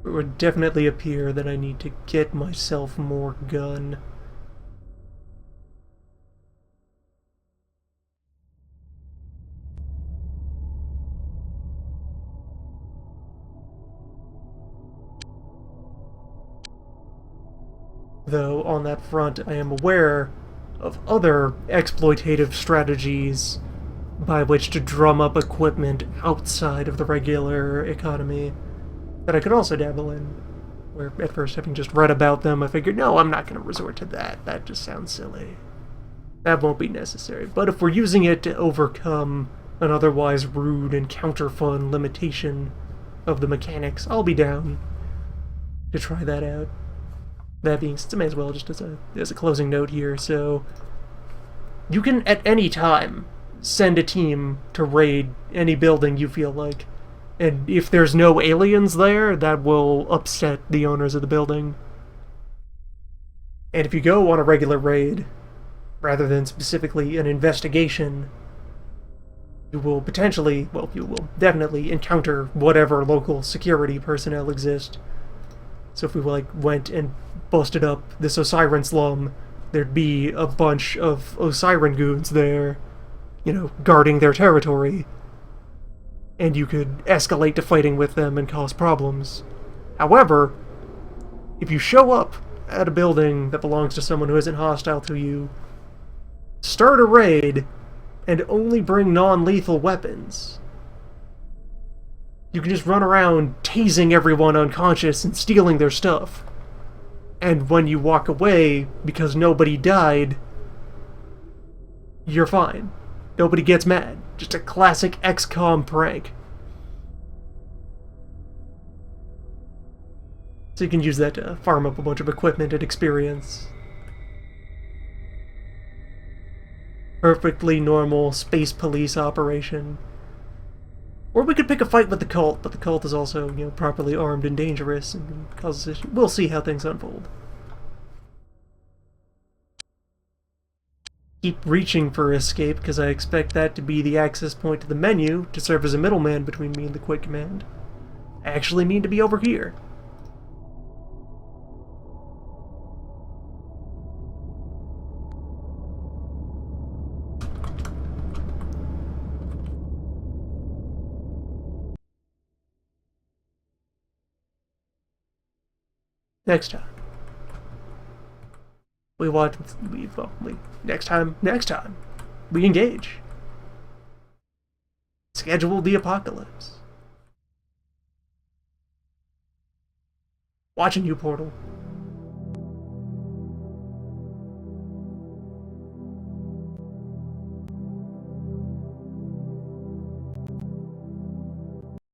It would definitely appear that I need to get myself more gun. Though, on that front, I am aware of other exploitative strategies by which to drum up equipment outside of the regular economy that I could also dabble in. Where, at first, having just read about them, I figured, no, I'm not going to resort to that. That just sounds silly. That won't be necessary. But if we're using it to overcome an otherwise rude and counter-fun limitation of the mechanics, I'll be down to try that out. That being said, I may as well just as a closing note here, so you can at any time send a team to raid any building you feel like, and if there's no aliens there, that will upset the owners of the building. And if you go on a regular raid, rather than specifically an investigation, you will potentially, well, you will definitely encounter whatever local security personnel exist. So if we went and busted up this Osiris slum there'd be a bunch of Osiren goons there, guarding their territory, and you could escalate to fighting with them and cause problems. However, if you show up at a building that belongs to someone who isn't hostile to you, start a raid, and only bring non-lethal weapons, you can just run around tasing everyone unconscious and stealing their stuff. And when you walk away, because nobody died, you're fine. Nobody gets mad. Just a classic XCOM prank. So you can use that to farm up a bunch of equipment and experience. Perfectly normal space police operation. Or we could pick a fight with the cult, but the cult is also, properly armed and dangerous and causes issues. We'll see how things unfold. Keep reaching for escape, because I expect that to be the access point to the menu to serve as a middleman between me and the Quake Command. I actually mean to be over here. Next time. Next time, we engage. Schedule the apocalypse. Watching you, Portal.